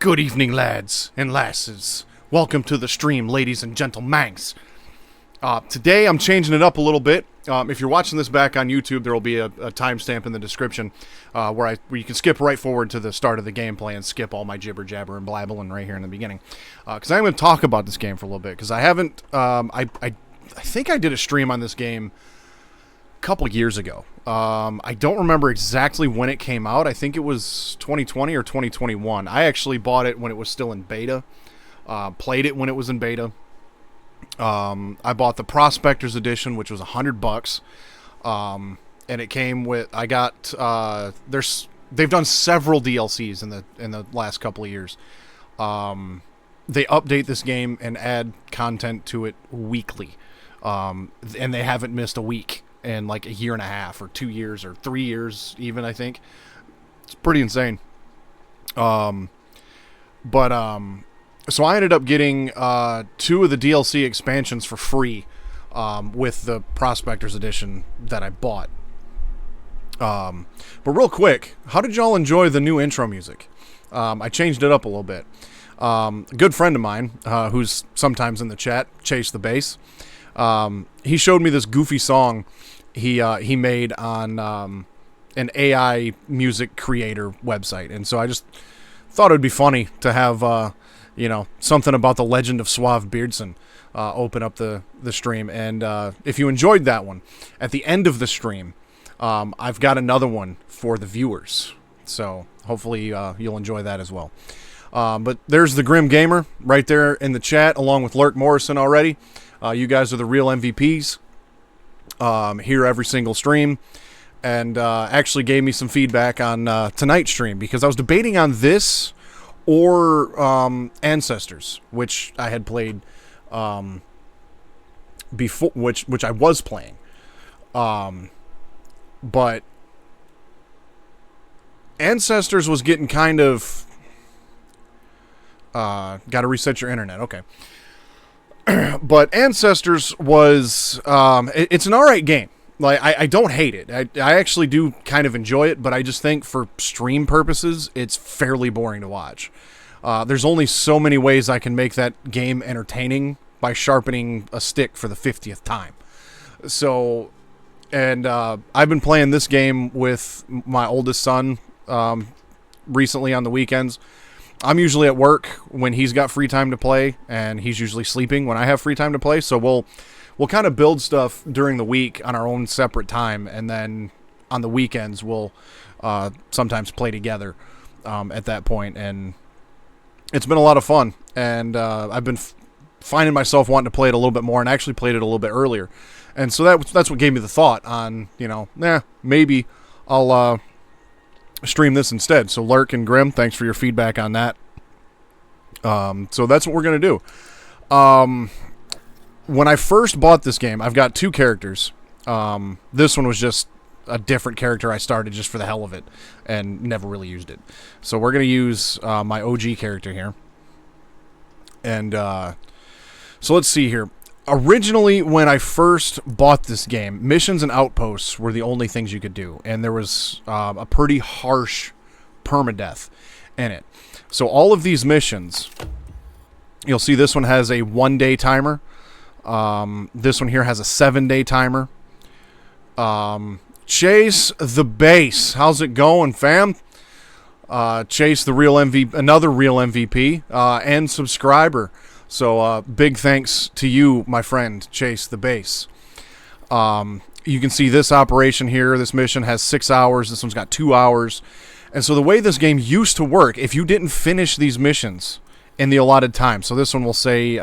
Good evening, lads and lasses. Welcome to the stream, ladies and gentlemangs. Today I'm changing it up a little bit. If you're watching this back on YouTube, there will be a timestamp in the description where you can skip right forward to the start of the gameplay and skip all my jibber jabber and blabbling right here in the beginning. Because I'm going to talk about this game for a little bit. Because I haven't. I think I did a stream on this game a couple years ago. I don't remember exactly when it came out. I think it was 2020 or 2021. I actually bought it when it was still in beta. Played it when it was in beta. I bought the Prospector's Edition, which was $100. And it came with, I got, they've done several DLCs in the last couple of years. They update this game and add content to it weekly. And they haven't missed a week in like a year and a half or 2 years or 3 years even, I think. It's pretty insane. So I ended up getting 2 of the DLC expansions for free with the Prospector's Edition that I bought. But real quick, how did y'all enjoy the new intro music? I changed it up a little bit. A good friend of mine, who's sometimes in the chat, Chase the Bass, he showed me this goofy song he made on an AI music creator website. And so I just thought it would be funny to have... something about the legend of Suave Beardson open up the stream. And if you enjoyed that one, at the end of the stream, I've got another one for the viewers. So hopefully you'll enjoy that as well. But there's the Grim Gamer right there in the chat, along with Lurk Morrison already. You guys are the real MVPs here every single stream. And actually gave me some feedback on tonight's stream, because I was debating on this or Ancestors, which I had played before, which I was playing, but Ancestors was getting kind of got to reset your internet, okay. But Ancestors was it's an alright game. Like, I don't hate it. I actually do kind of enjoy it, but I just think for stream purposes, it's fairly boring to watch. There's only so many ways I can make that game entertaining by sharpening a stick for the 50th time. So, and I've been playing this game with my oldest son recently on the weekends. I'm usually at work when he's got free time to play, and he's usually sleeping when I have free time to play, so we'll kind of build stuff during the week on our own separate time, and then on the weekends we'll sometimes play together at that point. And it's been a lot of fun, and I've been finding myself wanting to play it a little bit more, and actually played it a little bit earlier. And so that's what gave me the thought on, maybe I'll stream this instead. So Lurk and Grim, thanks for your feedback on that. So that's what we're going to do. When I first bought this game, I've got 2 characters. This one was just a different character I started just for the hell of it, and never really used it. So we're going to use my OG character here. And so let's see here. Originally, when I first bought this game, missions and outposts were the only things you could do. And there was a pretty harsh permadeath in it. So all of these missions, you'll see this one has a 1-day timer. This one here has a 7-day timer. Chase the Bass, how's it going, fam? Chase the real MVP, another real MVP, and subscriber. So big thanks to you, my friend, Chase the Bass. You can see this operation here. This mission has 6 hours. This one's got 2 hours. And so the way this game used to work, if you didn't finish these missions in the allotted time, so this one will say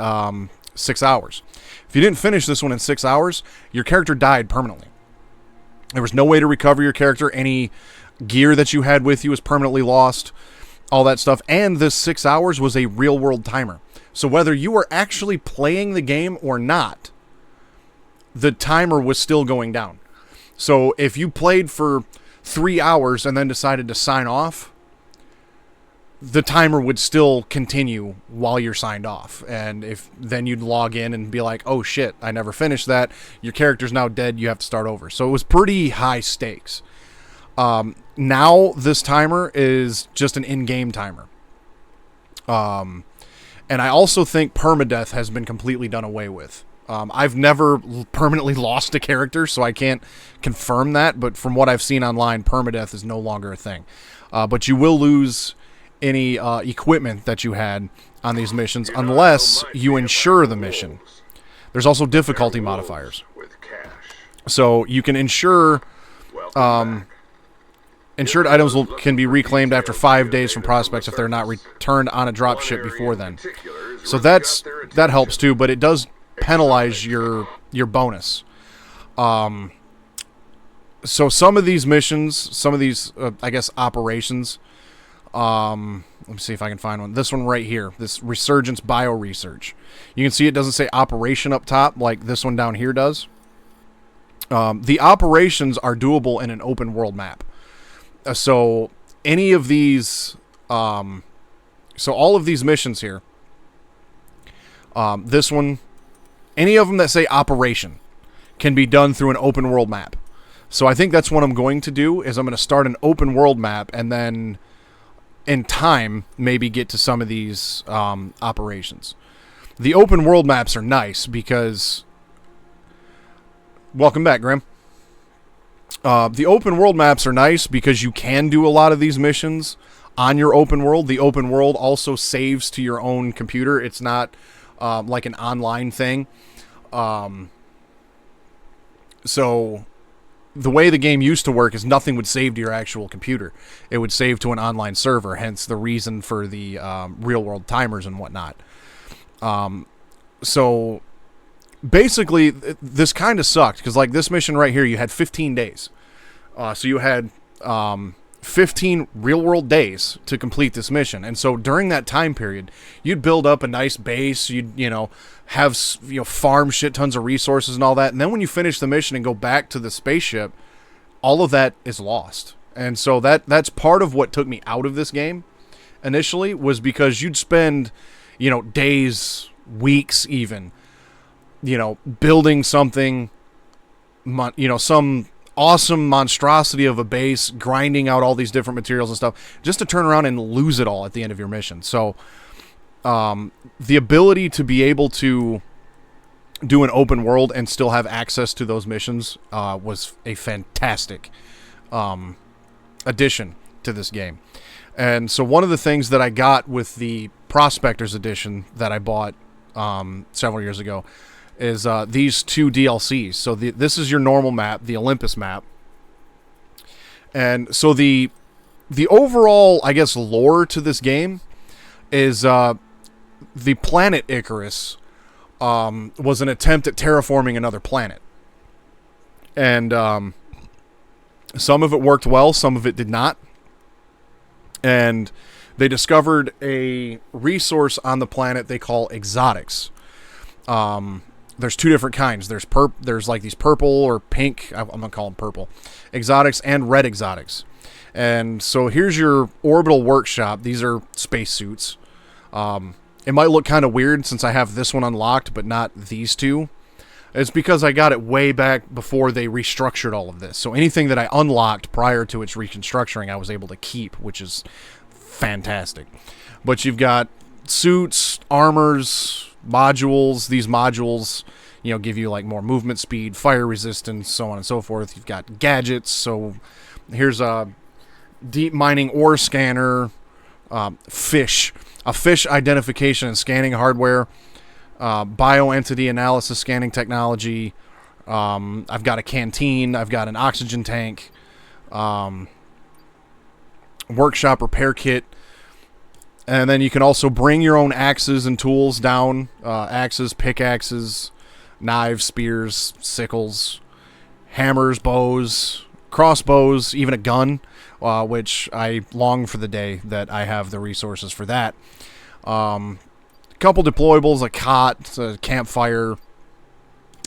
6 hours. If you didn't finish this one in 6 hours, your character died permanently. There was no way to recover your character. Any gear that you had with you was permanently lost. All that stuff. And this 6 hours was a real-world timer. So whether you were actually playing the game or not, the timer was still going down. So if you played for 3 hours and then decided to sign off, the timer would still continue while you're signed off. And if then you'd log in and be like, oh shit, I never finished that. Your character's now dead. You have to start over. So it was pretty high stakes. Now this timer is just an in-game timer. And I also think permadeath has been completely done away with. I've never permanently lost a character, so I can't confirm that. But from what I've seen online, permadeath is no longer a thing. But you will lose any equipment that you had on these missions unless you insure the mission. There's also difficulty modifiers. So you can insure... insured items can be reclaimed after 5 days from prospects if they're not returned on a drop ship before then. So that helps too, but it does penalize your bonus. So some of these missions, some of these, I guess, operations, let me see if I can find one. This one right here, this Resurgence Bioresearch. You can see it doesn't say operation up top like this one down here does. The operations are doable in an open world map. So any of these, so all of these missions here, this one, any of them that say operation can be done through an open world map. So I think that's what I'm going to do, is I'm going to start an open world map and then in time maybe get to some of these operations. The open world maps are nice because... Welcome back, Grim. The open world maps are nice because you can do a lot of these missions on your open world. The open world also saves to your own computer. It's not like an online thing. So the way the game used to work is nothing would save to your actual computer. It would save to an online server, hence the reason for the real-world timers and whatnot. So... basically, this kind of sucked, because like this mission right here, you had 15 days. So you had 15 real-world days to complete this mission. And so during that time period, you'd build up a nice base, you'd, have, farm shit tons of resources and all that. And then when you finish the mission and go back to the spaceship, all of that is lost. And so that's part of what took me out of this game initially, was because you'd spend, days, weeks even, building something, some awesome monstrosity of a base, grinding out all these different materials and stuff, just to turn around and lose it all at the end of your mission. So, the ability to be able to do an open world and still have access to those missions was a fantastic addition to this game. And so one of the things that I got with the Prospectors Edition that I bought several years ago is these two DLCs. So this is your normal map, the Olympus map. And so the overall, I guess, lore to this game is the planet Icarus was an attempt at terraforming another planet. And some of it worked well, some of it did not. And they discovered a resource on the planet they call exotics. There's two different kinds. There's like these purple or pink, I'm going to call them purple, exotics and red exotics. And so here's your orbital workshop. These are spacesuits. It might look kind of weird since I have this one unlocked, but not these two. It's because I got it way back before they restructured all of this. So anything that I unlocked prior to its reconstructing, I was able to keep, which is fantastic. But you've got suits, armors, modules. These modules, give you like more movement speed, fire resistance, so on and so forth. You've got gadgets. So here's a deep mining ore scanner, a fish identification and scanning hardware, bioentity analysis scanning technology. I've got a canteen. I've got an oxygen tank, workshop repair kit. And then you can also bring your own axes and tools down. Axes, pickaxes, knives, spears, sickles, hammers, bows, crossbows, even a gun, which I long for the day that I have the resources for that. A couple deployables, a cot, a campfire.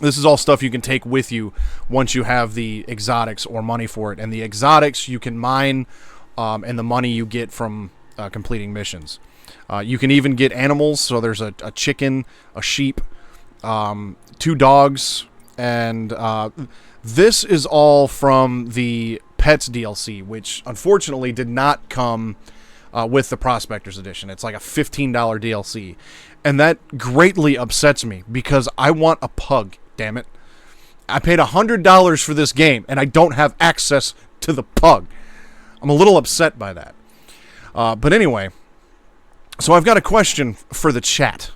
This is all stuff you can take with you once you have the exotics or money for it. And the exotics you can mine, and the money you get from completing missions. You can even get animals. So there's a chicken, a sheep, 2 dogs, and this is all from the Pets DLC, which unfortunately did not come with the Prospector's Edition. It's like a $15 DLC. And that greatly upsets me because I want a pug, damn it. I paid $100 for this game, and I don't have access to the pug. I'm a little upset by that. But anyway, so I've got a question for the chat.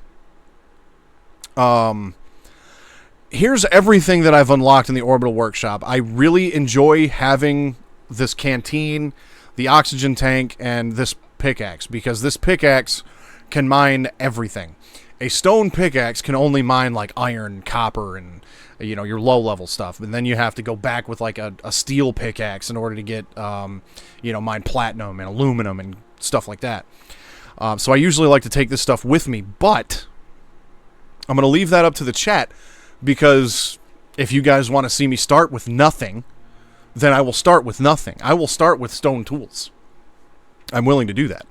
Here's everything that I've unlocked in the Orbital Workshop. I really enjoy having this canteen, the oxygen tank, and this pickaxe, because this pickaxe can mine everything. A stone pickaxe can only mine like iron, copper, and your low-level stuff. And then you have to go back with like a steel pickaxe in order to get, mine platinum and aluminum and stuff like that. So I usually like to take this stuff with me, but I'm going to leave that up to the chat, because if you guys want to see me start with nothing, then I will start with nothing. I will start with stone tools. I'm willing to do that.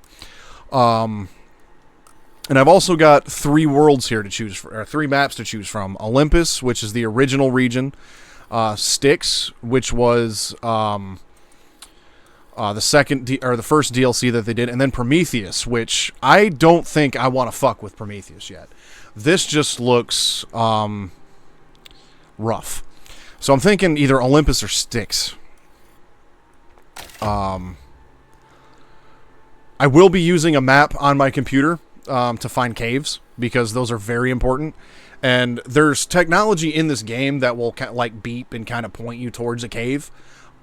And I've also got 3 worlds here to choose for, or 3 maps to choose from. Olympus, which is the original region. Styx, which was the first DLC that they did, and then Prometheus, which I don't think I want to fuck with Prometheus yet. This just looks rough. So I'm thinking either Olympus or Styx. I will be using a map on my computer to find caves, because those are very important. And there's technology in this game that will like beep and kind of point you towards a cave.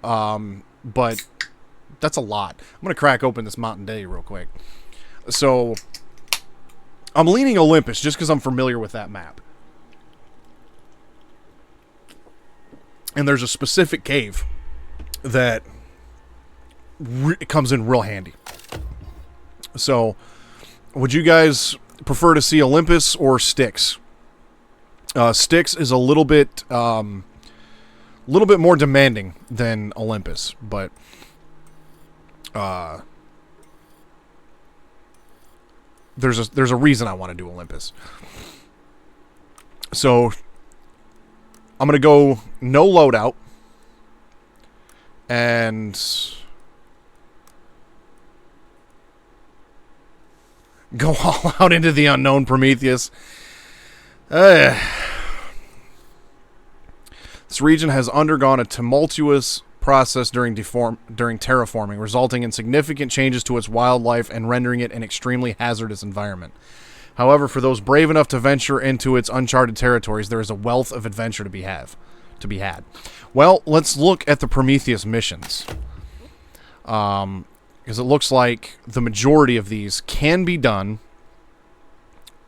But that's a lot. I'm going to crack open this Mountain Day real quick. So I'm leaning Olympus just because I'm familiar with that map. And there's a specific cave that comes in real handy. So, would you guys prefer to see Olympus or Styx? Styx is a little bit more demanding than Olympus, but there's a reason I want to do Olympus. So I'm gonna go no loadout and go all out into the unknown Prometheus. This region has undergone a tumultuous process during terraforming, resulting in significant changes to its wildlife and rendering it an extremely hazardous environment. However, for those brave enough to venture into its uncharted territories, there is a wealth of adventure to be had. Well, let's look at the Prometheus missions. Because it looks like the majority of these can be done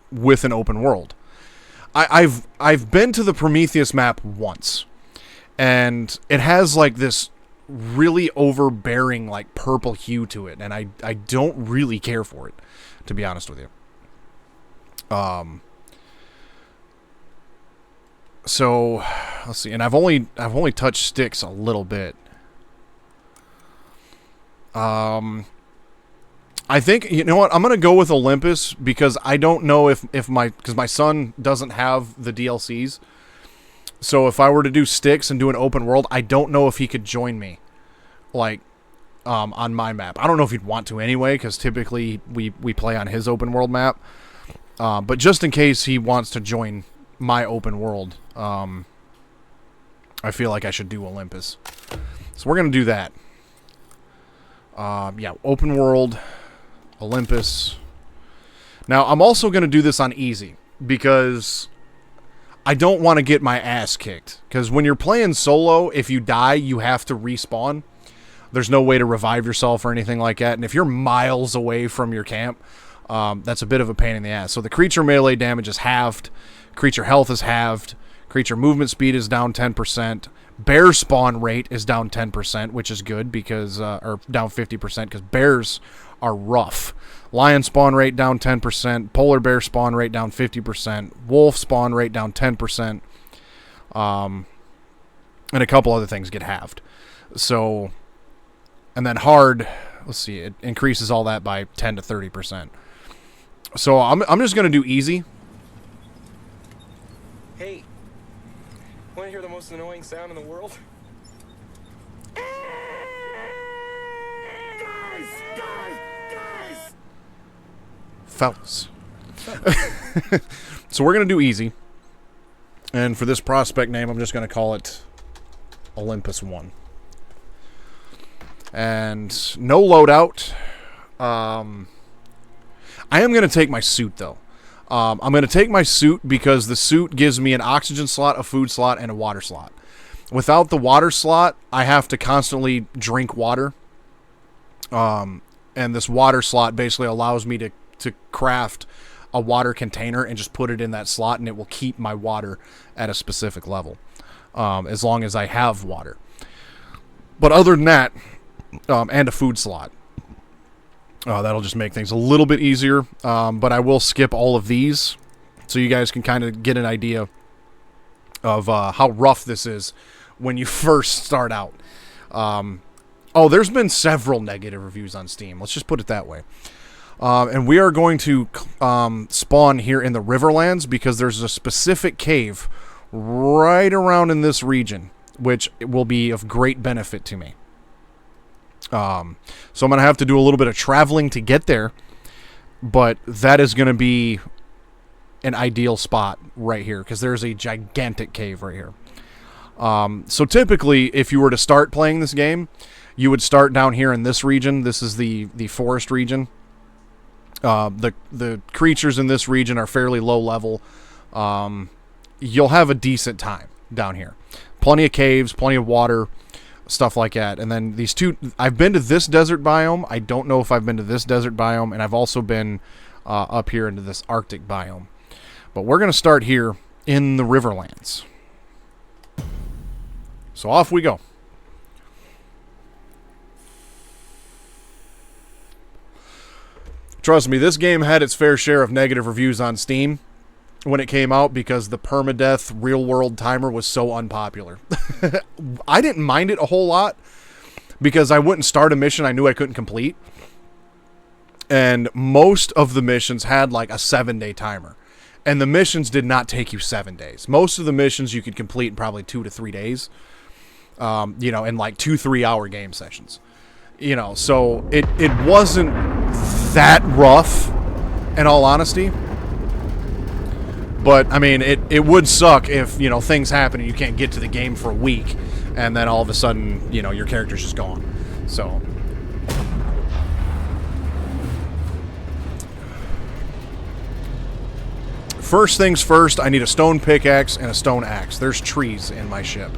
with an open world. I've been to the Prometheus map once, and it has like this really overbearing like purple hue to it, and I don't really care for it, to be honest with you. So let's see, and I've only touched Styx a little bit. I think, you know what, I'm gonna go with Olympus, because I don't know because my son doesn't have the DLCs. So if I were to do Styx and do an open world, I don't know if he could join me, like, on my map. I don't know if he'd want to anyway, because typically we play on his open world map. But just in case he wants to join my open world, I feel like I should do Olympus. So we're gonna do that. Yeah, open world, Olympus. Now, I'm also going to do this on easy, because I don't want to get my ass kicked. Because when you're playing solo, if you die, you have to respawn. There's no way to revive yourself or anything like that. And if you're miles away from your camp, that's a bit of a pain in the ass. So the creature melee damage is halved. Creature health is halved. Creature movement speed is down 10%. Bear spawn rate is down 10%, which is good, because or down 50%, because bears are rough. Lion spawn rate down 10%. Polar bear spawn rate down 50%. Wolf spawn rate down 10%. And a couple other things get halved. So, and then hard, let's see, it increases all that by 10 to 30%. So I'm just gonna do easy. Hey. Want to hear the most annoying sound in the world? Guys! Fellas. So we're going to do easy. And for this prospect name, I'm just going to call it Olympus 1. And no loadout. I am going to take my suit, though. I'm going to take my suit because the suit gives me an oxygen slot, a food slot, and a water slot. Without the water slot, I have to constantly drink water. And this water slot basically allows me to craft a water container and just put it in that slot, and it will keep my water at a specific level, as long as I have water. But other than that, and a food slot, that'll just make things a little bit easier. But I will skip all of these so you guys can kind of get an idea of how rough this is when you first start out. There's been several negative reviews on Steam. Let's just put it that way. And we are going to spawn here in the Riverlands because there's a specific cave right around in this region, which will be of great benefit to me. So I'm going to have to do a little bit of traveling to get there, but that is going to be an ideal spot right here because there's a gigantic cave right here. So typically, if you were to start playing this game, you would start down here in this region. This is the forest region. The creatures in this region are fairly low level. You'll have a decent time down here. Plenty of caves, plenty of water, stuff like that. And then these two, I've been to this desert biome. I don't know if I've been to this desert biome, and I've also been up here into this Arctic biome. But we're going to start here in the Riverlands. So off we go. Trust me, this game had its fair share of negative reviews on Steam when it came out because the permadeath real-world timer was so unpopular. I didn't mind it a whole lot because I wouldn't start a mission I knew I couldn't complete. And most of the missions had like a 7-day timer. And the missions did not take you 7 days. Most of the missions you could complete in probably 2 to 3 days. In like 2-3 hour game sessions. So it wasn't that rough, in all honesty. But, I mean, it would suck if, things happen and you can't get to the game for a week, and then all of a sudden, your character's just gone. So. First things first, I need a stone pickaxe and a stone axe. There's trees in my ship.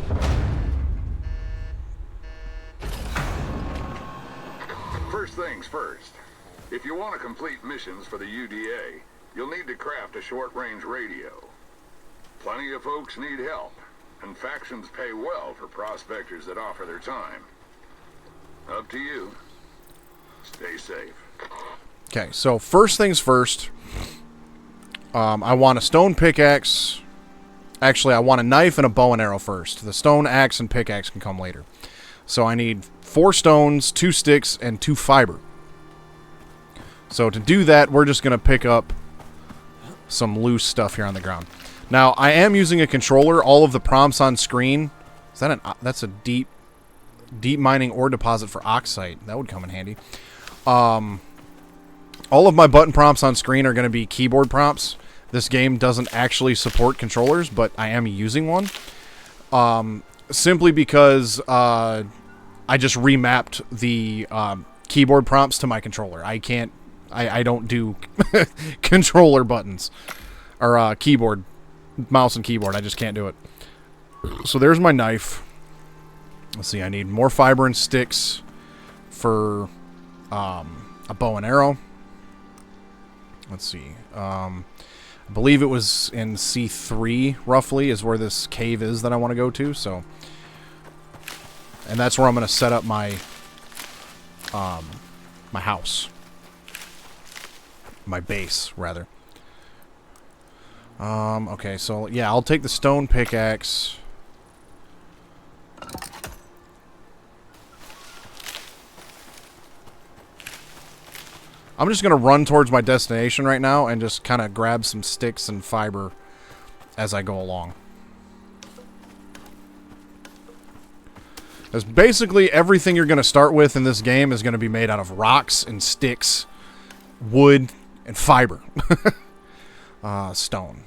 First things first. If you want to complete missions for the UDA, you'll need to craft a short-range radio. Plenty of folks need help, and factions pay well for prospectors that offer their time. Up to you. Stay safe. Okay, so first things first, I want a stone pickaxe. Actually, I want a knife and a bow and arrow first. The stone axe and pickaxe can come later. So I need 4 stones, 2 sticks, and 2 fiber. So to do that, we're just going to pick up some loose stuff here on the ground. Now, I am using a controller. All of the prompts on screen. That's a deep mining ore deposit for oxide. That would come in handy. All of my button prompts on screen are going to be keyboard prompts. This game doesn't actually support controllers, but I am using one. Simply because I just remapped the keyboard prompts to my controller. I don't do controller buttons. Or keyboard. Mouse and keyboard. I just can't do it. So there's my knife. Let's see. I need more fiber and sticks for a bow and arrow. Let's see. I believe it was in C3, roughly, is where this cave is that I want to go to. So, and that's where I'm going to set up my my house. My base, rather. Okay, so, yeah, I'll take the stone pickaxe. I'm just going to run towards my destination right now and just kind of grab some sticks and fiber as I go along. Because basically everything you're going to start with in this game is going to be made out of rocks and sticks, wood, and fiber. Stone.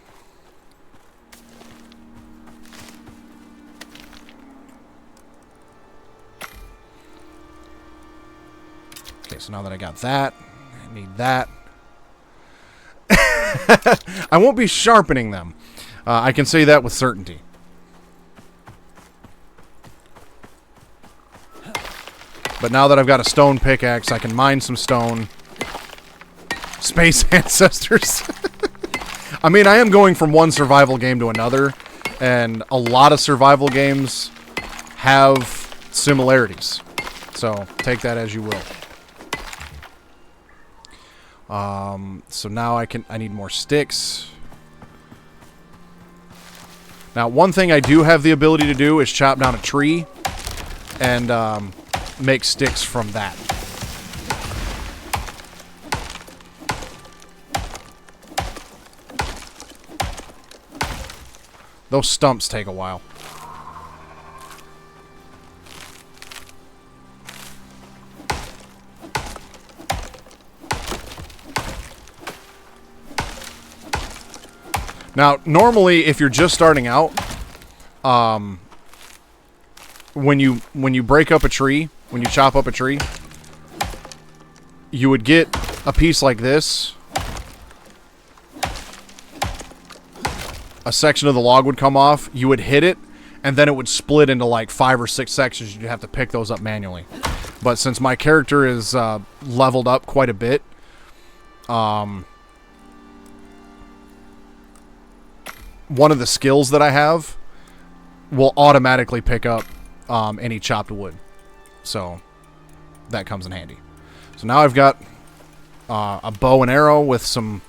Okay, so now that I got that, I need that. I won't be sharpening them. I can say that with certainty. But now that I've got a stone pickaxe, I can mine some stone. Space ancestors. I mean, I am going from one survival game to another, and a lot of survival games have similarities. So, take that as you will. So now I need more sticks. Now, one thing I do have the ability to do is chop down a tree and make sticks from that. Those stumps take a while. Now, normally, if you're just starting out, when you break up a tree, when you chop up a tree, you would get a piece like this. A section of the log would come off. You would hit it, and then it would split into like 5 or 6 sections. You'd have to pick those up manually. But since my character is leveled up quite a bit, one of the skills that I have will automatically pick up any chopped wood. So that comes in handy. So now I've got a bow and arrow with some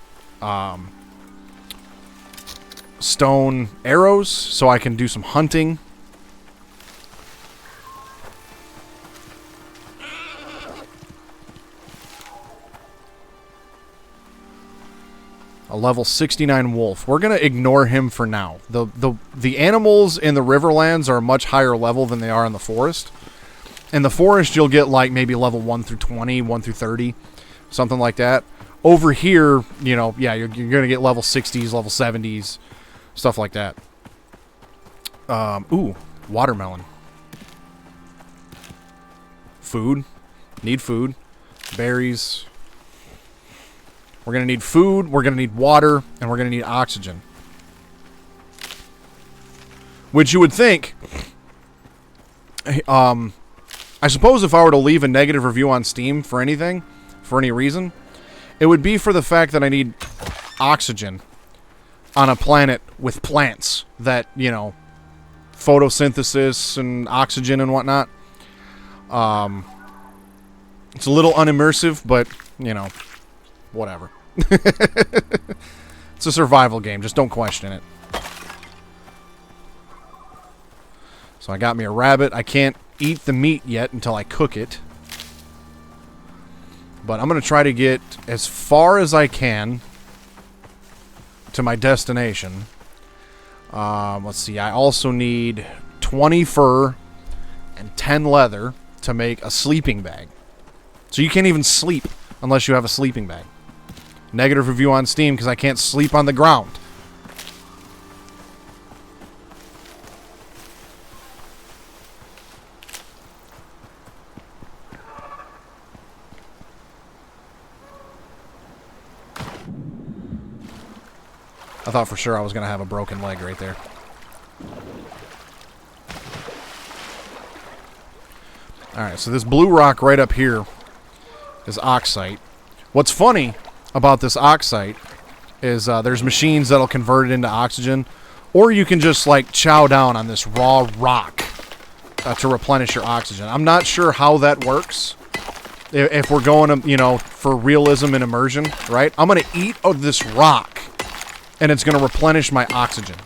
stone arrows, so I can do some hunting. A level 69 wolf. We're going to ignore him for now. The animals in the Riverlands are a much higher level than they are in the forest. In the forest, you'll get like maybe level 1 through 20, 1 through 30, something like that. Over here, you know, yeah, you're going to get level 60s, level 70s, stuff like that. Ooh, watermelon. Food. Need food. Berries. We're going to need food, we're going to need water, and we're going to need oxygen. Which you would think... I suppose if I were to leave a negative review on Steam for anything, for any reason, it would be for the fact that I need oxygen on a planet with plants that, you know, photosynthesis and oxygen and whatnot. It's a little unimmersive, but, you know... Whatever. It's a survival game. Just don't question it. So I got me a rabbit. I can't eat the meat yet until I cook it. But I'm going to try to get as far as I can to my destination. Let's see. I also need 20 fur and 10 leather to make a sleeping bag. So you can't even sleep unless you have a sleeping bag. Negative review on Steam because I can't sleep on the ground. I thought for sure I was going to have a broken leg right there. Alright, so this blue rock right up here is oxite. What's funny about this oxite is there's machines that'll convert it into oxygen, or you can just like chow down on this raw rock to replenish your oxygen. I'm not sure how that works. If we're going to, you know, for realism and immersion, right? I'm going to eat of this rock, and it's going to replenish my oxygen.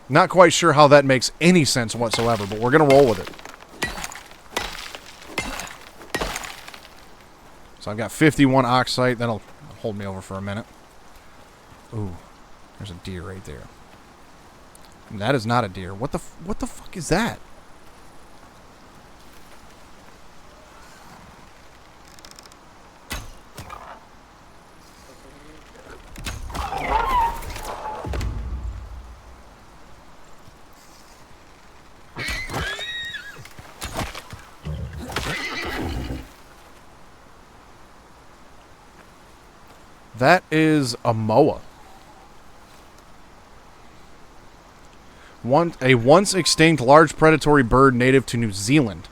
Not quite sure how that makes any sense whatsoever, but we're going to roll with it. So I've got 51 oxite. That'll hold me over for a minute. Ooh, there's a deer right there. And that is not a deer. What the fuck is that? That is a moa. A once extinct large predatory bird native to New Zealand,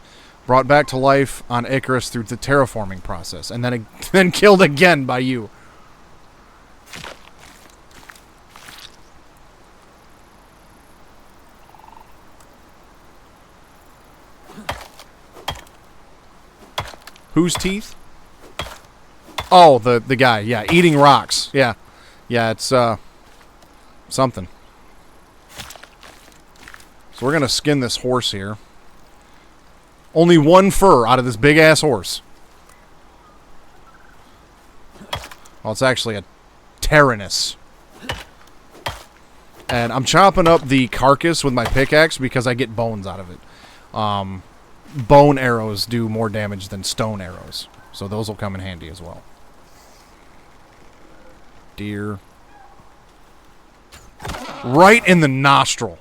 brought back to life on Icarus through the terraforming process, and then killed again by you. Whose teeth? Oh, the guy. Yeah, eating rocks. Yeah. Yeah, it's something. So we're going to skin this horse here. Only one fur out of this big-ass horse. Well, it's actually a Tyrannus. And I'm chopping up the carcass with my pickaxe because I get bones out of it. Bone arrows do more damage than stone arrows. So those will come in handy as well. Deer. Right in the nostril.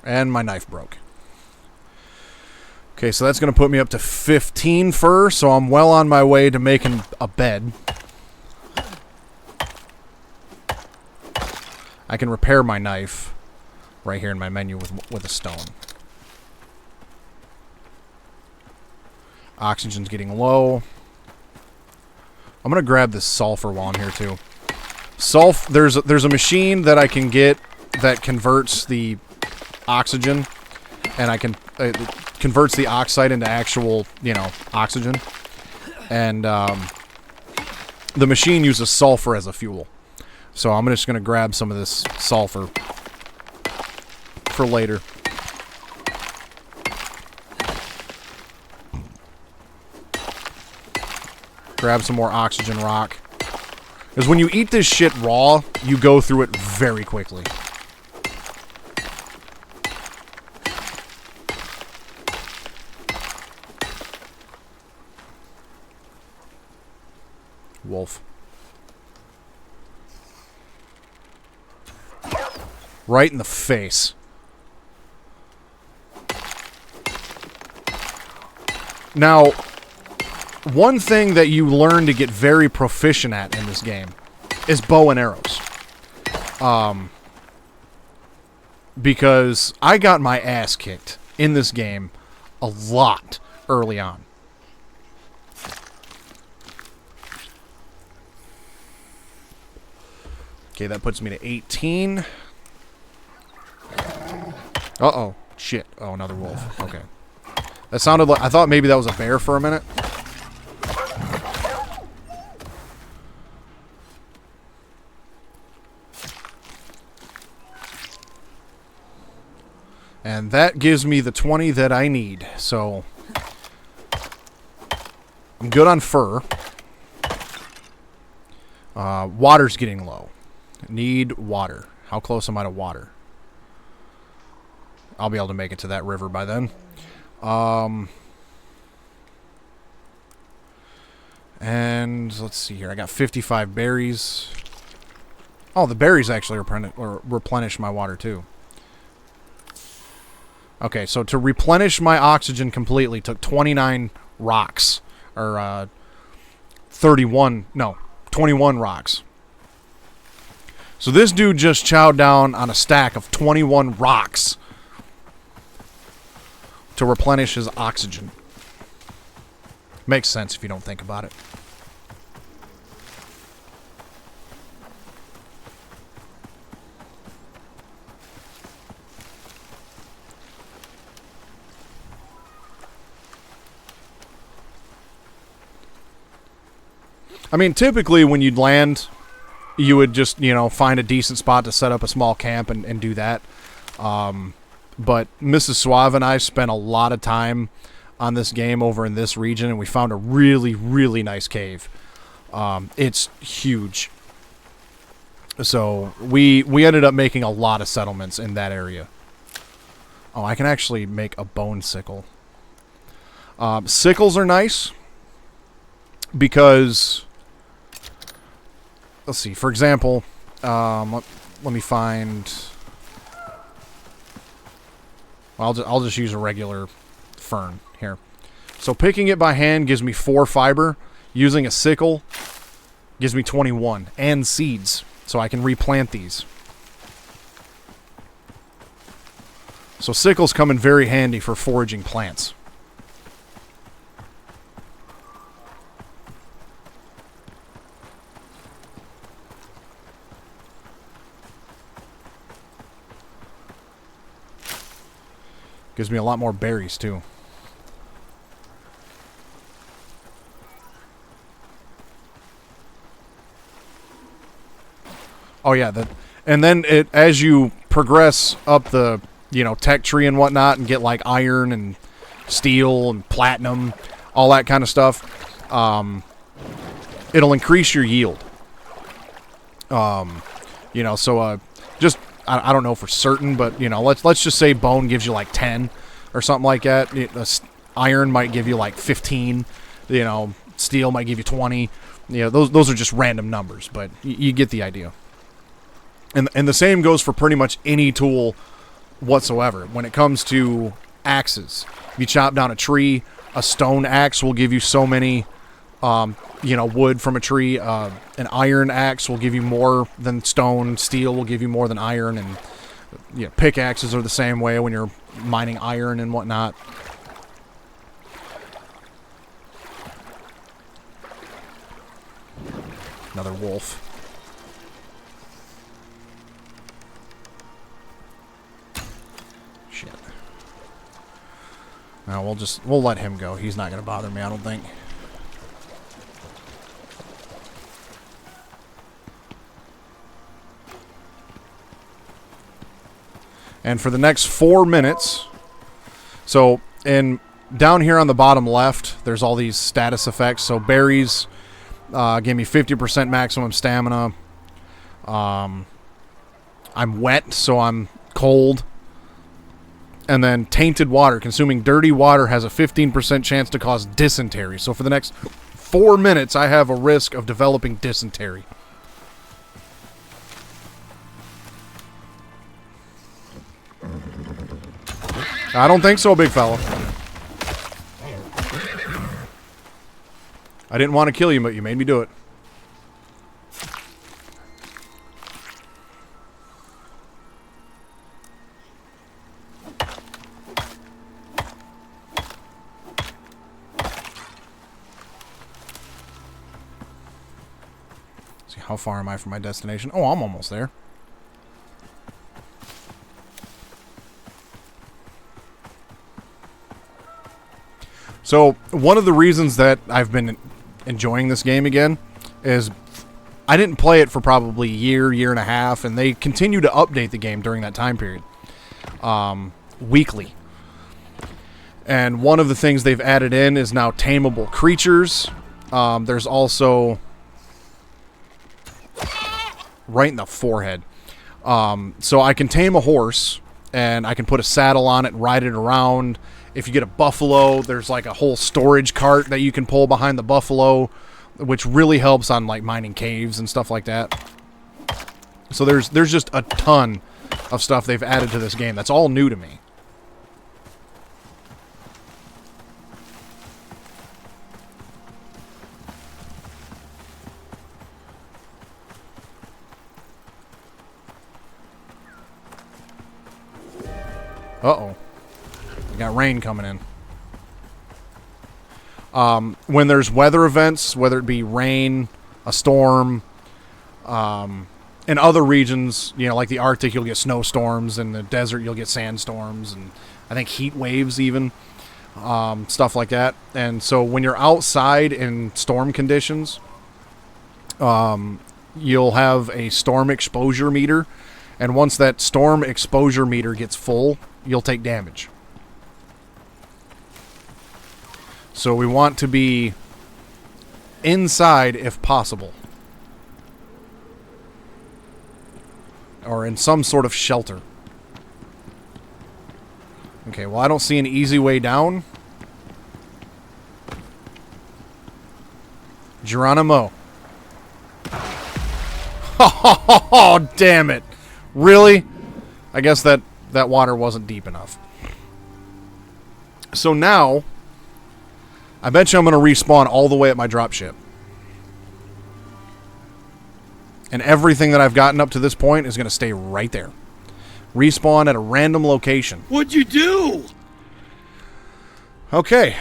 And my knife broke. Okay, so that's going to put me up to 15 fur, so I'm well on my way to making a bed. I can repair my knife right here in my menu with a stone. Oxygen's getting low. I'm going to grab this sulfur while I'm here, too. There's a machine that I can get that converts the oxygen, and I can converts the oxide into actual, oxygen. And the machine uses sulfur as a fuel. So I'm just going to grab some of this sulfur for later. Grab some more oxygen rock. Because when you eat this shit raw, you go through it very quickly. Wolf. Right in the face. Now, one thing that you learn to get very proficient at in this game is bow and arrows. Because I got my ass kicked in this game a lot early on. Okay, that puts me to 18. Uh-oh. Shit. Oh, another wolf. Okay. That sounded like... I thought maybe that was a bear for a minute. And that gives me the 20 that I need. So... I'm good on fur. Water's getting low. Need water. How close am I to water? I'll be able to make it to that river by then. And let's see here. I got 55 berries. Oh, the berries actually replenish my water too. Okay, so to replenish my oxygen completely took 29 rocks. Or 21 rocks. So this dude just chowed down on a stack of 21 rocks to replenish his oxygen. Makes sense if you don't think about it. I mean, typically when you'd land, you would just, find a decent spot to set up a small camp and do that. But Mrs. Suave and I spent a lot of time on this game over in this region, and we found a really, really nice cave. It's huge. So we ended up making a lot of settlements in that area. Oh, I can actually make a bone sickle. Sickles are nice because... Let's see. For example, let me find... I'll just use a regular fern here. So picking it by hand gives me 4 fiber. Using a sickle gives me 21. And seeds, so I can replant these. So sickles come in very handy for foraging plants. Gives me a lot more berries, too. Oh, yeah. And then as you progress up the, tech tree and whatnot and get, like, iron and steel and platinum, all that kind of stuff, it'll increase your yield. Just... I don't know for certain, but, let's just say bone gives you, like, 10 or something like that. Iron might give you, like, 15. Steel might give you 20. Those are just random numbers, but you get the idea. And the same goes for pretty much any tool whatsoever. When it comes to axes, if you chop down a tree, a stone axe will give you so many... wood from a tree. An iron axe will give you more than stone. Steel will give you more than iron. And pickaxes are the same way when you're mining iron and whatnot. Another wolf. Shit. Now we'll let him go. He's not going to bother me, I don't think. And for the next 4 minutes, so down here on the bottom left, there's all these status effects. So berries give me 50% maximum stamina. I'm wet, so I'm cold. And then tainted water. Consuming dirty water has a 15% chance to cause dysentery. So for the next 4 minutes, I have a risk of developing dysentery. I don't think so, big fella. I didn't want to kill you, but you made me do it. See, how far am I from my destination? Oh, I'm almost there. So, one of the reasons that I've been enjoying this game again is I didn't play it for probably a year and a half, and they continue to update the game during that time period. Weekly. And one of the things they've added in is now tameable creatures. There's also... right in the forehead. So I can tame a horse, and I can put a saddle on it and ride it around. If you get a buffalo, there's like a whole storage cart that you can pull behind the buffalo, which really helps on like mining caves and stuff like that. So there's just a ton of stuff they've added to this game. That's all new to me. Uh-oh. We got rain coming in. When there's weather events, whether it be rain, a storm, in other regions, like the Arctic, you'll get snowstorms. In the desert, you'll get sandstorms. And I think heat waves even. Stuff like that. And so when you're outside in storm conditions, you'll have a storm exposure meter. And once that storm exposure meter gets full, you'll take damage. So we want to be inside if possible. Or in some sort of shelter. Okay, well I don't see an easy way down. Geronimo. Oh, damn it. Really? I guess that water wasn't deep enough. So now, I bet you I'm going to respawn all the way at my dropship. And everything that I've gotten up to this point is going to stay right there. Respawn at a random location. What'd you do? Okay.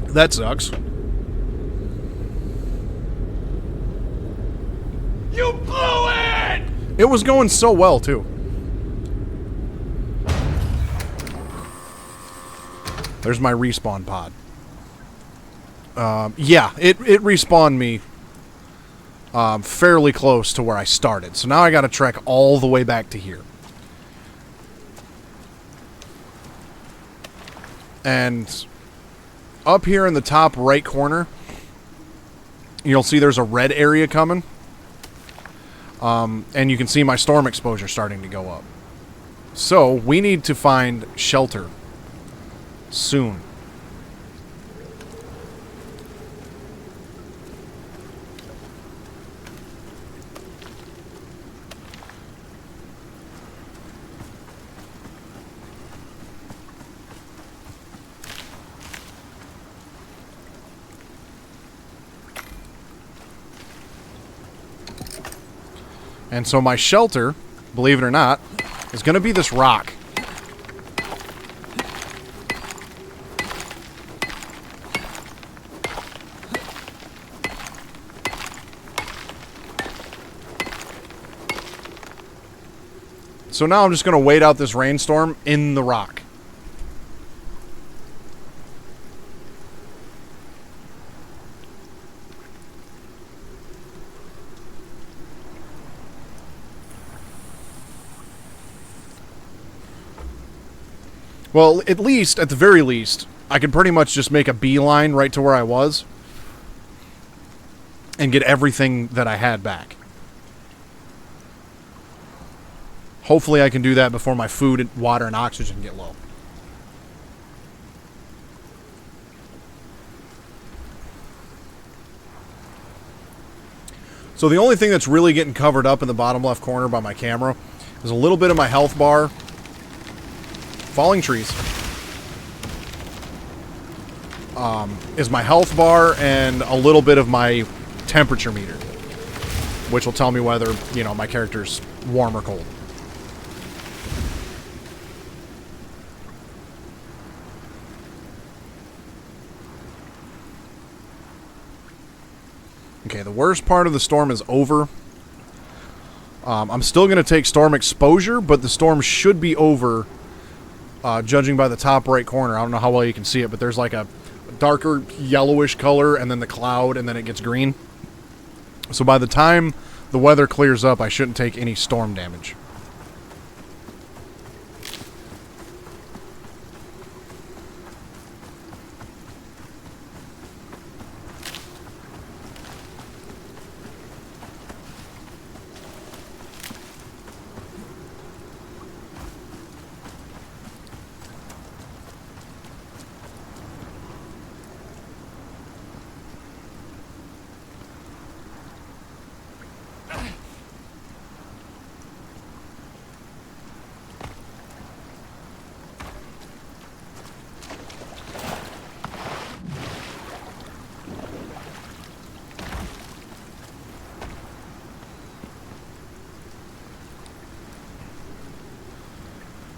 That sucks. You blew it! It was going so well, too. There's my respawn pod. Yeah, it respawned me fairly close to where I started. So now I got to trek all the way back to here. And up here in the top right corner, you'll see there's a red area coming. And you can see my storm exposure starting to go up. So we need to find shelter soon. And so my shelter, believe it or not, is going to be this rock. So now I'm just going to wait out this rainstorm in the rock. Well, at the very least, I could pretty much just make a beeline right to where I was and get everything that I had back. Hopefully I can do that before my food, water, and oxygen get low. So the only thing that's really getting covered up in the bottom left corner by my camera is a little bit of my health bar, falling trees, is my health bar, and a little bit of my temperature meter, which will tell me whether, you know, my character's warm or cold. Okay, the worst part of the storm is over. I'm still going to take storm exposure, but the storm should be over, judging by the top right corner. I don't know how well you can see it, but there's like a darker yellowish color, and then the cloud, and then it gets green. So by the time the weather clears up, I shouldn't take any storm damage.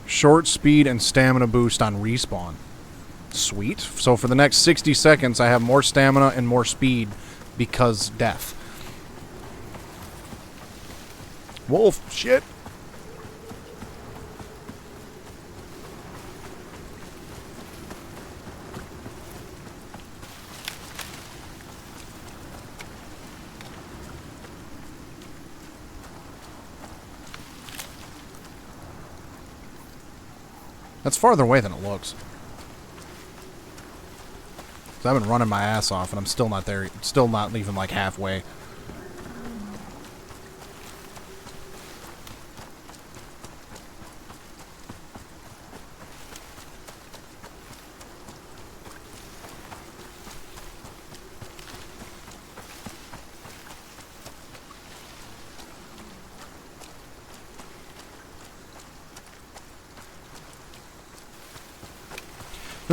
Short speed and stamina boost on respawn. Sweet. So for the next 60 seconds, I have more stamina and more speed because death. Wolf, shit. That's farther away than it looks. So I've been running my ass off, and I'm still not there. Still not even like halfway.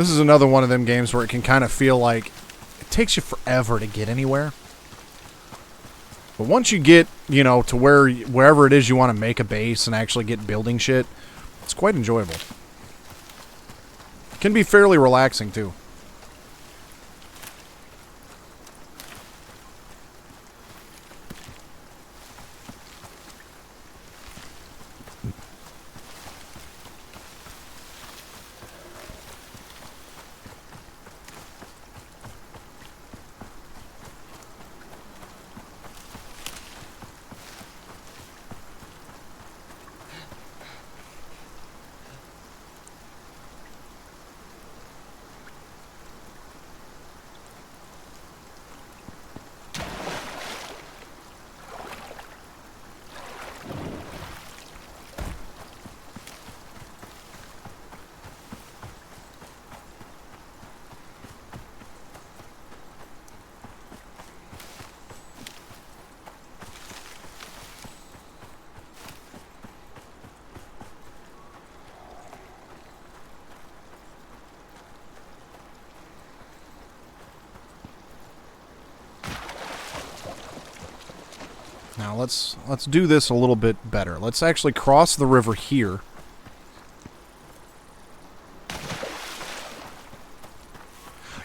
This is another one of them games where it can kind of feel like it takes you forever to get anywhere. But once you get, you know, to wherever it is you want to make a base and actually get building shit, it's quite enjoyable. It can be fairly relaxing, too. Now let's do this a little bit better. Let's actually cross the river here.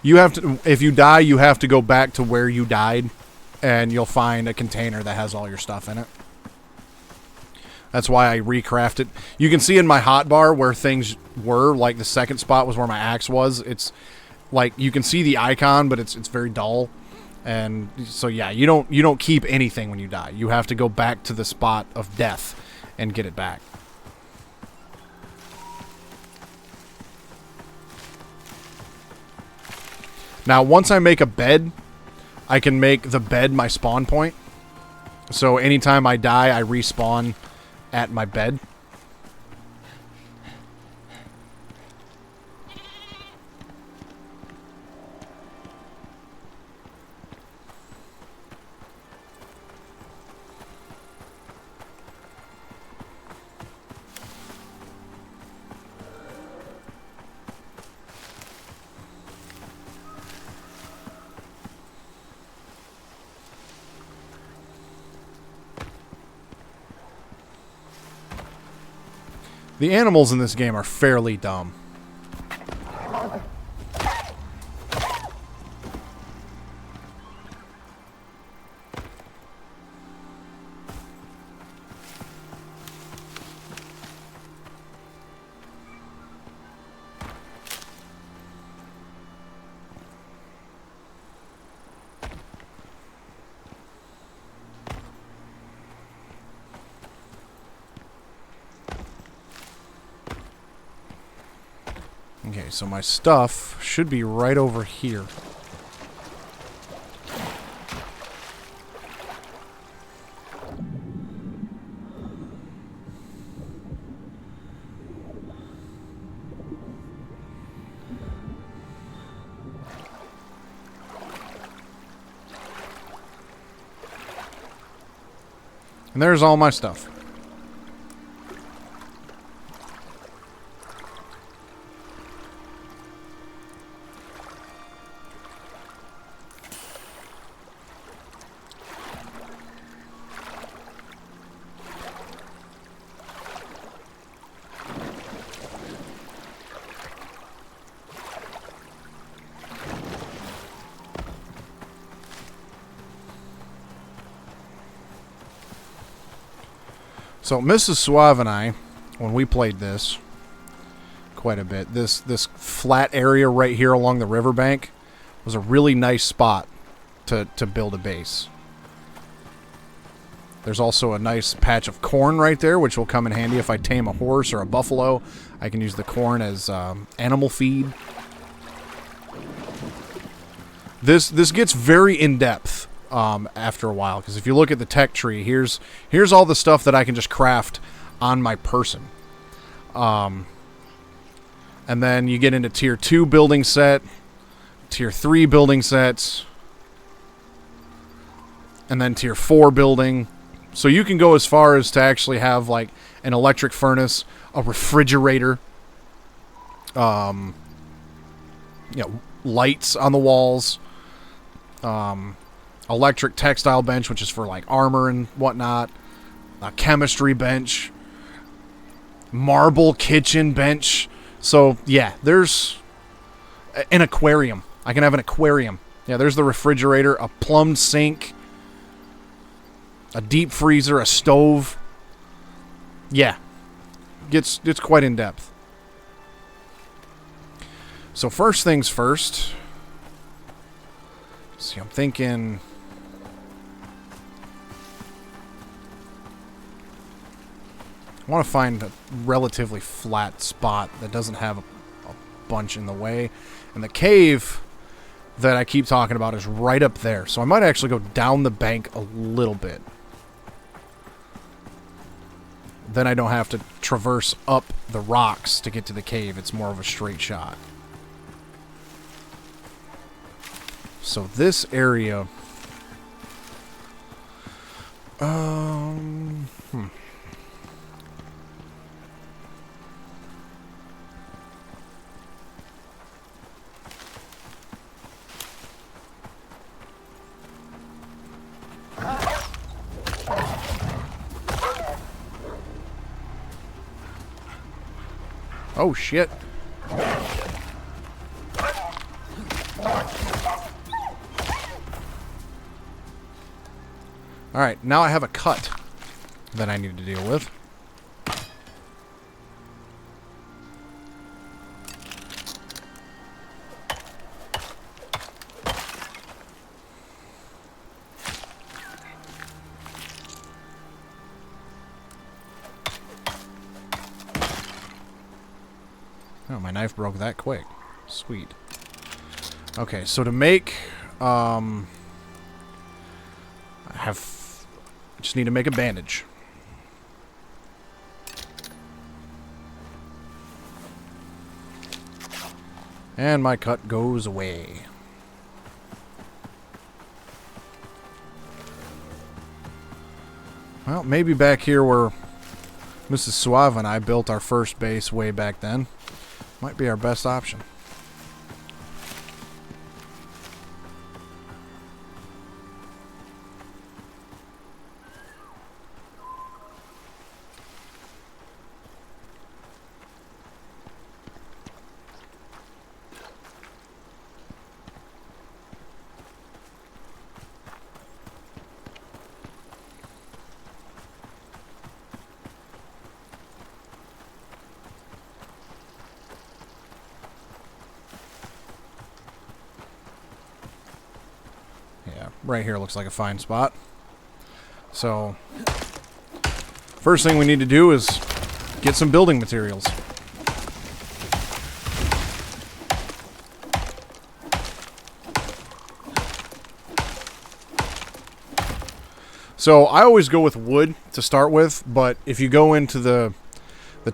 You have to, if you die, you have to go back to where you died, and you'll find a container that has all your stuff in it. That's why I recrafted. You can see in my hotbar where things were, like the second spot was where my axe was. It's like you can see the icon, but it's very dull. And so yeah, you don't keep anything when you die. You have to go back to the spot of death and get it back. Now, once I make a bed, I can make the bed my spawn point. So anytime I die, I respawn at my bed. The animals in this game are fairly dumb. Okay, so my stuff should be right over here. And there's all my stuff. So Mrs. Suave and I, when we played this quite a bit, this flat area right here along the riverbank was a really nice spot to build a base. There's also a nice patch of corn right there, which will come in handy if I tame a horse or a buffalo. I can use the corn as animal feed. This gets very in-depth after a while, because if you look at the tech tree, here's all the stuff that I can just craft on my person. And then you get into tier 2 building set, tier 3 building sets, and then tier 4 building. So you can go as far as to actually have like an electric furnace, a refrigerator, lights on the walls. Electric textile bench, which is for like armor and whatnot. A chemistry bench. Marble kitchen bench. So, yeah, there's an aquarium. I can have an aquarium. Yeah, there's the refrigerator, a plumbed sink, a deep freezer, a stove. Yeah, gets quite in depth. So first things first. See, I'm thinking... I want to find a relatively flat spot that doesn't have a bunch in the way. And the cave that I keep talking about is right up there. So I might actually go down the bank a little bit. Then I don't have to traverse up the rocks to get to the cave. It's more of a straight shot. So this area... Oh, shit. Alright, now I have a cut that I need to deal with. Oh, my knife broke that quick. Sweet. Okay, so to make, I just need to make a bandage. And my cut goes away. Well, maybe back here where Mrs. Suave and I built our first base way back then might be our best option. Right here looks like a fine spot. So, first thing we need to do is get some building materials. So, I always go with wood to start with, but if you go into the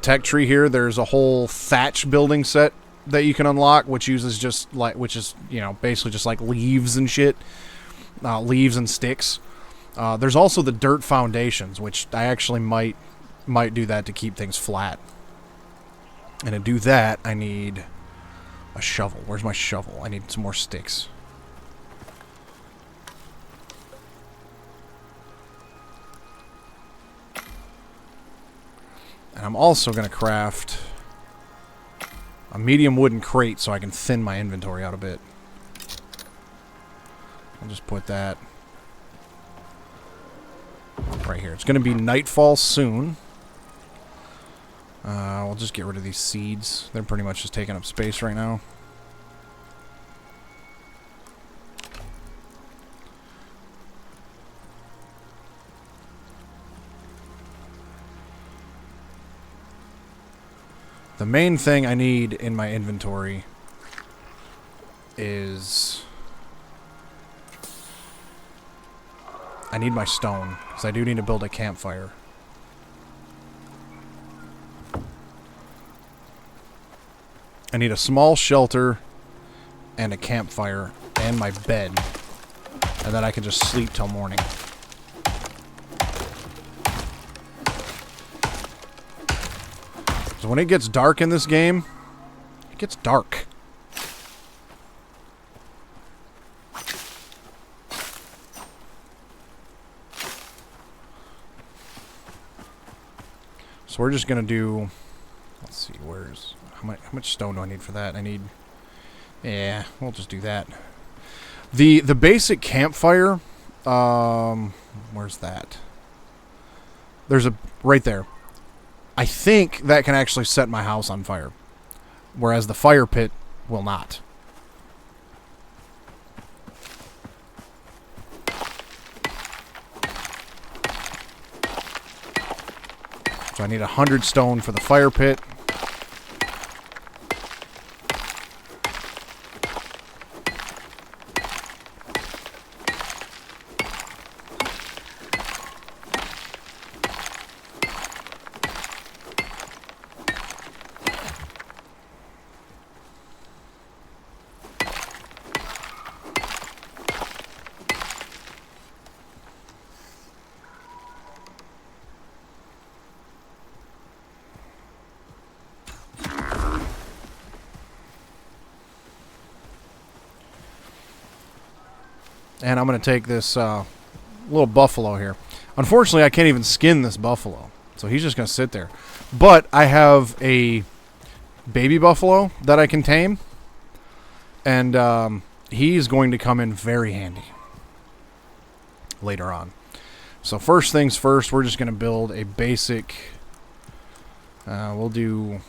tech tree here, there's a whole thatch building set that you can unlock, which uses just like, which is, you know, basically just like leaves and shit. Leaves and sticks. There's also the dirt foundations, which I actually might do that to keep things flat. And to do that, I need a shovel. Where's my shovel? I need some more sticks. And I'm also going to craft a medium wooden crate so I can thin my inventory out a bit. I'll just put that right here. It's going to be nightfall soon. We'll just get rid of these seeds. They're pretty much just taking up space right now. The main thing I need in my inventory is... I need my stone, because I do need to build a campfire. I need a small shelter and a campfire and my bed. And then I can just sleep till morning. So when it gets dark in this game, it gets dark. So we're just gonna do. Let's see, where's how much stone do I need for that? I need. Yeah, we'll just do that. The basic campfire. Where's that? There's a right there. I think that can actually set my house on fire, whereas the fire pit will not. So I need 100 stone for the fire pit. And I'm going to take this little buffalo here. Unfortunately, I can't even skin this buffalo. So he's just going to sit there. But I have a baby buffalo that I can tame. And he's going to come in very handy later on. So first things first, we're just going to build a basic... we'll do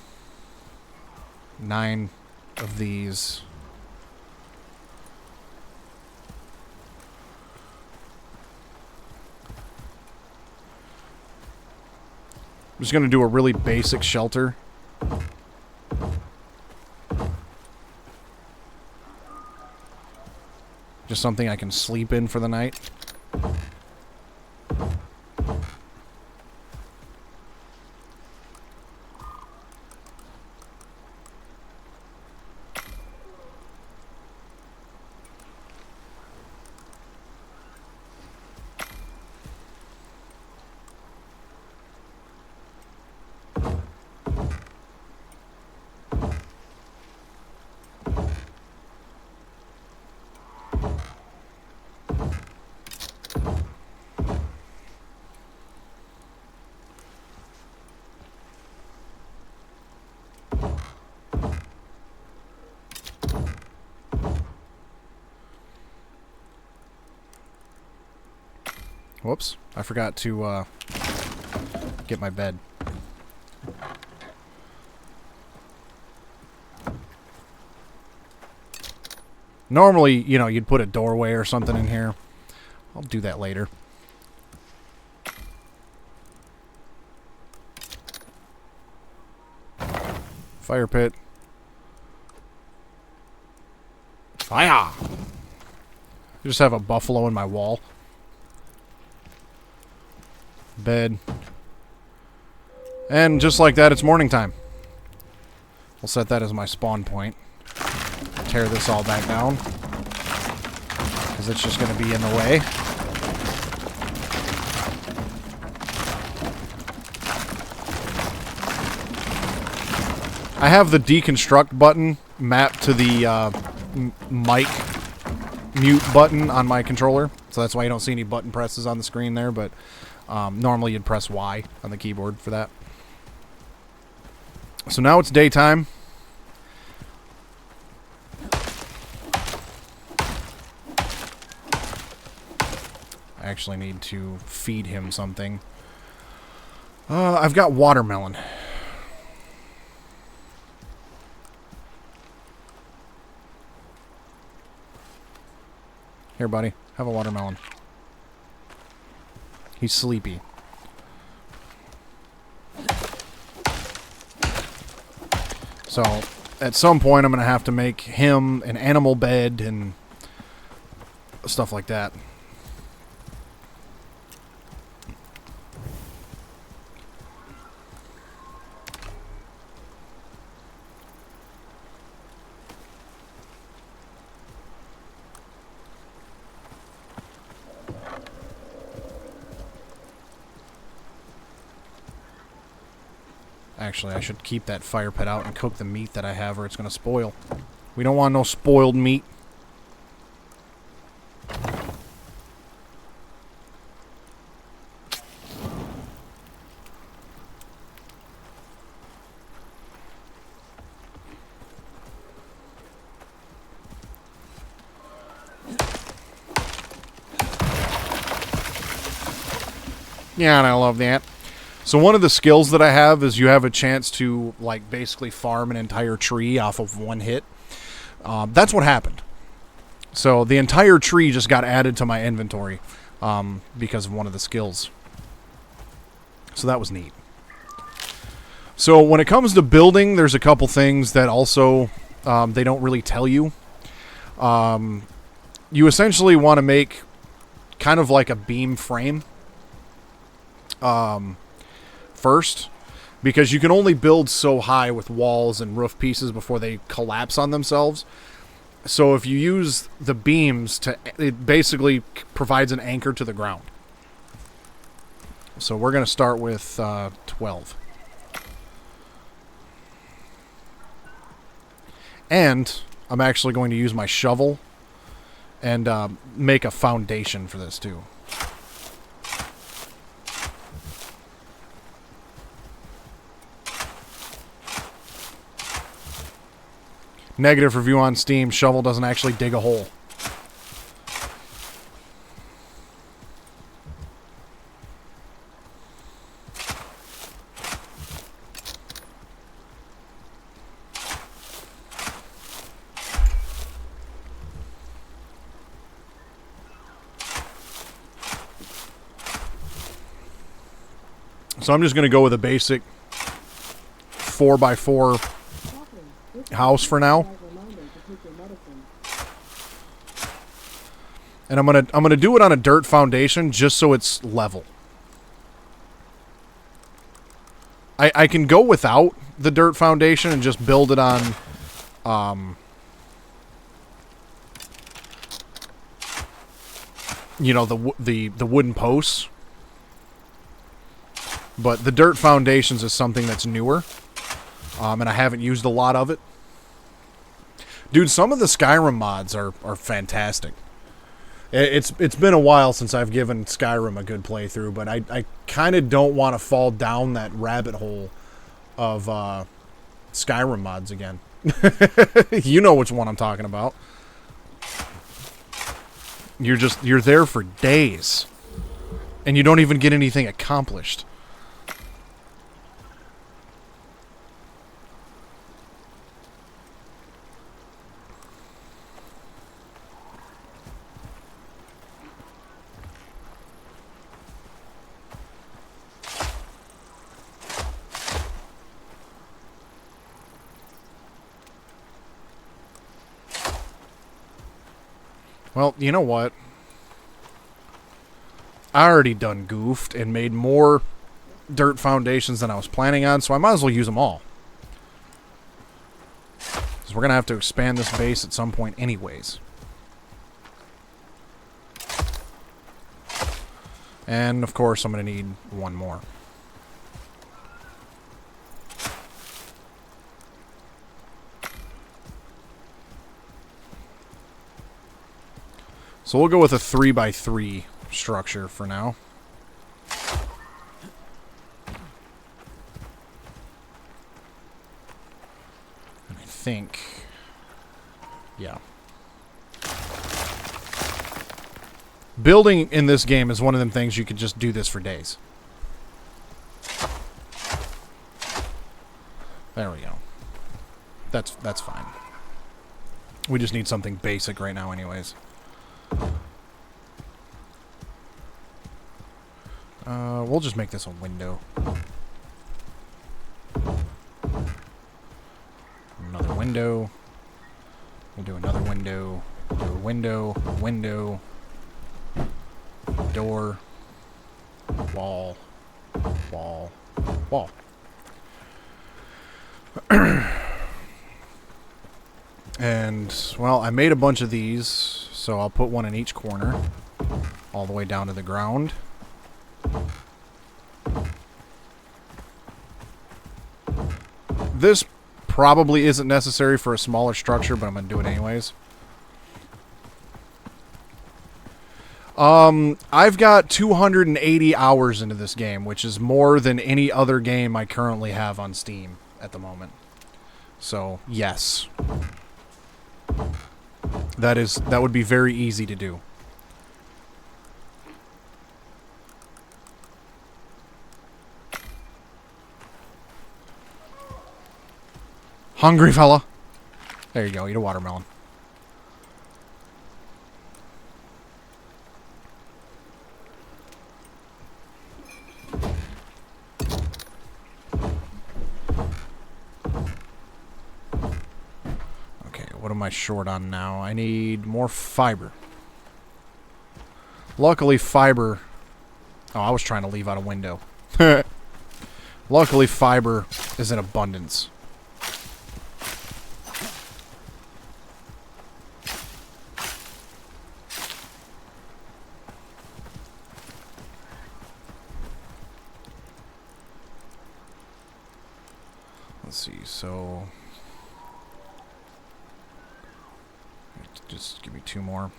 9 of these... I'm just going to do a really basic shelter. Just something I can sleep in for the night. Whoops, I forgot to get my bed. Normally, you know, you'd put a doorway or something in here. I'll do that later. Fire pit. Fire! I just have a buffalo in my wall. Bed. And just like that, it's morning time. We'll set that as my spawn point. Tear this all back down, because it's just going to be in the way. I have the deconstruct button mapped to the mic mute button on my controller, so that's why you don't see any button presses on the screen there, but normally you'd press Y on the keyboard for that. So now it's daytime. I actually need to feed him something. I've got watermelon. Here, buddy. Have a watermelon. He's sleepy. So, at some point, I'm going to have to make him an animal bed and stuff like that. Actually, I should keep that fire pit out and cook the meat that I have, or it's going to spoil. We don't want no spoiled meat. Yeah, and I love that. So one of the skills that I have is you have a chance to, like, basically farm an entire tree off of one hit. That's what happened. So the entire tree just got added to my inventory because of one of the skills. So that was neat. So when it comes to building, there's a couple things that also they don't really tell you. You essentially want to make kind of like a beam frame first, because you can only build so high with walls and roof pieces before they collapse on themselves. So if you use the beams, it basically provides an anchor to the ground. So we're going to start with 12. And I'm actually going to use my shovel and make a foundation for this too. Negative review on Steam. Shovel doesn't actually dig a hole. So I'm just going to go with a basic 4x4 house for now. And I'm gonna do it on a dirt foundation just so it's level. I can go without the dirt foundation and just build it on you know, the wooden posts. But the dirt foundations is something that's newer. And I haven't used a lot of it. Dude, some of the Skyrim mods are fantastic. It's been a while since I've given Skyrim a good playthrough, but I kind of don't want to fall down that rabbit hole of Skyrim mods again. You know which one I'm talking about. You're there for days, and you don't even get anything accomplished. Well, you know what? I already done goofed and made more dirt foundations than I was planning on, so I might as well use them all. Because we're going to have to expand this base at some point anyways. And, of course, I'm going to need one more. So we'll go with a 3x3 structure for now. And I think, yeah. Building in this game is one of them things you could just do this for days. There we go. That's fine. We just need something basic right now anyways. We'll just make this a window. Another window. We'll do another window. We'll do a window. Window. Door. Wall. Wall. Wall. And, well, I made a bunch of these, so I'll put one in each corner, all the way down to the ground. This probably isn't necessary for a smaller structure, but I'm going to do it anyways. I've got 280 hours into this game, which is more than any other game I currently have on Steam at the moment. So, yes. That would be very easy to do. Hungry fella. There you go. Eat a watermelon. Okay, what am I short on now? I need more fiber. Luckily, fiber... Oh, I was trying to leave out a window. Luckily, fiber is in abundance. Let's see, so... Just give me 2 more.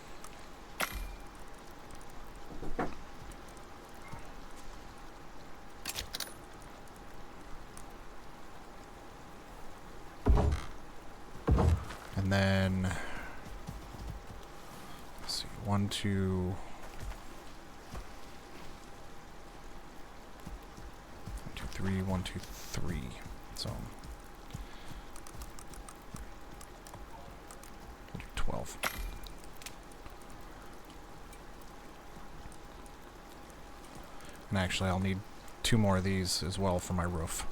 And then... Let's see, 1, 2... 1, 2, 3, 1, 2, 3. So... 12. And actually, I'll need 2 more of these as well for my roof.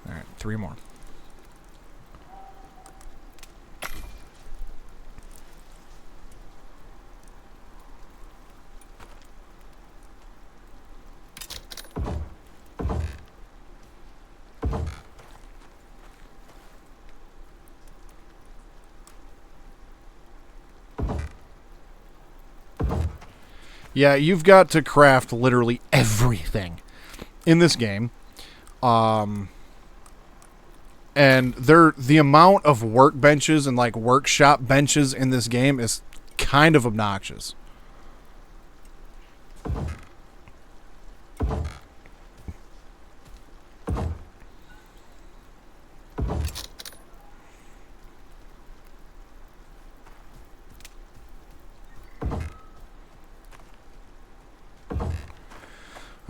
Alright, 3 more. Yeah, you've got to craft literally everything in this game. And the amount of workbenches and like workshop benches in this game is kind of obnoxious.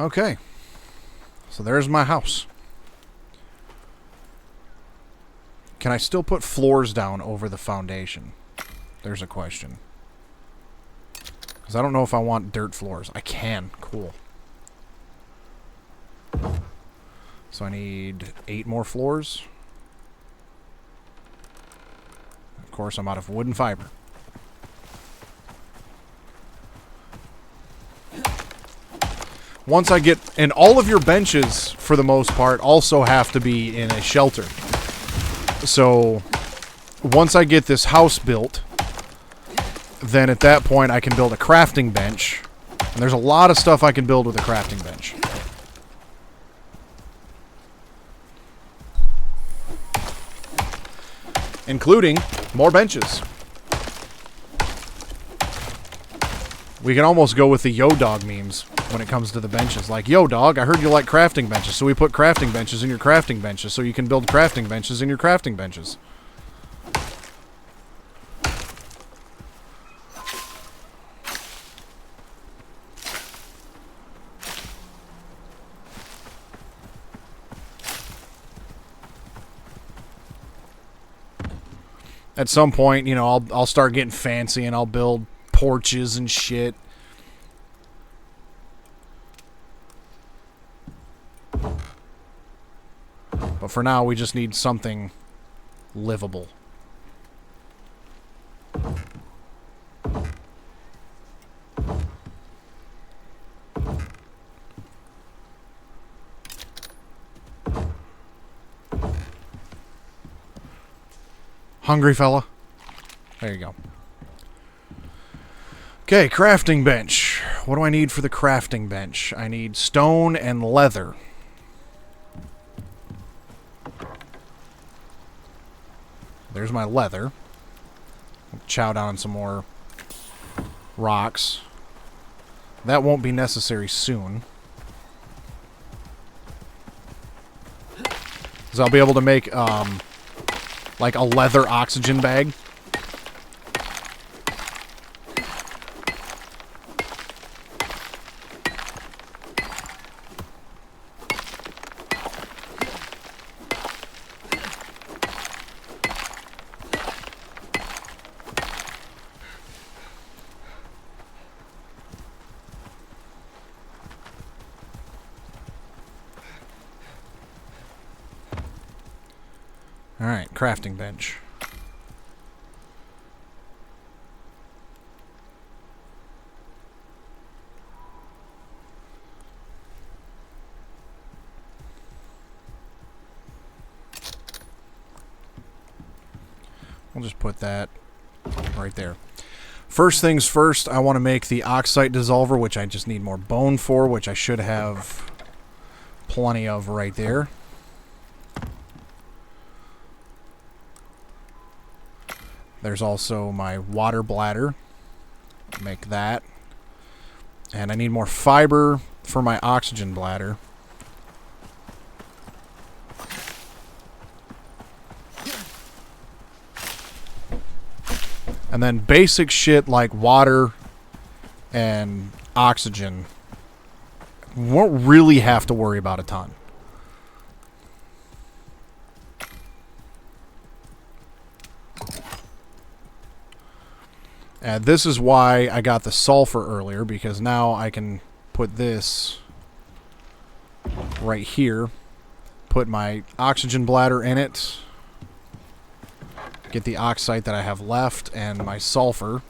Okay, so there's my house. Can I still put floors down over the foundation? There's a question. Because I don't know if I want dirt floors. I can. Cool. So I need 8 more floors. Of course, I'm out of wood and fiber. Once I get... And all of your benches, for the most part, also have to be in a shelter. So, once I get this house built, then at that point I can build a crafting bench. And there's a lot of stuff I can build with a crafting bench. Including more benches. We can almost go with the Yo Dog memes when it comes to the benches. Like, yo dog, I heard you like crafting benches, so we put crafting benches in your crafting benches so you can build crafting benches in your crafting benches. At some point, you know, I'll start getting fancy and I'll build porches and shit. But for now, we just need something livable. Hungry fella? There you go. Okay, crafting bench. what do I need for the crafting bench? I need stone and leather. There's my leather. I'll chow down on some more rocks. That won't be necessary soon. So I'll be able to make, like a leather oxygen bag. Alright, crafting bench. We'll just put that right there. First things first, I want to make the oxide dissolver, which I just need more bone for, which I should have plenty of right there. There's also my water bladder. Make that. And I need more fiber for my oxygen bladder. And then basic shit like water and oxygen won't really have to worry about a ton. And this is why I got the sulfur earlier, because now I can put this right here, put my oxygen bladder in it, get the oxide that I have left, and my sulfur.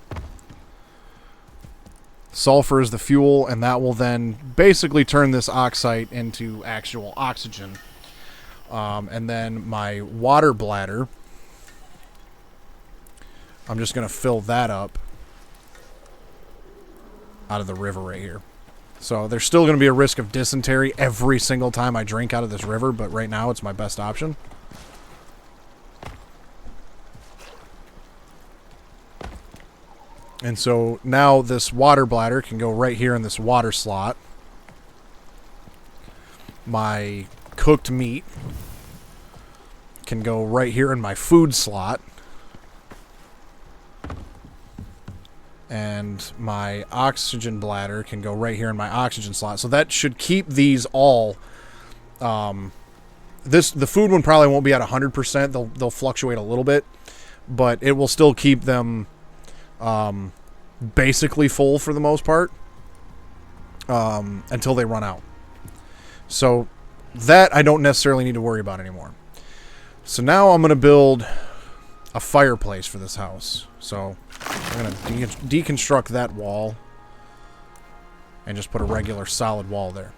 Sulfur is the fuel, and that will then basically turn this oxide into actual oxygen. And then my water bladder, I'm just going to fill that up out of the river right here. So there's still going to be a risk of dysentery every single time I drink out of this river, but right now it's my best option. And so now this water bladder can go right here in this water slot. My cooked meat can go right here in my food slot. And my oxygen bladder can go right here in my oxygen slot. So that should keep these all... the food one probably won't be at 100%. They'll fluctuate a little bit. But it will still keep them basically full for the most part. Until they run out. So that I don't necessarily need to worry about anymore. So now I'm going to build a fireplace for this house. So I'm going to deconstruct that wall and just put a regular solid wall there.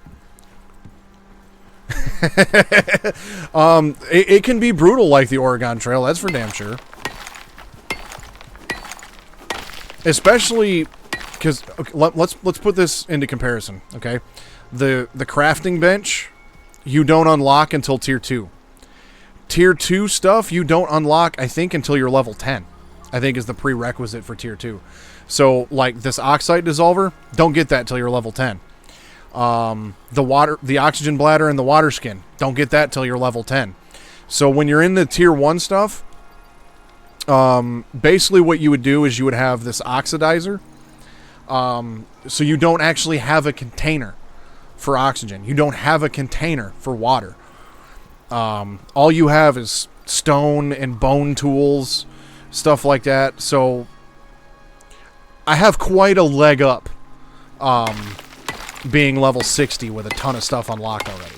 It can be brutal like the Oregon Trail, that's for damn sure. Especially because let's put this into comparison, okay? The crafting bench you don't unlock until tier 2. Tier 2 stuff you don't unlock, I think, until you're level 10. I think is the prerequisite for tier 2. So, like this oxide dissolver, don't get that till you're level 10. The oxygen bladder and the water skin, don't get that till you're level 10. So when you're in the tier 1 stuff, basically what you would do is you would have this oxidizer. So you don't actually have a container for oxygen. You don't have a container for water. All you have is stone and bone tools, stuff like that. So I have quite a leg up being level 60 with a ton of stuff unlocked already.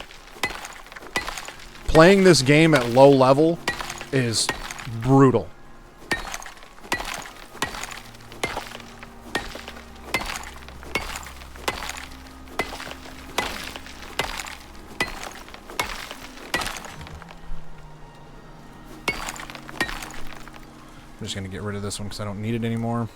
Playing this game at low level is brutal. I'm just going to get rid of this one because I don't need it anymore.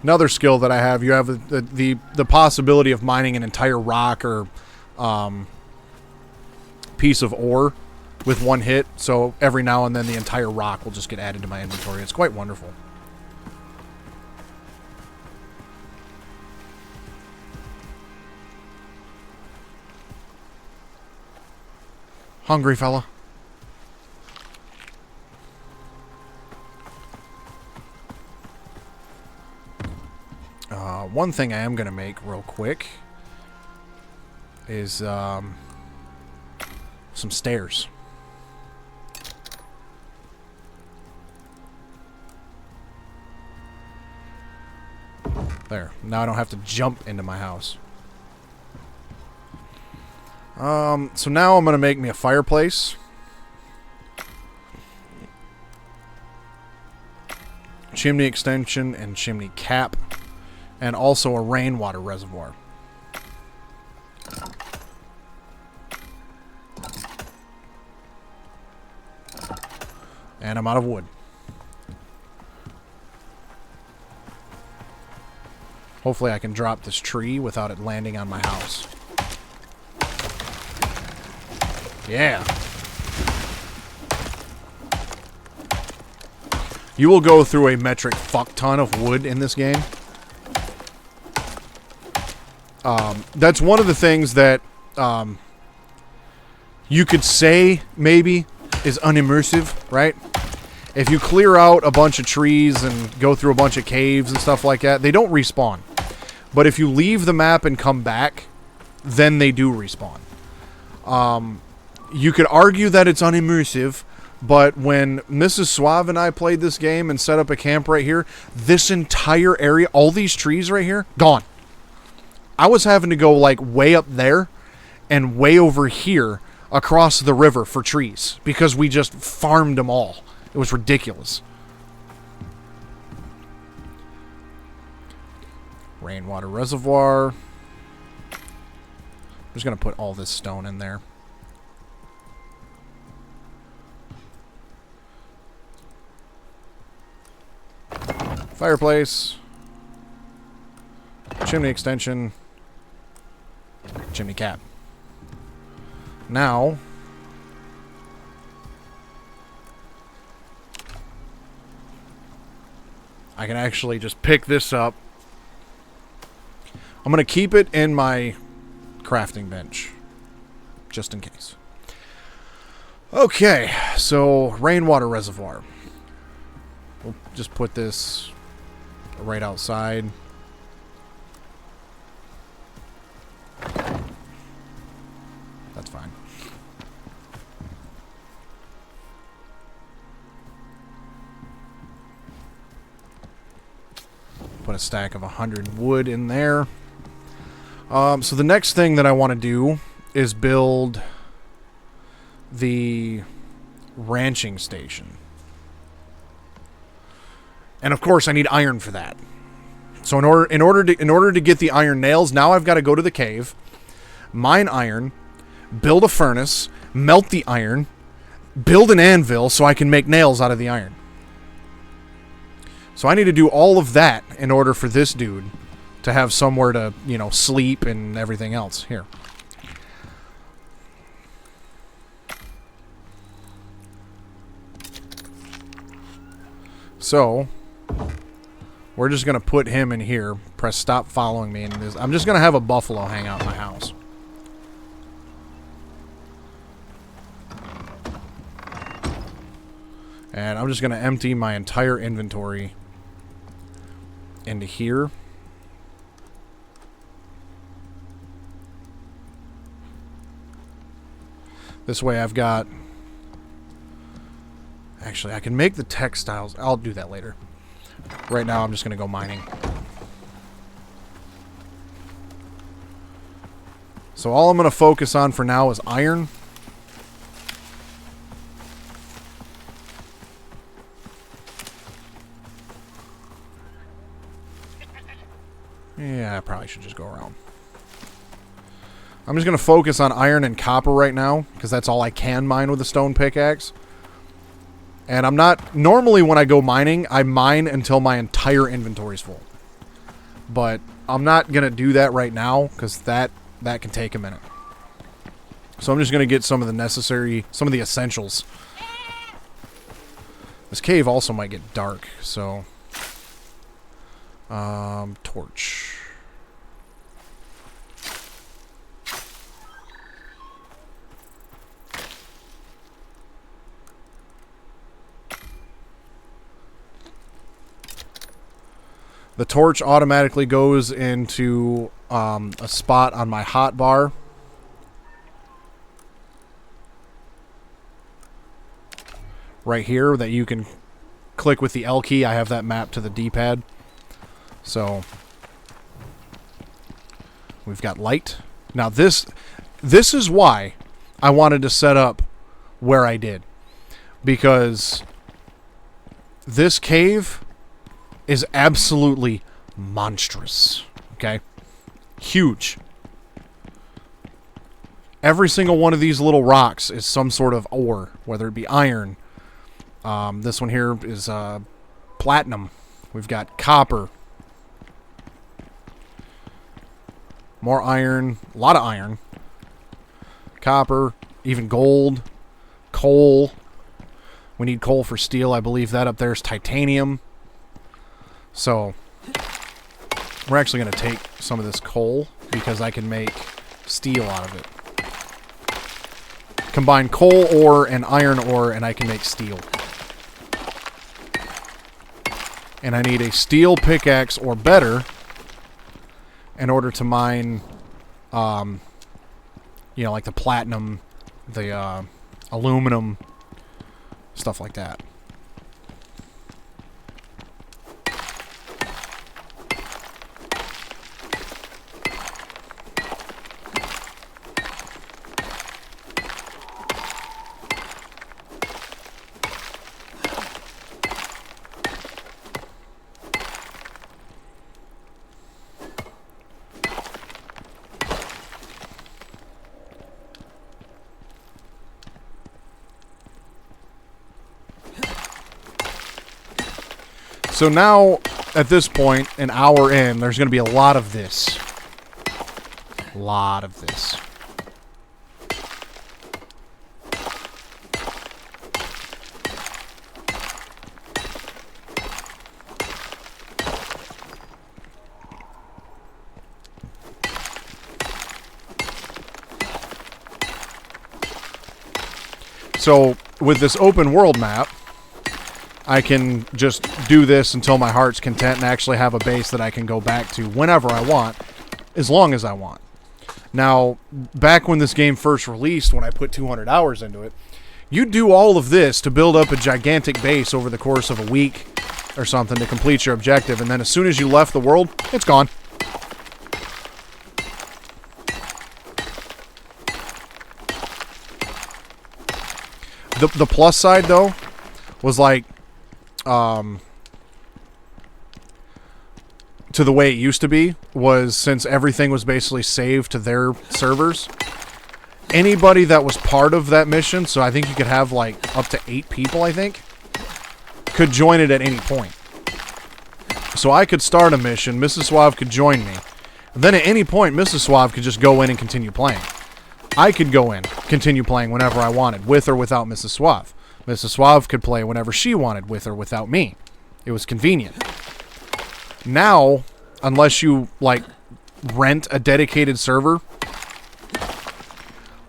another skill that I have. You have the possibility of mining an entire rock or piece of ore with one hit. So every now and then the entire rock will just get added to my inventory. It's quite wonderful. Hungry fella. One thing I am going to make real quick is some stairs. There. Now I don't have to jump into my house. So now I'm going to make me a fireplace. Chimney extension and chimney cap. And also a rainwater reservoir. And I'm out of wood. Hopefully I can drop this tree without it landing on my house. Yeah. You will go through a metric fuck ton of wood in this game. That's one of the things that you could say maybe is unimmersive, right? If you clear out a bunch of trees and go through a bunch of caves and stuff like that, they don't respawn. But if you leave the map and come back, then they do respawn. You could argue that it's unimmersive, but when Mrs. Suave and I played this game and set up a camp right here, this entire area, all these trees right here, gone. I was having to go like way up there and way over here across the river for trees because we just farmed them all. It was ridiculous. Rainwater reservoir. I'm just going to put all this stone in there. Fireplace. Chimney extension. Chimney cap. Now, I can actually just pick this up. I'm going to keep it in my crafting bench, just in case. Okay, so rainwater reservoir. We'll just put this right outside. That's fine. Put a stack of 100 wood in there. So the next thing that I want to do is build the ranching station. And of course I need iron for that. So in order to get the iron nails, now I've got to go to the cave, mine iron, build a furnace, melt the iron, build an anvil so I can make nails out of the iron. So I need to do all of that in order for this dude to have somewhere to, you know, sleep and everything else. Here. So we're just going to put him in here. Press stop following me. And I'm just going to have a buffalo hang out in my house. And I'm just going to empty my entire inventory into here. This way I've got... Actually, I can make the textiles. I'll do that later. Right now, I'm just going to go mining. So all I'm going to focus on for now is iron. Yeah, I probably should just go around. I'm just going to focus on iron and copper right now, because that's all I can mine with a stone pickaxe. And I'm not... Normally when I go mining, I mine until my entire inventory is full. But I'm not going to do that right now because that can take a minute. So I'm just going to get some of the essentials. This cave also might get dark, so... torch. The torch automatically goes into a spot on my hotbar. Right here that you can click with the L key. I have that mapped to the D-pad. So we've got light. Now this is why I wanted to set up where I did. Because this cave is absolutely monstrous. Okay? Huge. Every single one of these little rocks is some sort of ore, whether it be iron. This one here is platinum. We've got copper. More iron. A lot of iron. Copper. Even gold. Coal. We need coal for steel. I believe that up there is titanium. So, we're actually going to take some of this coal because I can make steel out of it. Combine coal ore and iron ore and I can make steel. And I need a steel pickaxe or better in order to mine, you know, like the platinum, the aluminum, stuff like that. So now, at this point, an hour in, there's going to be a lot of this. A lot of this. So, with this open world map, I can just do this until my heart's content and actually have a base that I can go back to whenever I want, as long as I want. Now, back when this game first released, when I put 200 hours into it, you do all of this to build up a gigantic base over the course of a week or something to complete your objective, and then as soon as you left the world, it's gone. The plus side, though, was like, to the way it used to be, was since everything was basically saved to their servers, anybody that was part of that mission, so I think you could have like up to 8 people, I think, could join it at any point. So I could start a mission, Mrs. Suave could join me, and then at any point Mrs. Suave could just go in and continue playing. I could go in, continue playing whenever I wanted, with or without Mrs. Suave. Mrs. Suave could play whenever she wanted, with or without me. It was convenient. Now, unless you, like, rent a dedicated server,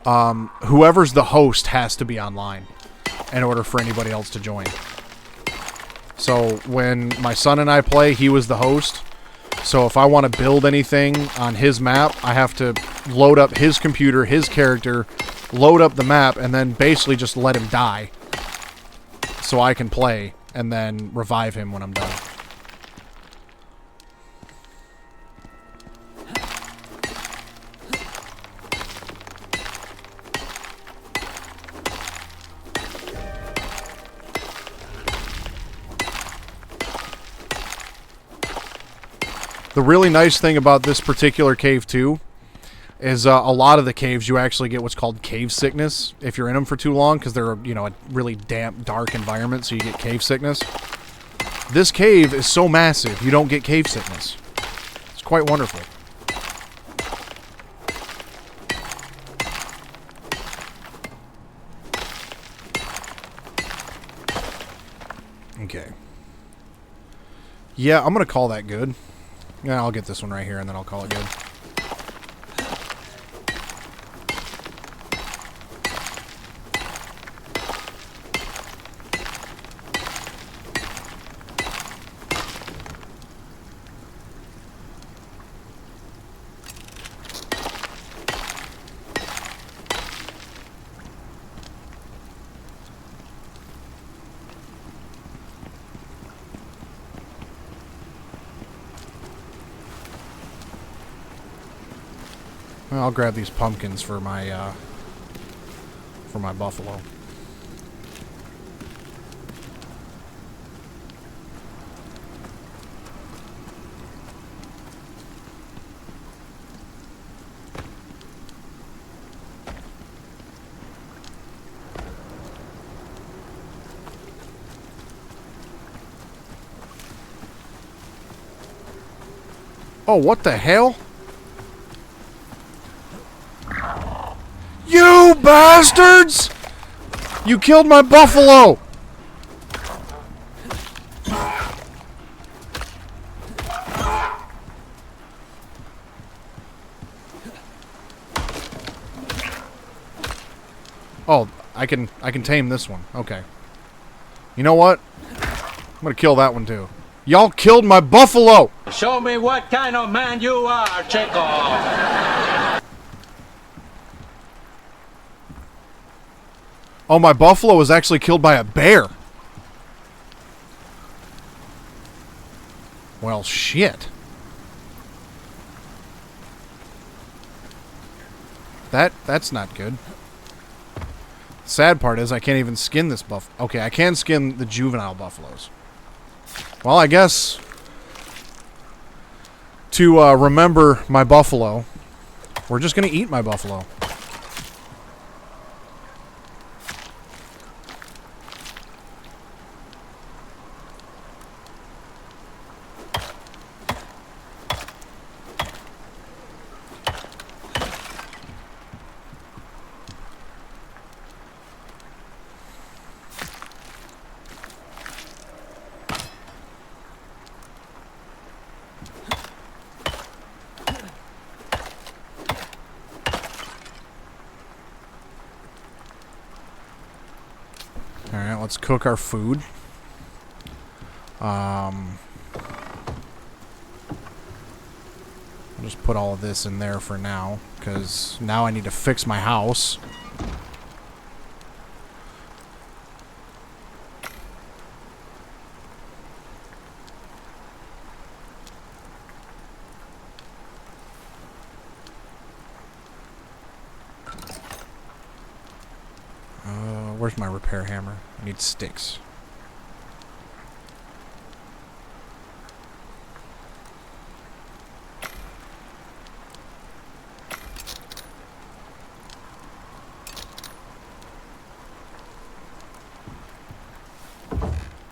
whoever's the host has to be online in order for anybody else to join. So, when my son and I play, he was the host. So, if I want to build anything on his map, I have to load up his computer, his character, load up the map, and then basically just let him die. So I can play, and then revive him when I'm done. The really nice thing about this particular cave, too, is a lot of the caves you actually get what's called cave sickness if you're in them for too long, because they're, you know, a really damp, dark environment, so you get cave sickness. This cave is so massive, you don't get cave sickness. It's quite wonderful. Okay. Yeah, I'm going to call that good. Yeah, I'll get this one right here, and then I'll call it good. I'll grab these pumpkins for my buffalo. Oh, what the hell? You bastards! You killed my buffalo! Oh, I can tame this one. Okay. You know what? I'm gonna kill that one too. Y'all killed my buffalo! Show me what kind of man you are, Chekhov. Oh, my buffalo was actually killed by a bear. Well, shit. That's not good. Sad part is I can't even skin this buff. Okay, I can skin the juvenile buffaloes. Well, I guess to remember my buffalo, we're just gonna eat my buffalo. Alright, let's cook our food. I'll just put all of this in there for now, because now I need to fix my house. Where's my repair hammer? I need sticks.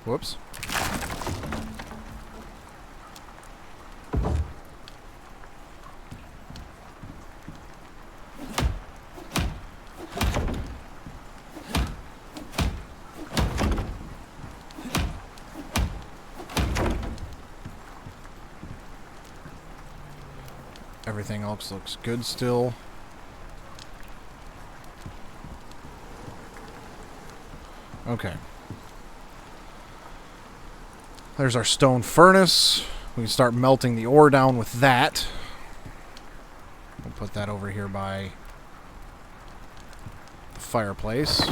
Whoops. Everything else looks good still. Okay. There's our stone furnace. We can start melting the ore down with that. We'll put that over here by the fireplace.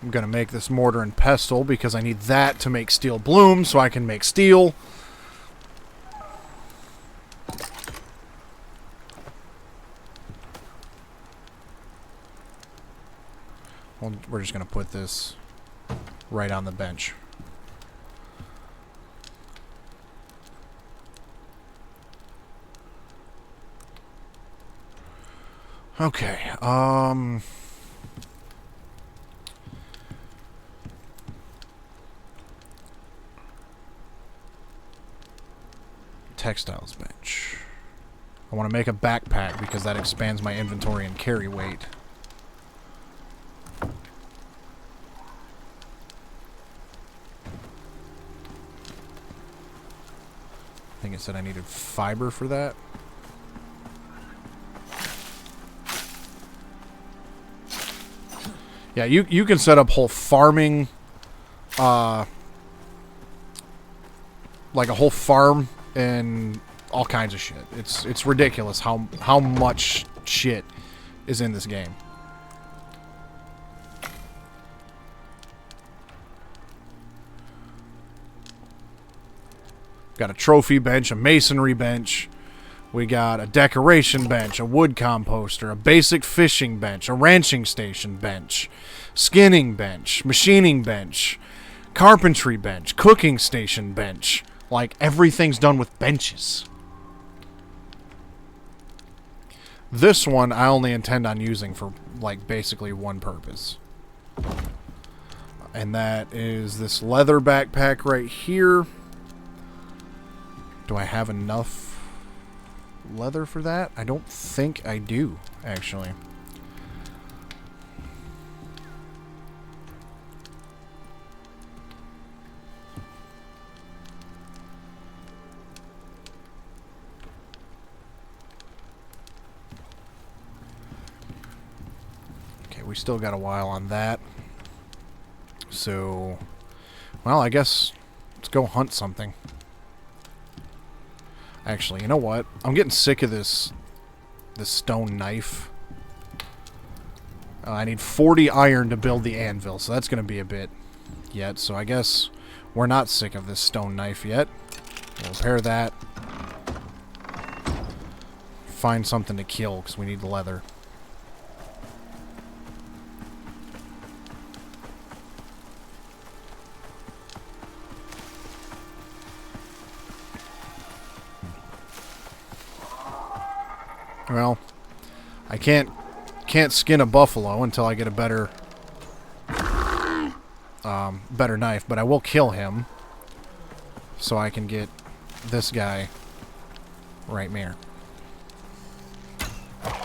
I'm going to make this mortar and pestle because I need that to make steel bloom so I can make steel. Well, we're just going to put this right on the bench. Okay, textiles bench. I want to make a backpack because that expands my inventory and carry weight. I think it said I needed fiber for that. Yeah, you can set up whole farming, like a whole farm and all kinds of shit. It's ridiculous how much shit is in this game. Got a trophy bench, a masonry bench. We got a decoration bench, a wood composter, a basic fishing bench, a ranching station bench, skinning bench, machining bench, carpentry bench, cooking station bench. Like, everything's done with benches. This one I only intend on using for, like, basically one purpose. And that is this leather backpack right here. Do I have enough leather for that? I don't think I do, actually. Okay, we still got a while on that. So, well, I guess let's go hunt something. Actually, you know what? I'm getting sick of this stone knife. I need 40 iron to build the anvil, so that's going to be a bit yet. So I guess we're not sick of this stone knife yet. We'll repair that. Find something to kill, because we need the leather. Well, I can't skin a buffalo until I get a better knife, but I will kill him so I can get this guy right here.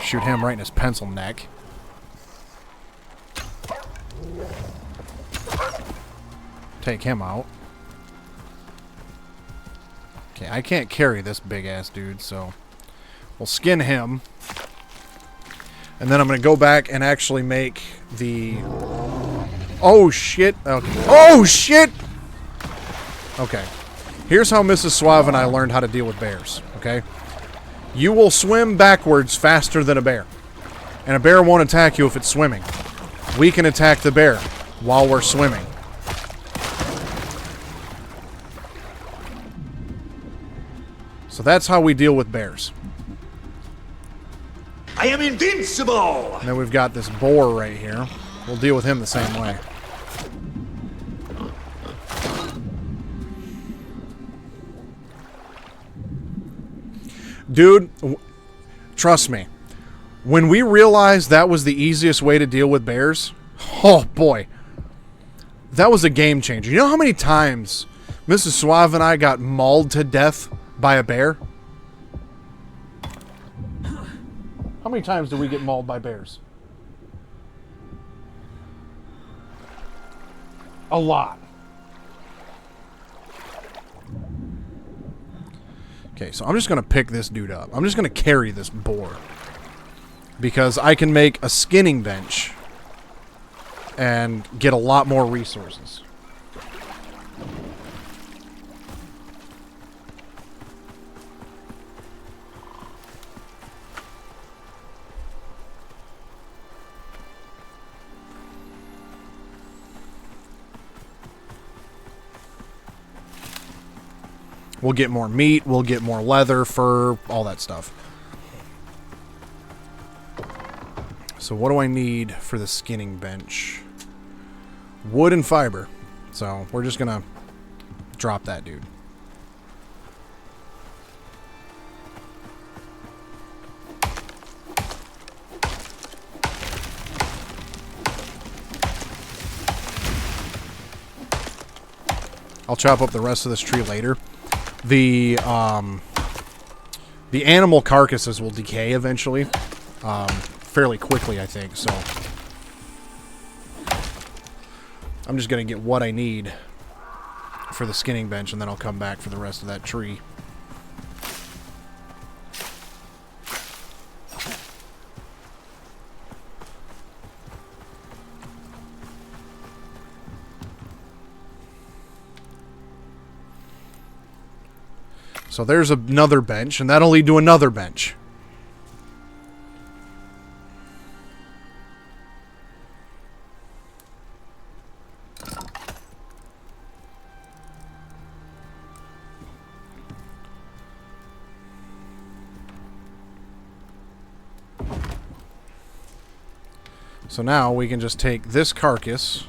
Shoot him right in his pencil neck. Take him out. Okay, I can't carry this big ass dude, so we'll skin him. And then I'm going to go back and actually make the... Oh, shit. Okay. Oh, shit! Okay. Here's how Mrs. Suave and I learned how to deal with bears, okay? You will swim backwards faster than a bear. And a bear won't attack you if it's swimming. We can attack the bear while we're swimming. So that's how we deal with bears. I am invincible! And then we've got this boar right here. We'll deal with him the same way. Dude, trust me. When we realized that was the easiest way to deal with bears, oh boy. That was a game changer. You know how many times Mrs. Suave and I got mauled to death by a bear? How many times do we get mauled by bears? A lot. Okay, so I'm just going to pick this dude up. I'm just going to carry this boar. Because I can make a skinning bench and get a lot more resources. We'll get more meat, we'll get more leather, fur, all that stuff. So what do I need for the skinning bench? Wood and fiber. So we're just gonna drop that dude. I'll chop up the rest of this tree later. The animal carcasses will decay eventually, fairly quickly, I think. So I'm just gonna get what I need for the skinning bench, and then I'll come back for the rest of that tree. So there's another bench, and that'll lead to another bench. So now we can just take this carcass,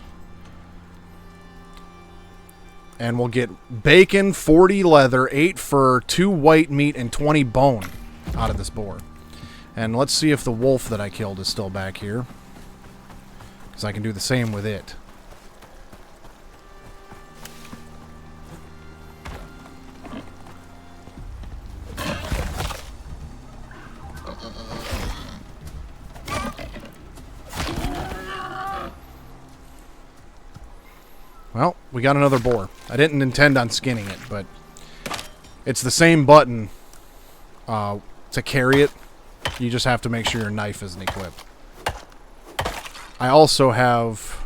and we'll get bacon, 40 leather, 8 fur, 2 white meat, and 20 bone out of this boar. And let's see if the wolf that I killed is still back here, because I can do the same with it. Well, we got another boar. I didn't intend on skinning it, but it's the same button to carry it. You just have to make sure your knife isn't equipped. I also have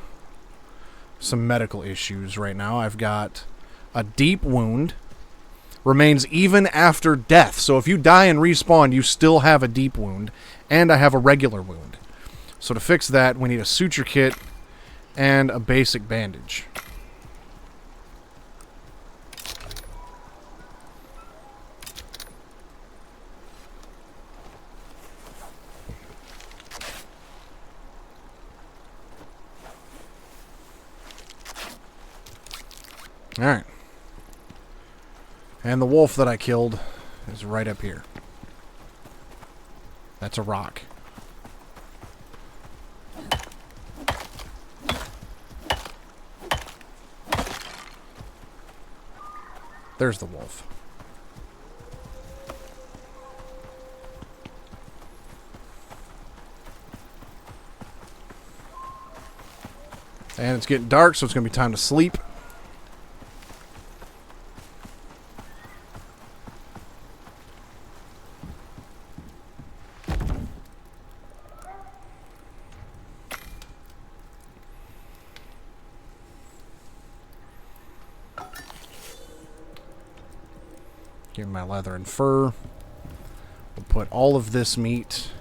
some medical issues right now. I've got a deep wound. Remains even after death. So if you die and respawn, you still have a deep wound. And I have a regular wound. So to fix that, we need a suture kit and a basic bandage. Alright. And the wolf that I killed is right up here. That's a rock. There's the wolf. And it's getting dark, so it's going to be time to sleep. Give me my leather and fur. We'll put all of this meat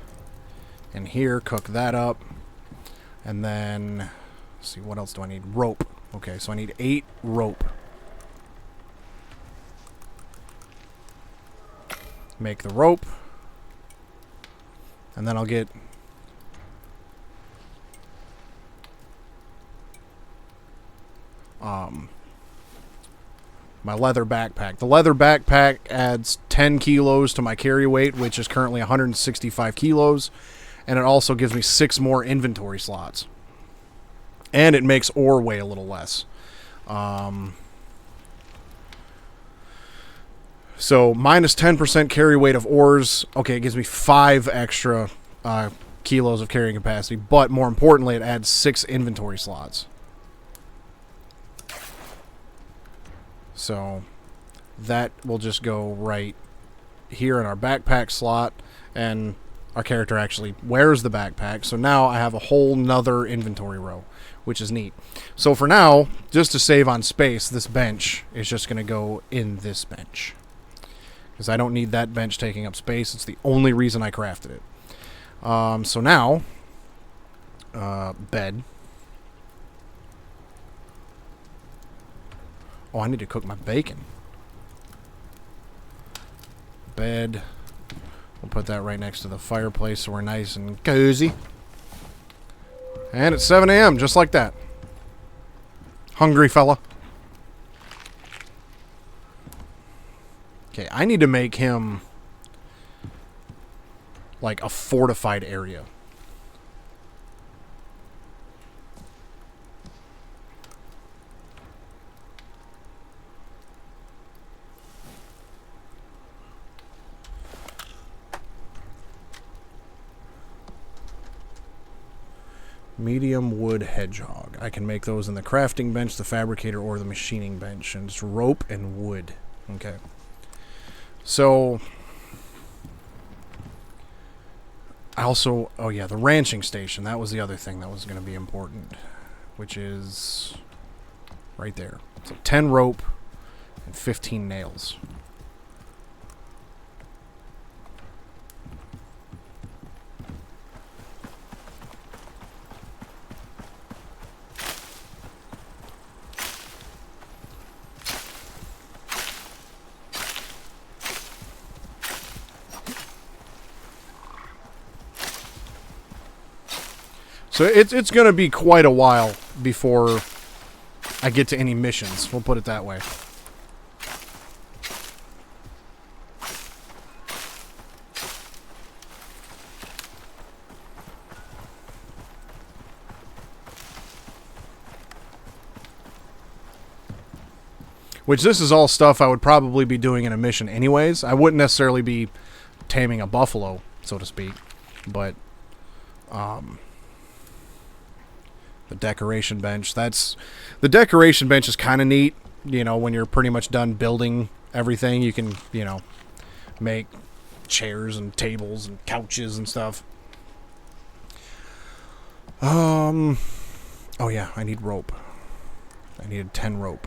in here, cook that up, and then, let's see, what else do I need? Rope. Okay, so I need 8 rope. Make the rope, and then I'll get my leather backpack. The leather backpack adds 10 kilos to my carry weight, which is currently 165 kilos, and it also gives me 6 more inventory slots. And it makes ore weigh a little less. So minus 10% carry weight of ores. Okay, it gives me 5 extra kilos of carrying capacity, but more importantly, it adds 6 inventory slots. So that will just go right here in our backpack slot, and our character actually wears the backpack. So now I have a whole nother inventory row, which is neat. So for now, just to save on space, this bench is just going to go in this bench, because I don't need that bench taking up space. It's the only reason I crafted it. So now, bed. Oh, I need to cook my bacon. Bed. We'll put that right next to the fireplace so we're nice and cozy. And it's 7 a.m., just like that. Hungry fella. Okay, I need to make him like a fortified area. Medium wood hedgehog. I can make those in the crafting bench, the fabricator, or the machining bench. And it's rope and wood. Okay. So, I also... Oh, yeah, the ranching station. That was the other thing that was going to be important. Which is... right there. So, 10 rope and 15 nails. So it's going to be quite a while before I get to any missions. We'll put it that way. Which this is all stuff I would probably be doing in a mission anyways. I wouldn't necessarily be taming a buffalo, so to speak. But, the decoration bench. The decoration bench is kind of neat. You know, when you're pretty much done building everything, you can, you know, make chairs and tables and couches and stuff. Oh yeah, I need rope. I needed 10 rope.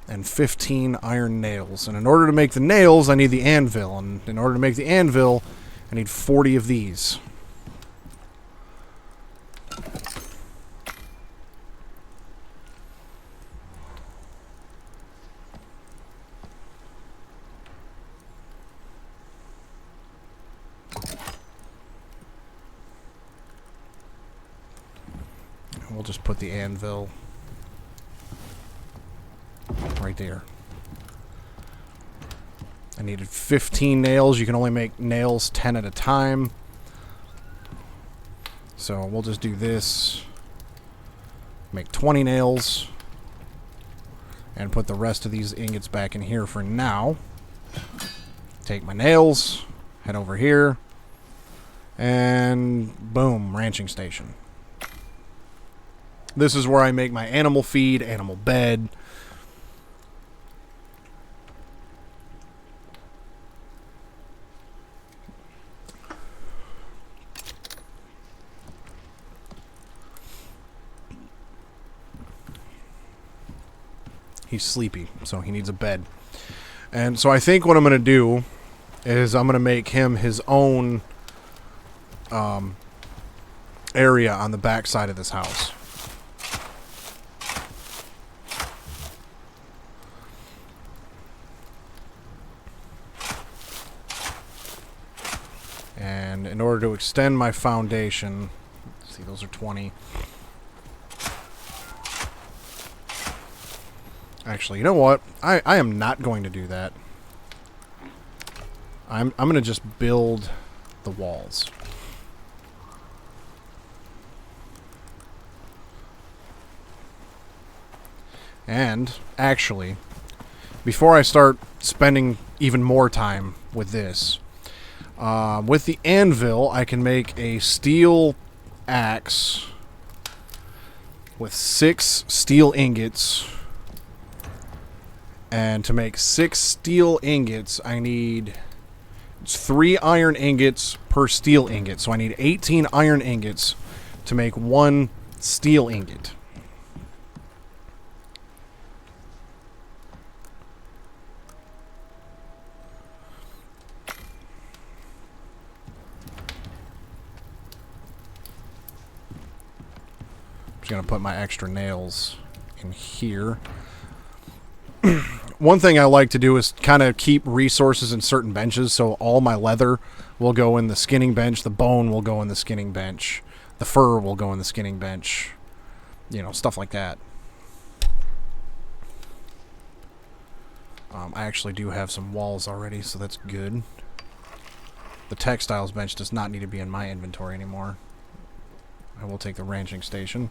And 15 iron nails. And in order to make the nails, I need the anvil. And in order to make the anvil, I need 40 of these. And we'll just put the anvil right there. I needed 15 nails. You can only make nails 10 at a time. So we'll just do this. Make 20 nails. And put the rest of these ingots back in here for now. Take my nails. Head over here. And boom, ranching station. This is where I make my animal feed, animal bed. He's sleepy, so he needs a bed. And so I think what I'm going to do is I'm going to make him his own area on the back side of this house. And in order to extend my foundation, see, those are 20. Actually, you know what? I am not going to do that. I'm going to just build the walls. And, actually, before I start spending even more time with this, with the anvil, I can make a steel axe with 6 steel ingots. And to make 6 steel ingots, I need 3 iron ingots per steel ingot. So I need 18 iron ingots to make 1 steel ingot. I'm just going to put my extra nails in here. One thing I like to do is kind of keep resources in certain benches, so all my leather will go in the skinning bench, the bone will go in the skinning bench, the the fur will go in the skinning bench. You know, stuff like that. I actually do have some walls already, so that's good. The textiles bench does not need to be in my inventory anymore. I will take the ranching station.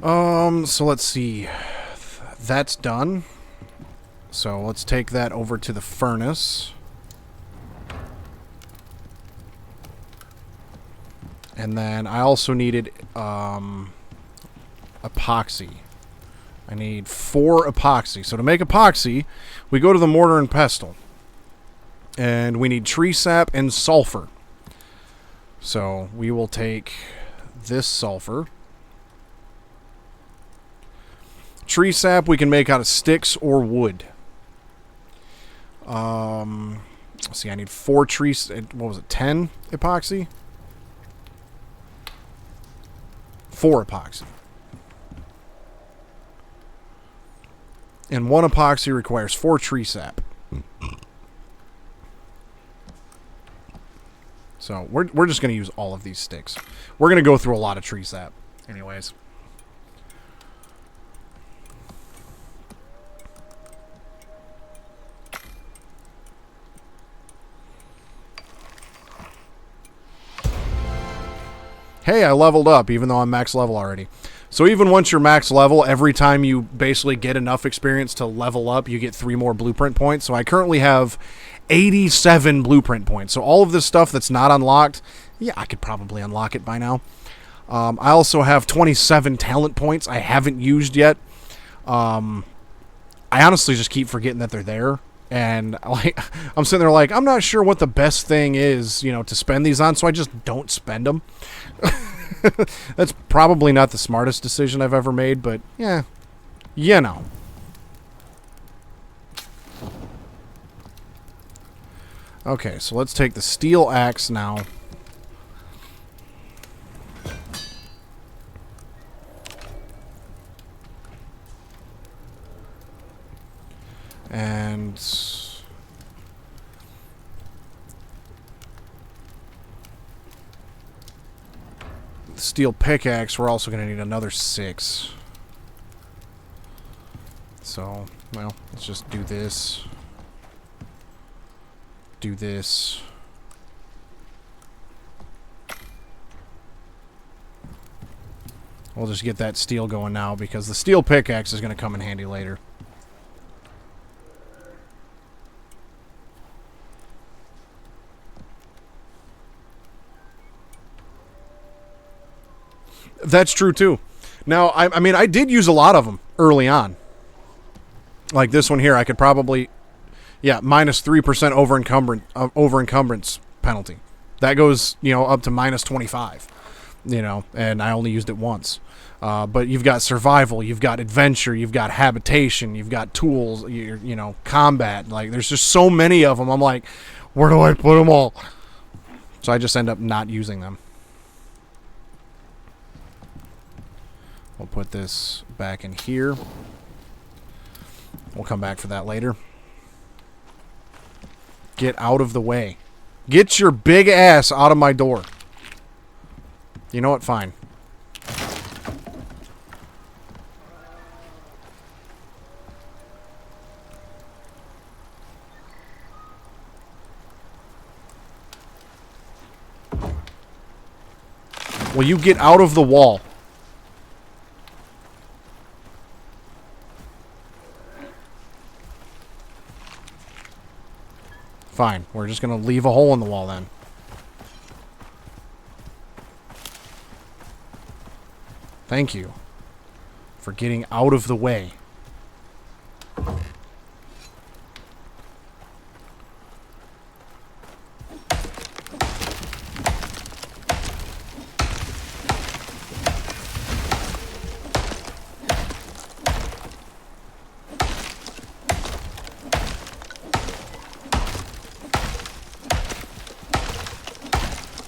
So let's see. That's done. So let's take that over to the furnace. And then I also needed epoxy. I need 4 epoxy. So to make epoxy, we go to the mortar and pestle. And we need tree sap and sulfur. So we will take this sulfur. Tree sap we can make out of sticks or wood. Let's see, I need 4 trees. What was it, 10 epoxy? 4 epoxy. And 1 epoxy requires 4 tree sap. So we're just going to use all of these sticks. We're going to go through a lot of tree sap anyways. Hey, I leveled up, even though I'm max level already. So even once you're max level, every time you basically get enough experience to level up, you get 3 more blueprint points. So I currently have 87 blueprint points. So all of this stuff that's not unlocked, yeah, I could probably unlock it by now. I also have 27 talent points I haven't used yet. I honestly just keep forgetting that they're there. And like, I'm sitting there like, I'm not sure what the best thing is, you know, to spend these on, so I just don't spend them. That's probably not the smartest decision I've ever made, but yeah, you know. Okay, so let's take the steel axe now. And the steel pickaxe, we're also going to need another 6. So, well, let's just do this. Do this. We'll just get that steel going now because the steel pickaxe is going to come in handy later. That's true, too. Now, I mean, I did use a lot of them early on. Like this one here, I could probably... Yeah, minus 3% over encumbrance penalty. That goes, you know, up to minus 25. You know, and I only used it once. But you've got survival, you've got adventure, you've got habitation, you've got tools, you know, combat. Like, there's just so many of them. I'm like, where do I put them all? So I just end up not using them. We'll put this back in here. We'll come back for that later. Get out of the way. Get your big ass out of my door. You know what? Fine. Will you get out of the wall? Fine. We're just going to leave a hole in the wall then. Thank you for getting out of the way.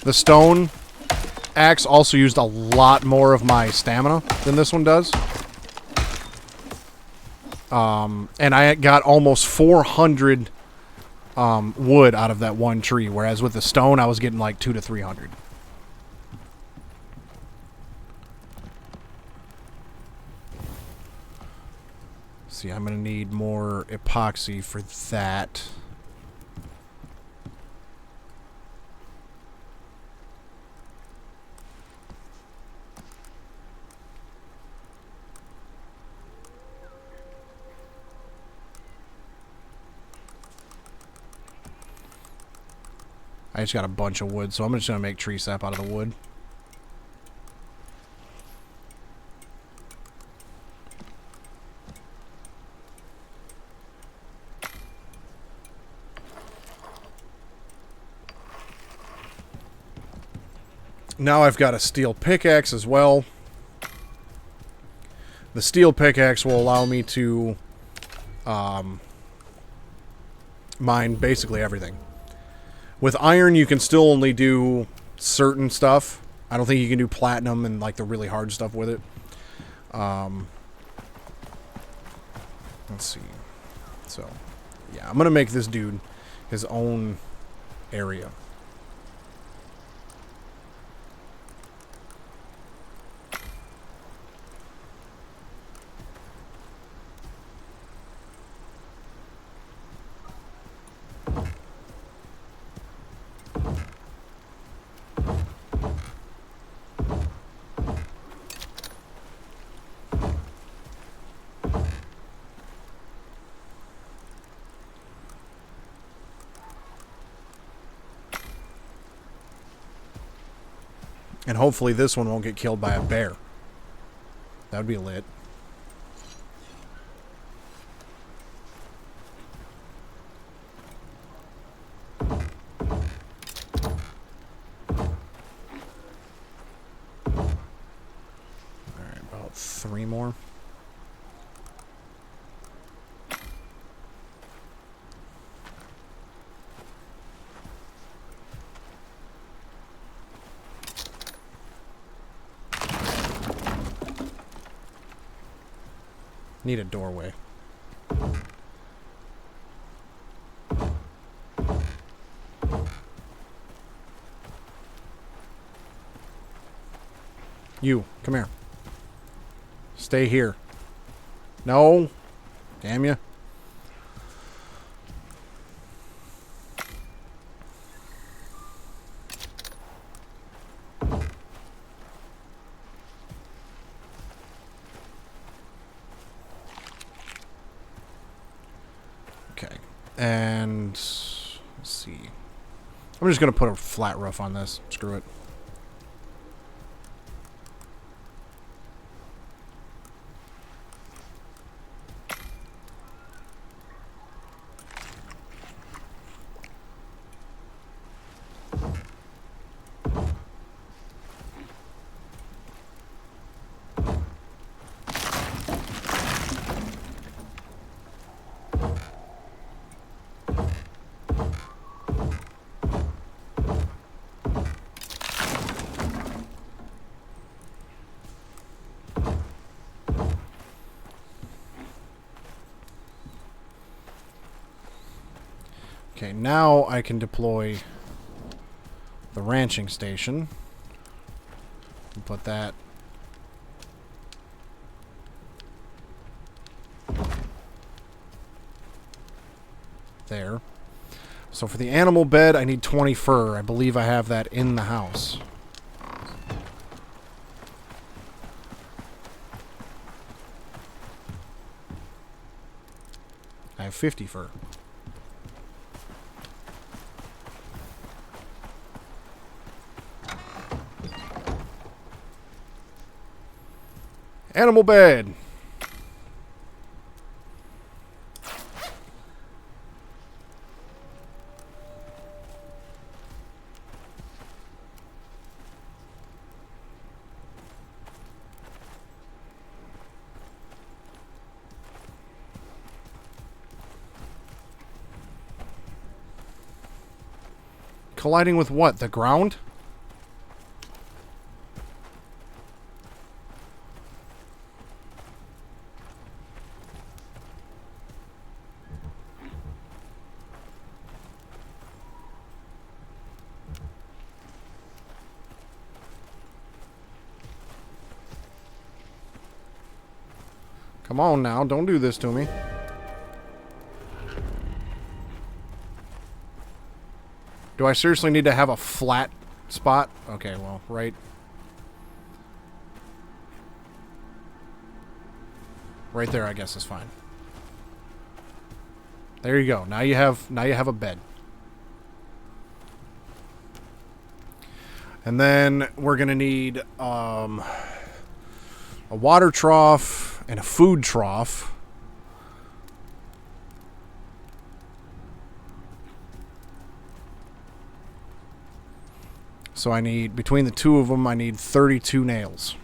The stone axe also used a lot more of my stamina than this one does. And I got almost 400 wood out of that one tree, whereas with the stone I was getting like 200 to 300. see, I'm going to need more epoxy for that. I just got a bunch of wood, so I'm just going to make tree sap out of the wood. Now I've got a steel pickaxe as well. The steel pickaxe will allow me to mine basically everything. With iron, you can still only do certain stuff. I don't think you can do platinum and like the really hard stuff with it. Let's see. So, yeah, I'm going to make this dude his own area. And hopefully this one won't get killed by a bear. That would be lit. Alright, about 3 more. Need a doorway. You, come here. Stay here. No. Damn you. Okay. And let's see. I'm just going to put a flat roof on this. Screw it. Okay, now I can deploy the ranching station. And put that there. So for the animal bed, I need 20 fur. I believe I have that in the house. I have 50 fur. Animal bed. Colliding with what? The ground? Come on now, don't do this to me. Do I seriously need to have a flat spot? Okay, well, right. Right there, I guess, is fine. There you go. Now you have a bed. And then we're gonna need a water trough and a food trough. So I need, between the two of them, I need 32 nails.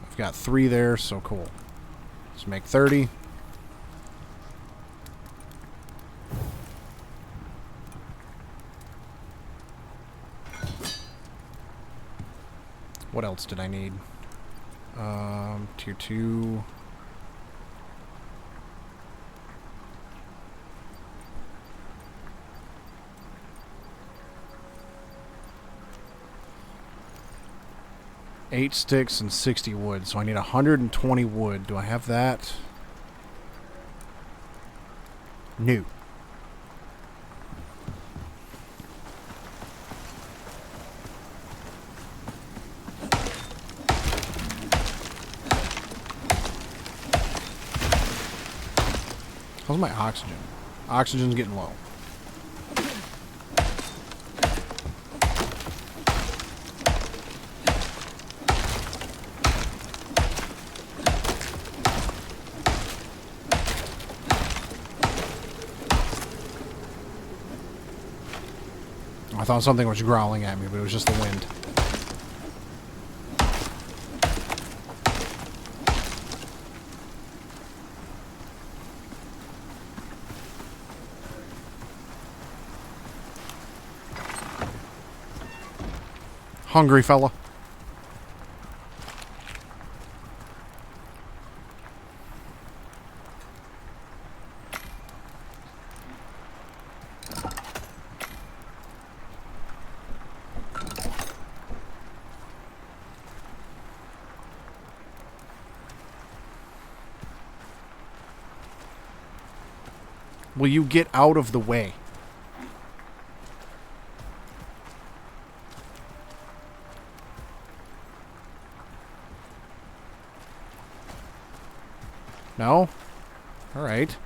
I've got 3 there, so cool. Let's make 30. What else did I need? Tier 2. Eight sticks and 60 wood, so I need 120 wood. Do I have that? No. How's my oxygen? Oxygen's getting low. I thought something was growling at me, but it was just the wind. Hungry fella. Will you get out of the way? No? All right.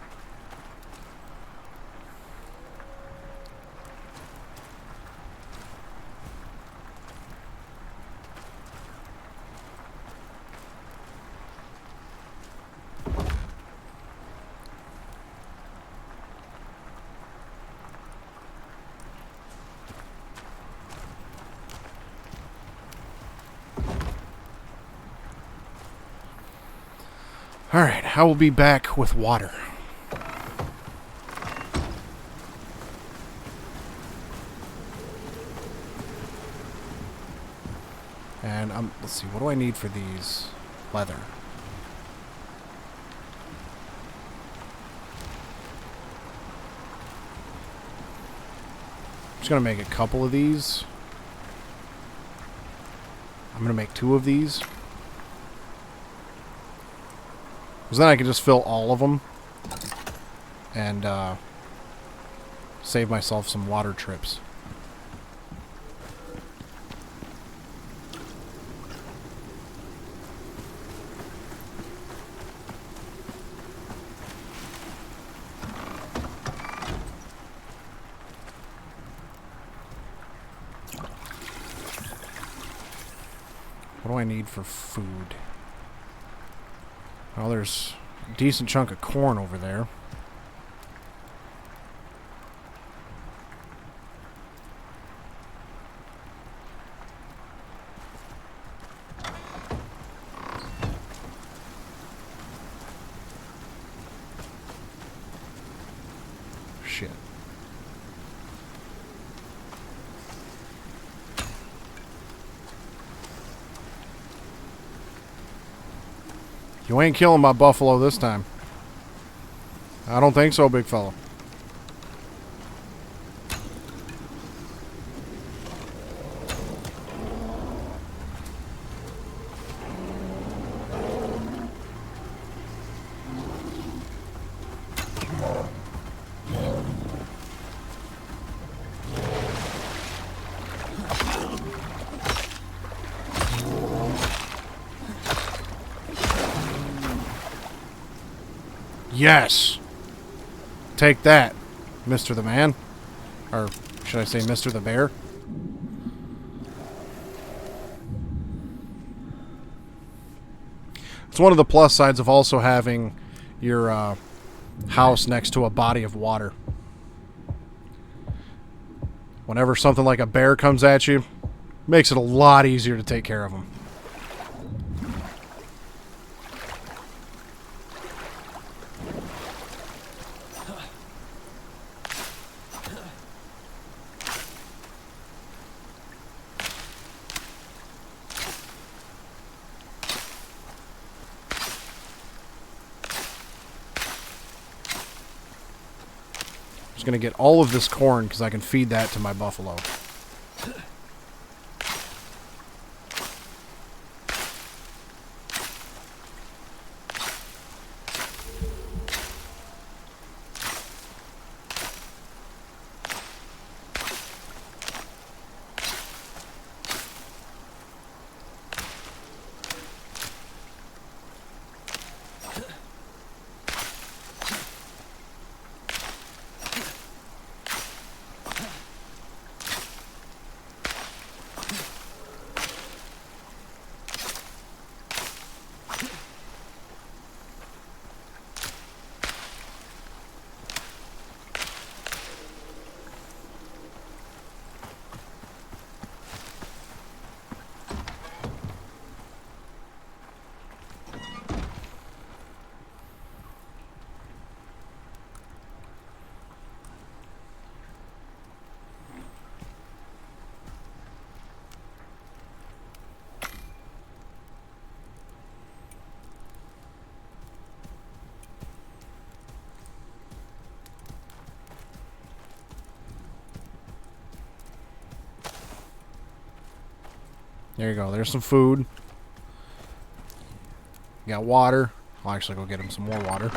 Alright, I will be back with water. And let's see, what do I need for these? Leather. I'm just gonna make a couple of these. I'm gonna make 2 of these. Because then I can just fill all of them and save myself some water trips. What do I need for food? Well, there's a decent chunk of corn over there. Shit. You ain't killing my buffalo this time. I don't think so, big fella. Yes! Take that, Mr. the Man. Or should I say Mr. the Bear? It's one of the plus sides of also having your house next to a body of water. Whenever something like a bear comes at you, makes it a lot easier to take care of them. Just going to get all of this corn because I can feed that to my buffalo. There you go. There's some food. Got water. I'll actually go get him some more water.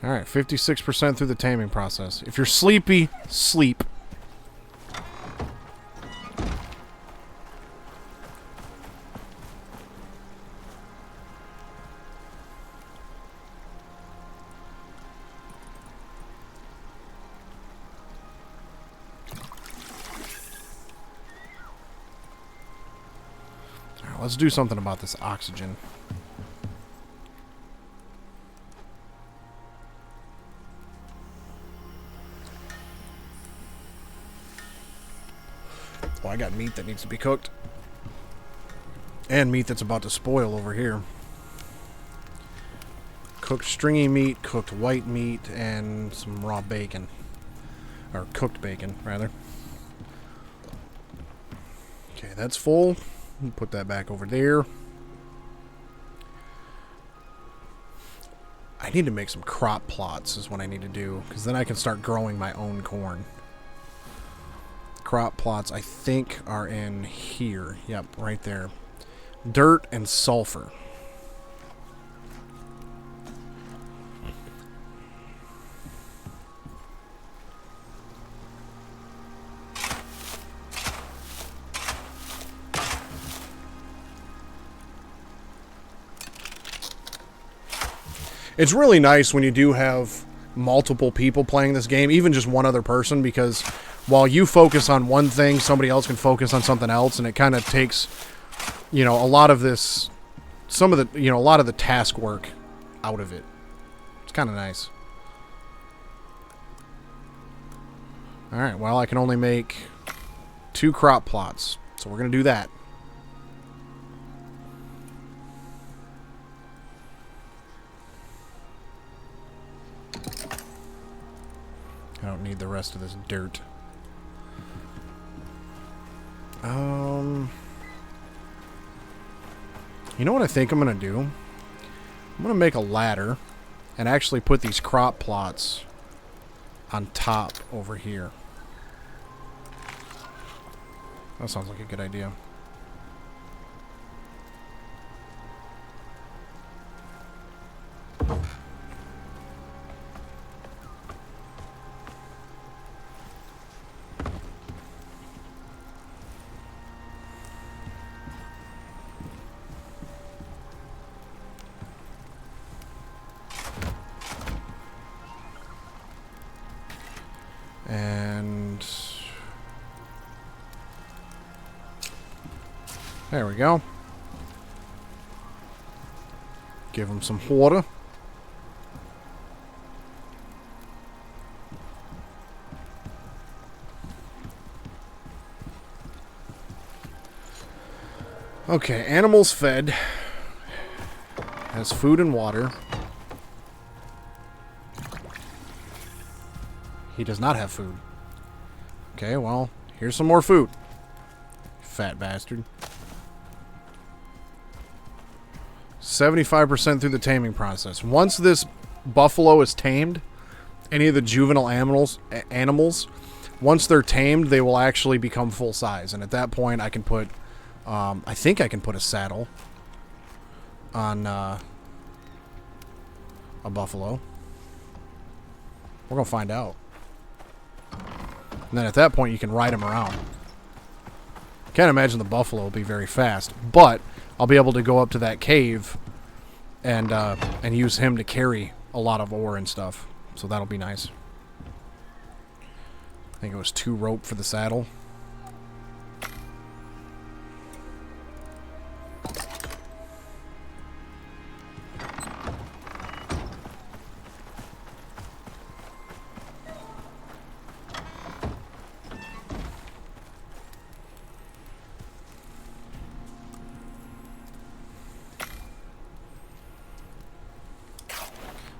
Alright, 56% through the taming process. If you're sleepy, sleep. Alright, let's do something about this oxygen. Oh, I got meat that needs to be cooked. And meat that's about to spoil over here. Cooked stringy meat, cooked white meat, and some raw bacon. Or cooked bacon, rather. Okay, that's full. Put that back over there. I need to make some crop plots is what I need to do, because then I can start growing my own corn. Crop plots, I think, are in here. Yep, right there. Dirt and sulfur. It's really nice when you do have multiple people playing this game, even just one other person, because while you focus on one thing, somebody else can focus on something else, and it kind of takes, you know, a lot of this, some of the, you know, a lot of the task work out of it. It's kind of nice. Alright, well, I can only make 2 crop plots. So we're going to do that. I don't need the rest of this dirt. You know what I think I'm going to do? I'm going to make a ladder and actually put these crop plots on top over here. That sounds like a good idea. And there we go. Give them some water. Okay, animals fed. Has food and water. He does not have food. Okay, well, here's some more food. Fat bastard. 75% through the taming process. Once this buffalo is tamed, any of the juvenile animals, once they're tamed, they will actually become full size. And at that point, I can put, I think I can put a saddle on a buffalo. We're going to find out. And then at that point, you can ride him around. Can't imagine the buffalo will be very fast, but I'll be able to go up to that cave and use him to carry a lot of ore and stuff. So that'll be nice. I think it was 2 rope for the saddle.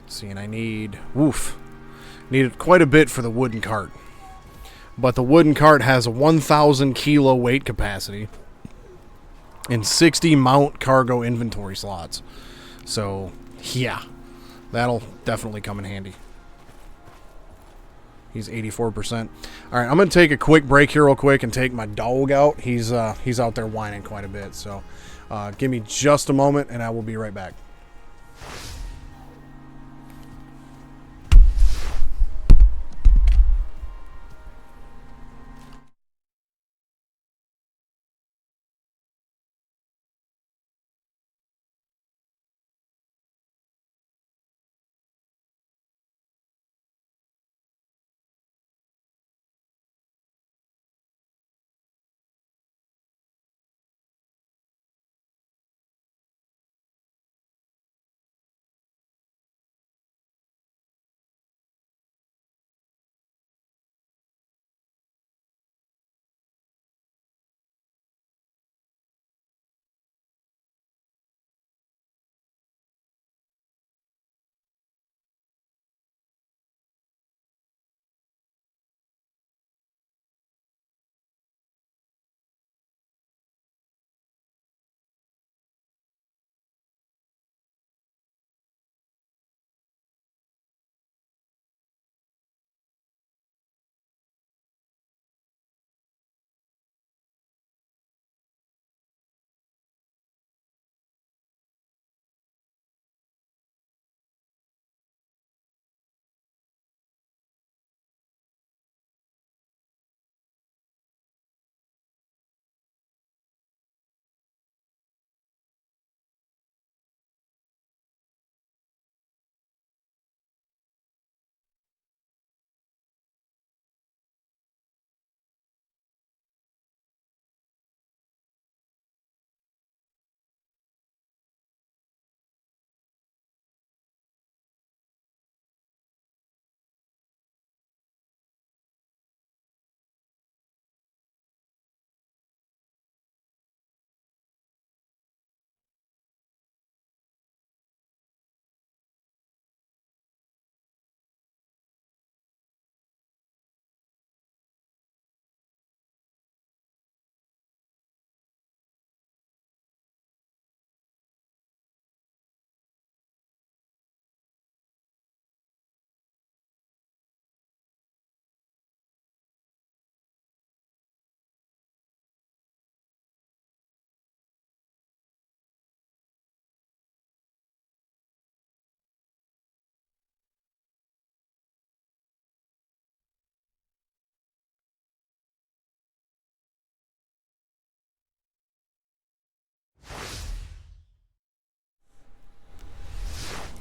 See, and I need needed quite a bit for the wooden cart, but the wooden cart has a 1,000 kilo weight capacity and 60 mount cargo inventory slots. So yeah, that'll definitely come in handy. He's 84%. All right, I'm gonna take a quick break here real quick and take my dog out. He's out there whining quite a bit, so give me just a moment and I will be right back.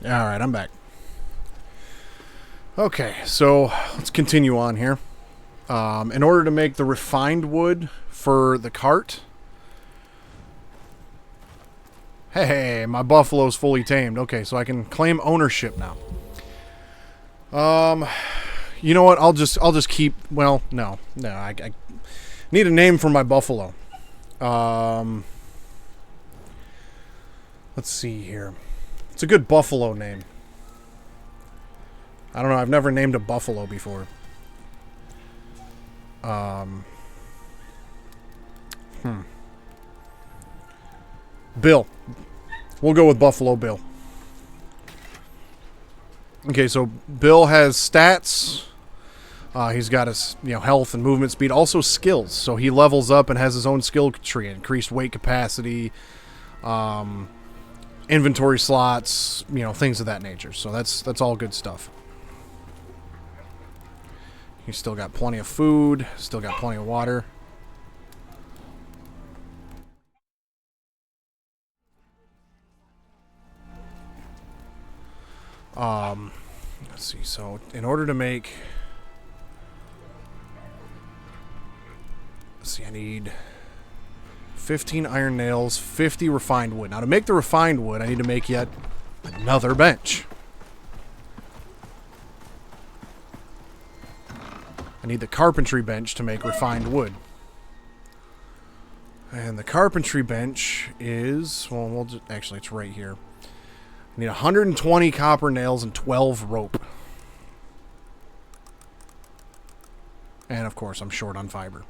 Alright, I'm back. Okay, so let's continue on here. In order to make the refined wood for the cart... Hey, my buffalo's fully tamed. Okay, so I can claim ownership now. You know what? I'll just keep... Well, no. I need a name for my buffalo. Let's see here. It's a good buffalo name. I don't know. I've never named a buffalo before. Bill. We'll go with Buffalo Bill. Okay, so Bill has stats. He's got his health and movement speed, also skills. So he levels up and has his own skill tree, increased weight capacity, inventory slots, things of that nature. So that's all good stuff. He's still got plenty of food, still got plenty of water. Let's see. So in order to make, let's see, I need 15 iron nails, 50 refined wood. Now to make the refined wood, I need to make yet another bench. I need the carpentry bench to make refined wood. And the carpentry bench is, well, actually it's right here. I need 120 copper nails and 12 rope. And of course, I'm short on fiber.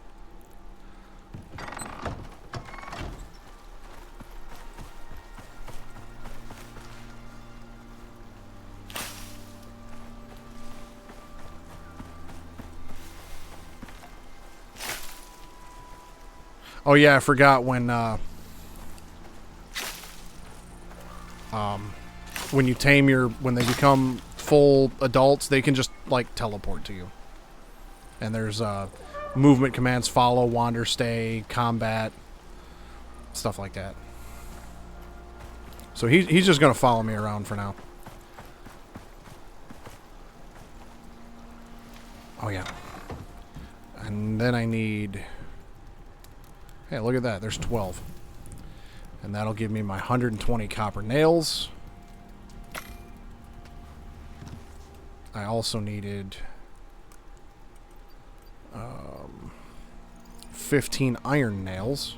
Oh yeah, I forgot when you tame when they become full adults, they can just like teleport to you. And there's movement commands: follow, wander, stay, combat, stuff like that. So he's just gonna follow me around for now. Oh yeah. And then I need... Hey, look at that. There's 12. And that'll give me my 120 copper nails. I also needed 15 iron nails.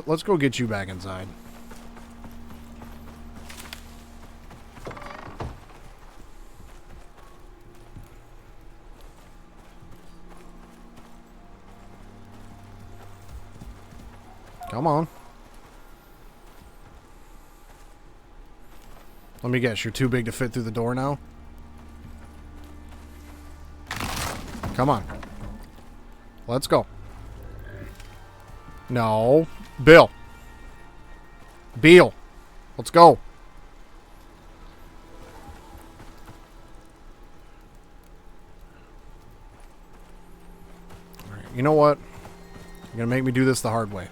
Let's go get you back inside. Come on. Let me guess, you're too big to fit through the door now? Come on. Let's go. No. Bill. Beal. Let's go. Alright, you know what? You're gonna make me do this the hard way.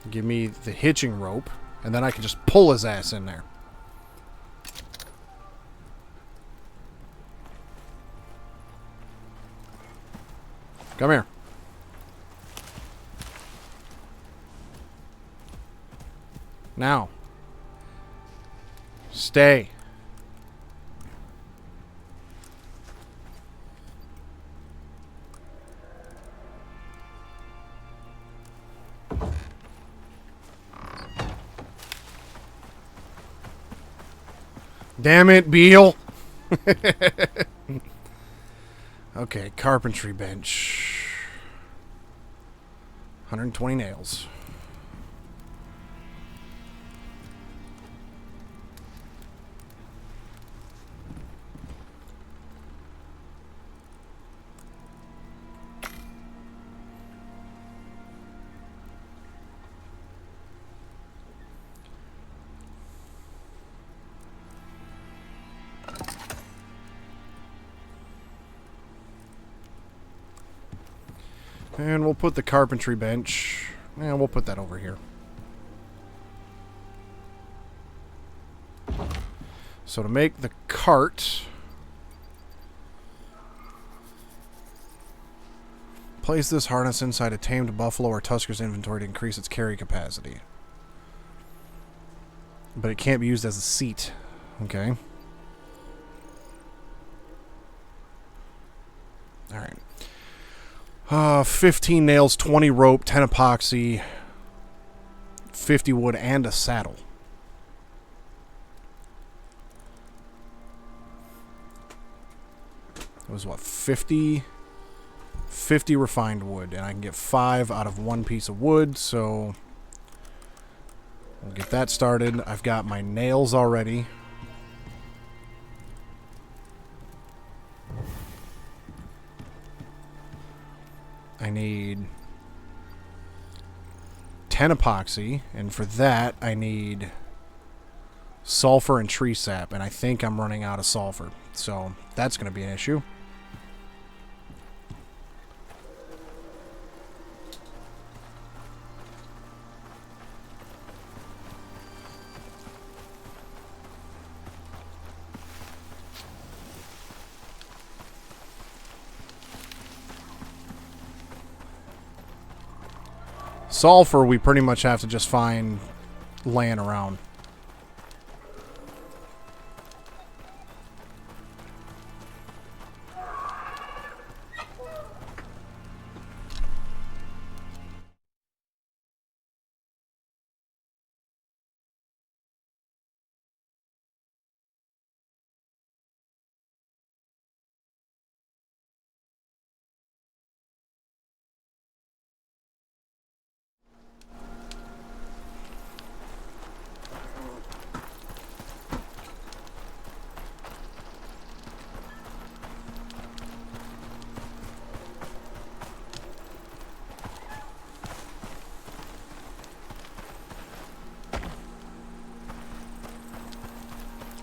Give me the hitching rope, and then I can just pull his ass in there. Come here. Now. Stay. Damn it, Beal. Okay, carpentry bench. 120 nails. And we'll put the carpentry bench, and we'll put that over here. So to make the cart, place this harness inside a tamed buffalo or tusker's inventory to increase its carry capacity. But it can't be used as a seat. Okay. Alright. 15 nails, 20 rope, 10 epoxy, 50 wood, and a saddle. It was what, 50 refined wood, and I can get 5 out of 1 piece of wood, so we'll get that started. I've got my nails already. I need 10 epoxy, and for that I need sulfur and tree sap, and I think I'm running out of sulfur, so that's going to be an issue. Sulfur, we pretty much have to just find laying around.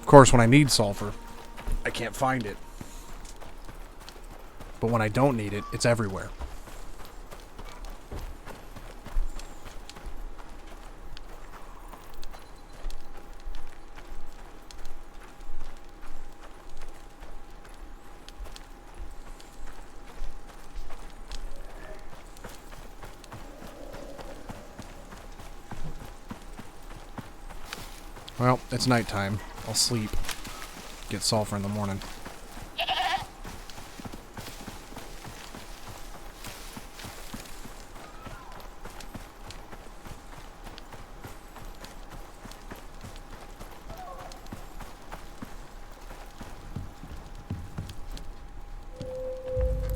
Of course, when I need sulfur, I can't find it. But when I don't need it, it's everywhere. Well, it's nighttime. I'll sleep. Get sulfur in the morning.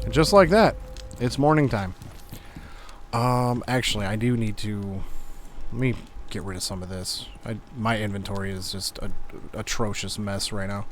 And just like that, it's morning time. Actually, I do need to... Let me get rid of some of this. My inventory is just a atrocious mess right now.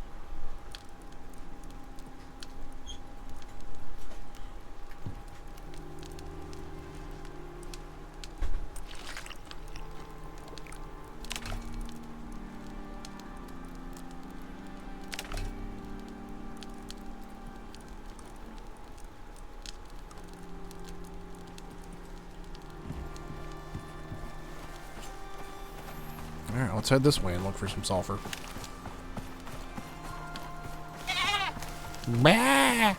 Alright, let's head this way and look for some sulfur. Bah!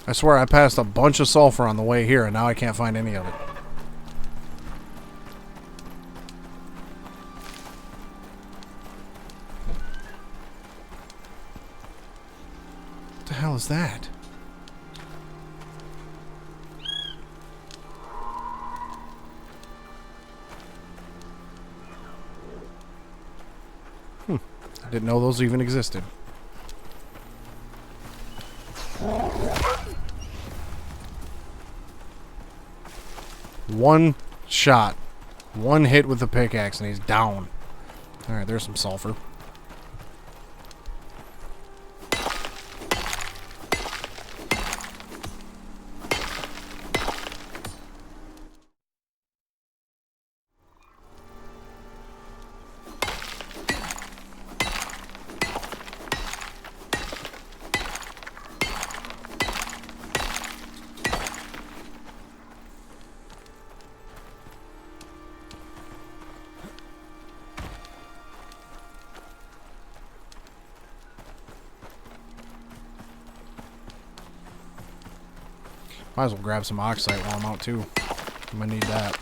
I swear I passed a bunch of sulfur on the way here, and now I can't find any of it. What the hell is that? I didn't know those even existed. One shot. One hit with the pickaxe and he's down. Alright, there's some sulfur. Might as well grab some oxide while I'm out too. I'm gonna need that.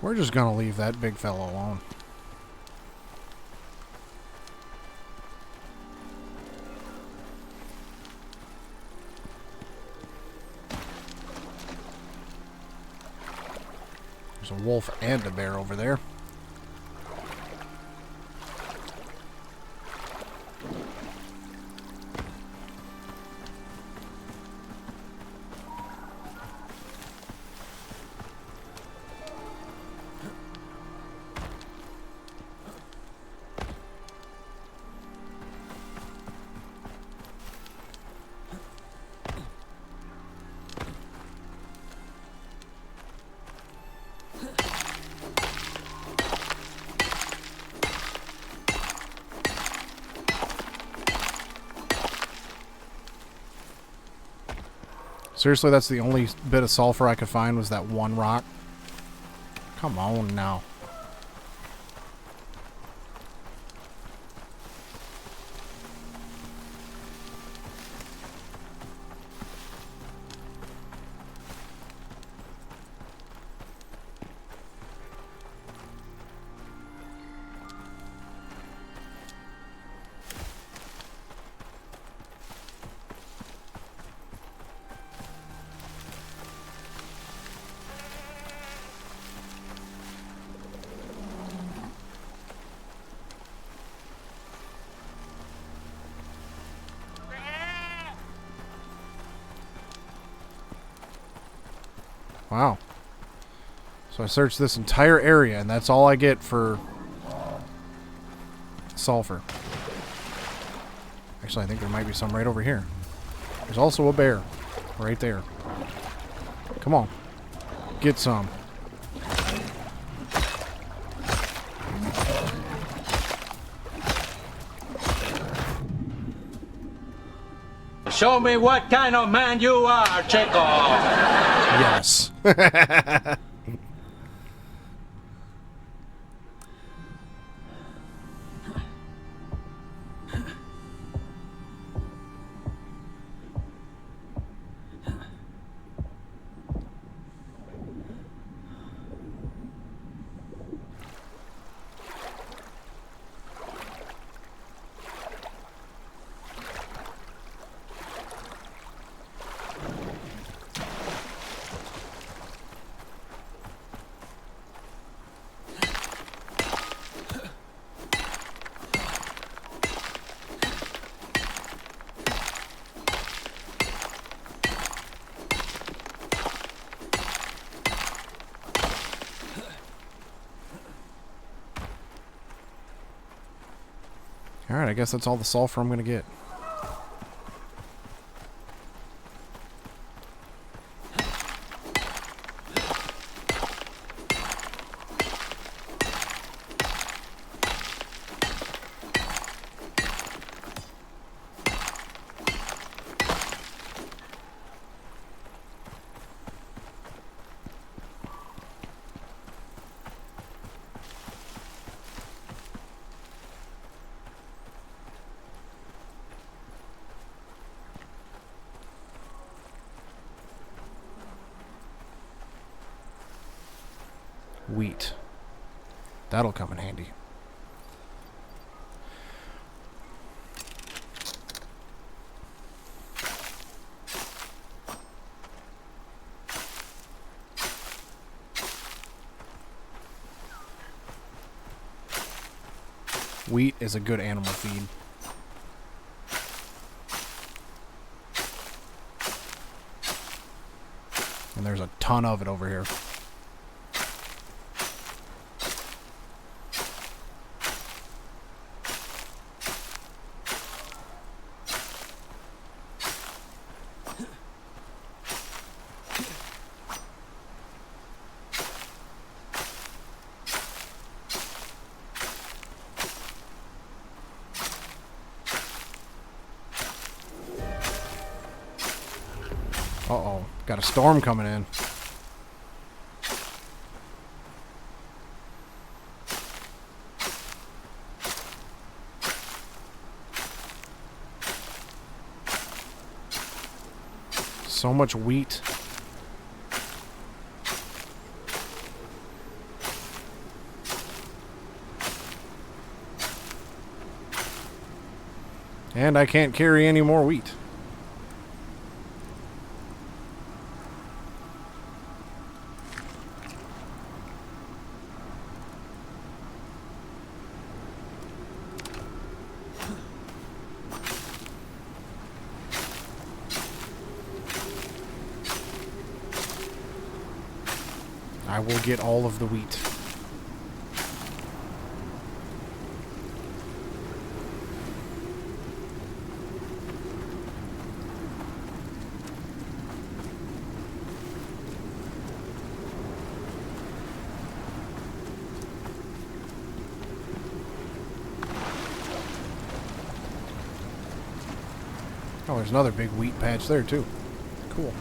We're just gonna leave that big fella alone. There's a wolf and a bear over there. Seriously, that's the only bit of sulfur I could find was that one rock? Come on now. Wow. So I searched this entire area, and that's all I get for sulfur. Actually, I think there might be some right over here. There's also a bear right there. Come on. Get some. Show me what kind of man you are, Checo. Yes. guess that's all the sulfur I'm going to get. Wheat. That'll come in handy. Wheat is a good animal feed. And there's a ton of it over here. Uh-oh. Got a storm coming in. So much wheat. And I can't carry any more wheat. I will get all of the wheat. Oh, there's another big wheat patch there, too. Cool.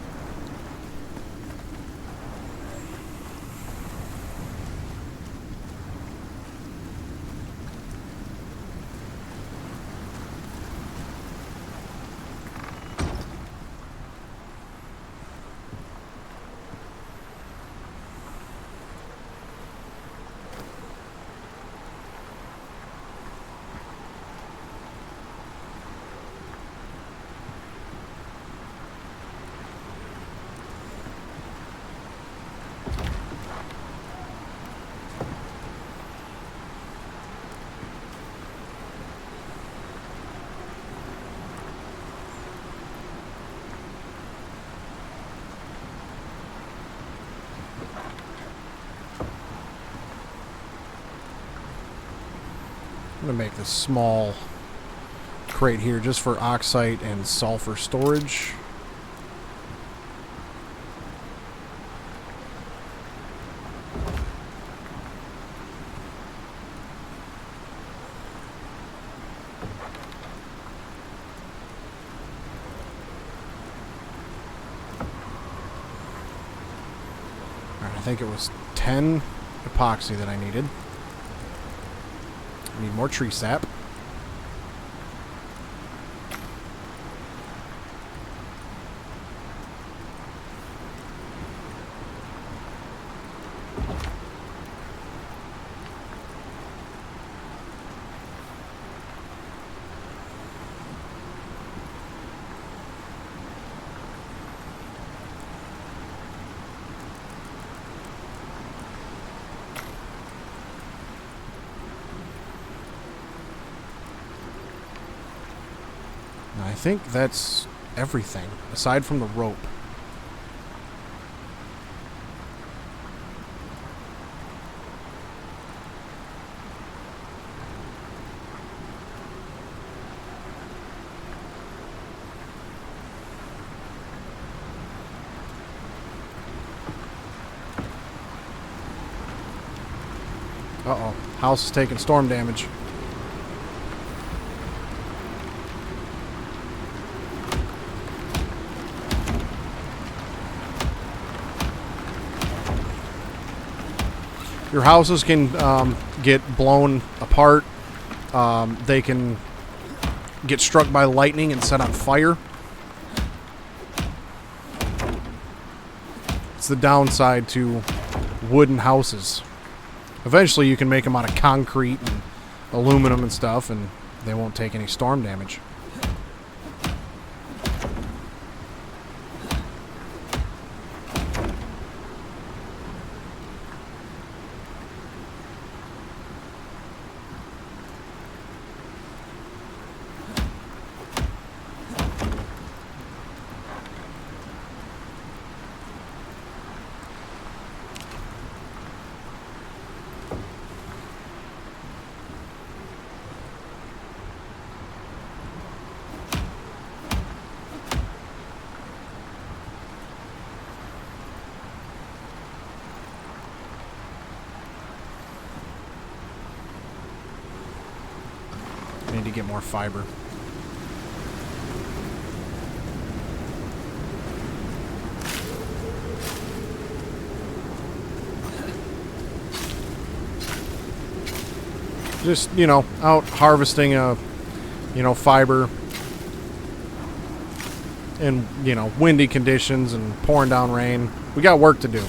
I'm going to make this small crate here just for oxide and sulfur storage. Alright, I think it was 10 epoxy that I needed. Need more tree sap. I think that's everything, aside from the rope. Uh-oh. House is taking storm damage. Your houses can get blown apart. They can get struck by lightning and set on fire. It's the downside to wooden houses. Eventually you can make them out of concrete and aluminum and stuff, and they won't take any storm damage. Need to get more fiber. Just, you know, out harvesting fiber in, windy conditions and pouring down rain. We got work to do.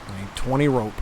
I need 20 rope.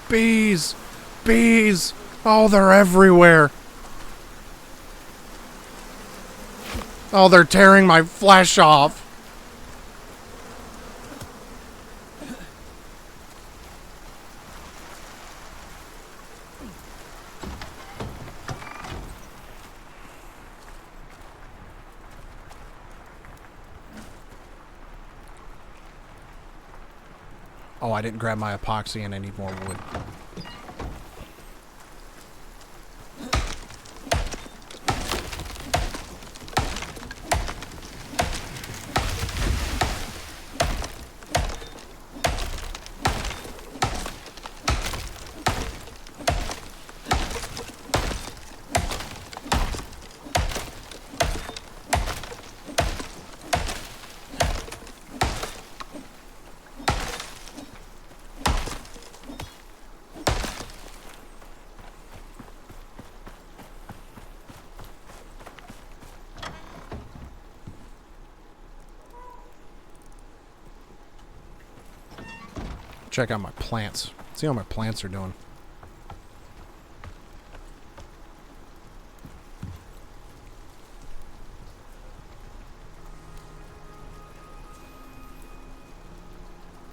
Bees! Bees! Oh, they're everywhere. Oh, they're tearing my flesh off. Oh, I didn't grab my epoxy and I need more wood. Check out my plants. See how my plants are doing.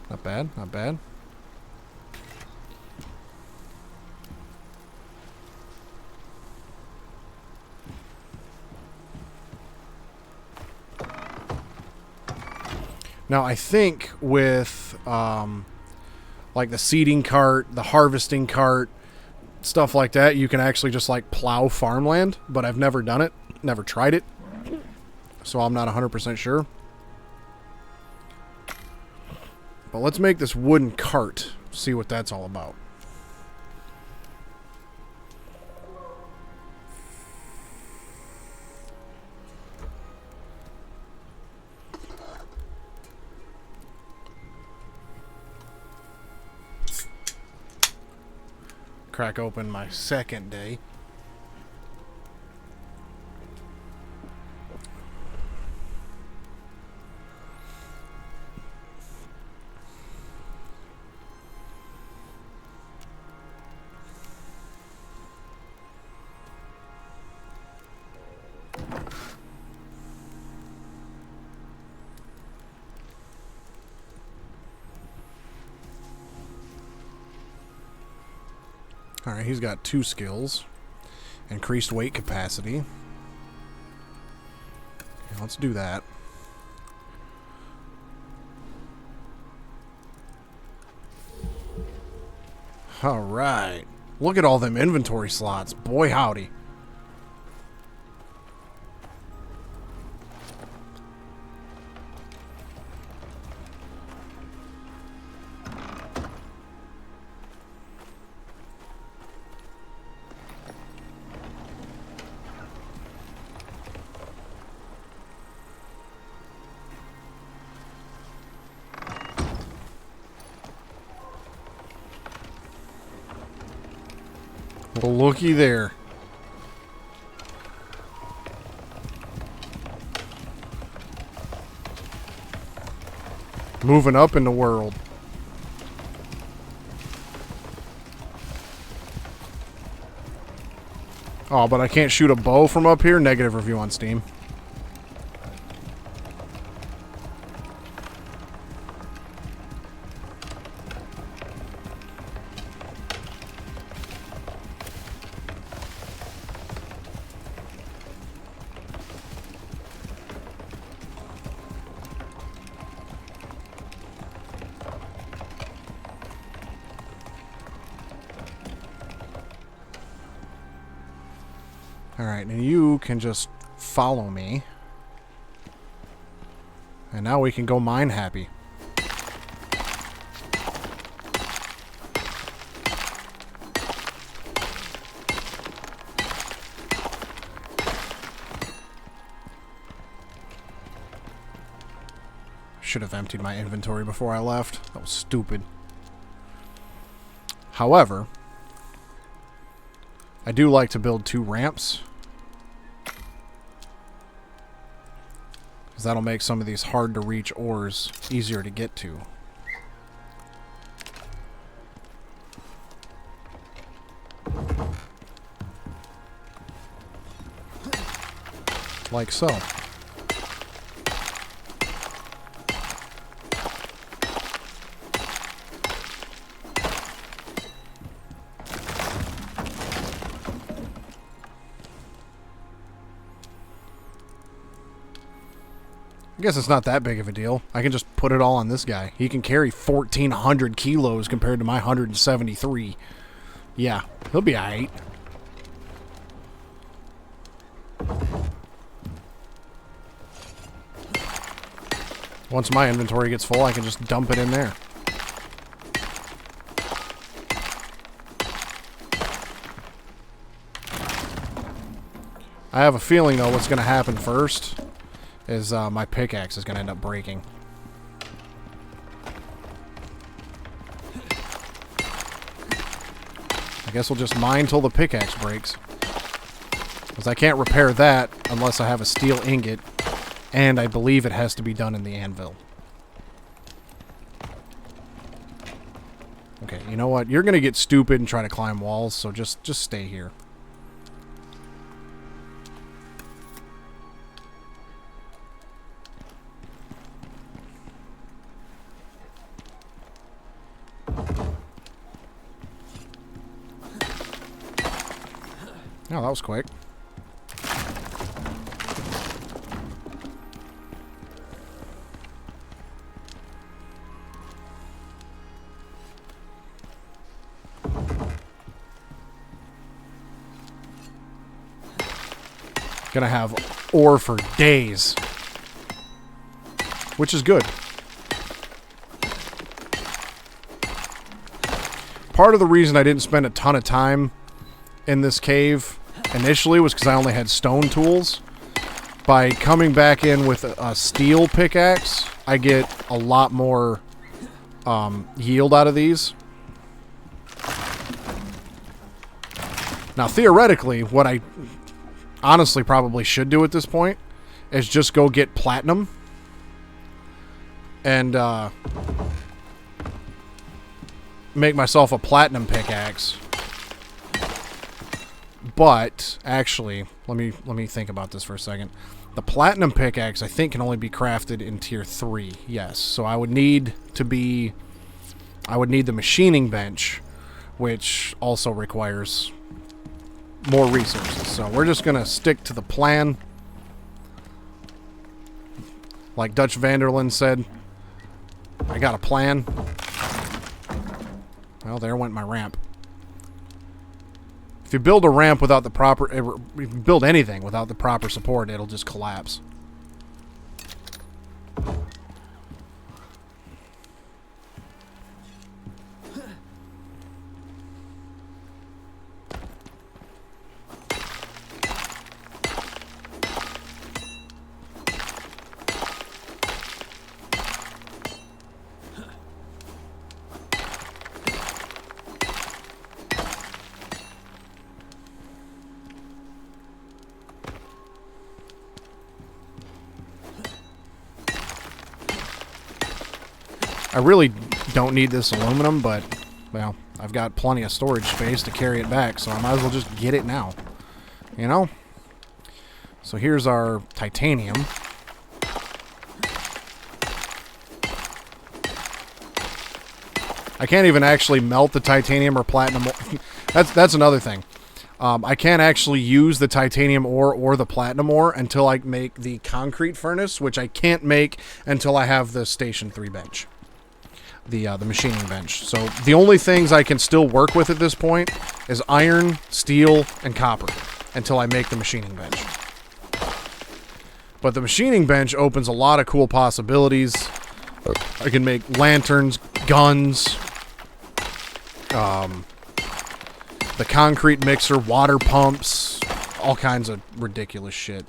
Not bad, not bad. Now I think with like the seeding cart, the harvesting cart, stuff like that, you can actually just like plow farmland, but I've never done it, never tried it, so I'm not 100% sure. But let's make this wooden cart, see what that's all about. crack open my second day. Alright, he's got 2 skills. Increased weight capacity. Okay, let's do that. Alright. Look at all them inventory slots. Boy howdy. Well, looky there. Moving up in the world. Oh, but I can't shoot a bow from up here? Negative review on Steam. Alright, and you can just follow me. And now we can go mine happy. Should have emptied my inventory before I left. That was stupid. However, I do like to build 2 ramps. Because that'll make some of these hard to reach ores easier to get to. Like so. I guess it's not that big of a deal. I can just put it all on this guy. He can carry 1,400 kilos compared to my 173. Yeah, he'll be alright. Once my inventory gets full, I can just dump it in there. I have a feeling, though, what's going to happen first is my pickaxe is going to end up breaking. I guess we'll just mine till the pickaxe breaks. Because I can't repair that unless I have a steel ingot. And I believe it has to be done in the anvil. Okay, you know what? You're going to get stupid and try to climb walls, so just stay here. Oh, that was quick. Gonna have ore for days. Which is good. Part of the reason I didn't spend a ton of time in this cave initially was because I only had stone tools. By coming back in with a steel pickaxe, I get a lot more yield out of these. Now, theoretically, what I honestly probably should do at this point is just go get platinum and make myself a platinum pickaxe. But actually, let me think about this for a second. The platinum pickaxe, I think, can only be crafted in tier 3. Yes, so I would need the machining bench, which also requires more resources. So we're just gonna stick to the plan, like Dutch Vanderland said. I got a plan. Well, there went my ramp. If you build a ramp without the proper... If you build anything without the proper support, it'll just collapse. I really don't need this aluminum, but, well, I've got plenty of storage space to carry it back, so I might as well just get it now. You know? So here's our titanium. I can't even actually melt the titanium or platinum. That's another thing. I can't actually use the titanium ore or the platinum ore until I make the concrete furnace, which I can't make until I have the Station 3 bench. The machining bench. So the only things I can still work with at this point is iron, steel, and copper until I make the machining bench. But the machining bench opens a lot of cool possibilities. I can make lanterns, guns, the concrete mixer, water pumps, all kinds of ridiculous shit.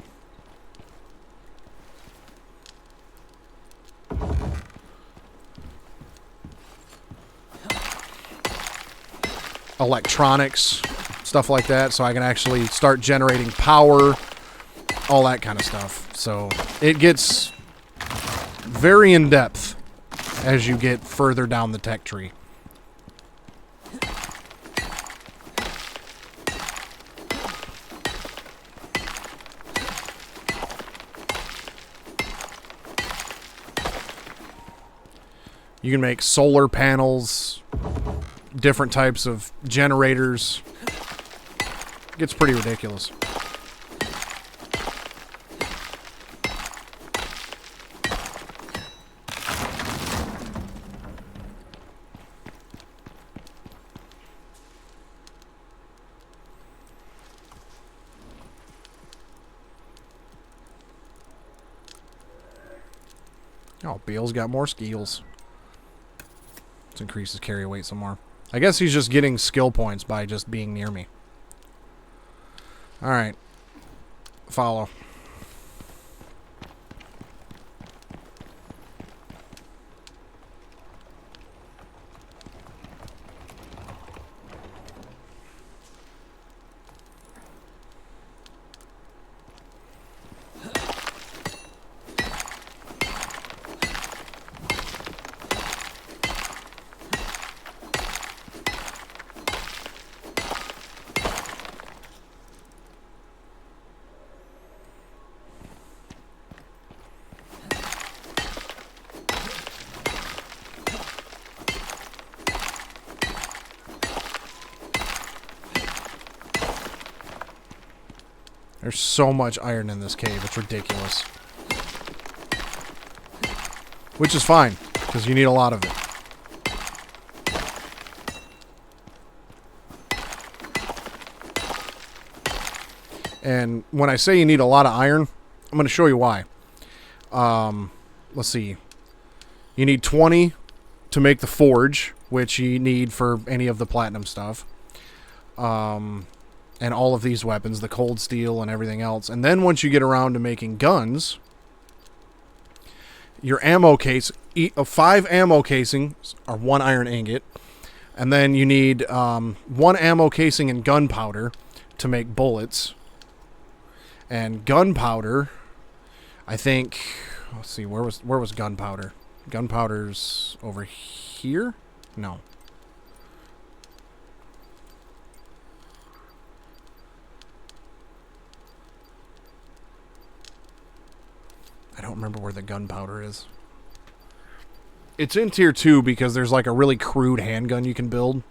Electronics, stuff like that, so I can actually start generating power, all that kind of stuff. So it gets very in-depth as you get further down the tech tree. You can make solar panels, different types of generators. It gets pretty ridiculous. Oh, Beale's got more skills. Let's increase his carry weight some more. I guess he's just getting skill points by just being near me. Alright. Follow. There's so much iron in this cave, it's ridiculous. Which is fine, because you need a lot of it. And when I say you need a lot of iron, I'm going to show you why. Let's see. You need 20 to make the forge, which you need for any of the platinum stuff. And all of these weapons, the cold steel and everything else. And then once you get around to making guns, your ammo case, 5 ammo casings are 1 iron ingot. And then you need 1 ammo casing and gunpowder, to make bullets. And gunpowder, I think, let's see, where was gunpowder? Gunpowder's over here? No. I don't remember where the gunpowder is. It's in tier 2 because there's like a really crude handgun you can build.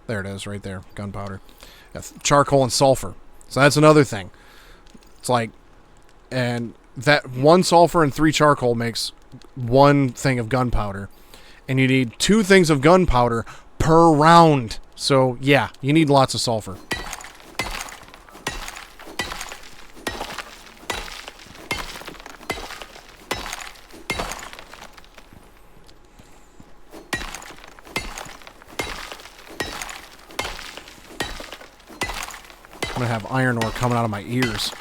There it is, right there. Gunpowder. Charcoal and sulfur. So that's another thing. It's like, and that 1 sulfur and 3 charcoal makes 1 thing of gunpowder. And you need 2 things of gunpowder per round. So yeah, you need lots of sulfur. I'm gonna have iron ore coming out of my ears.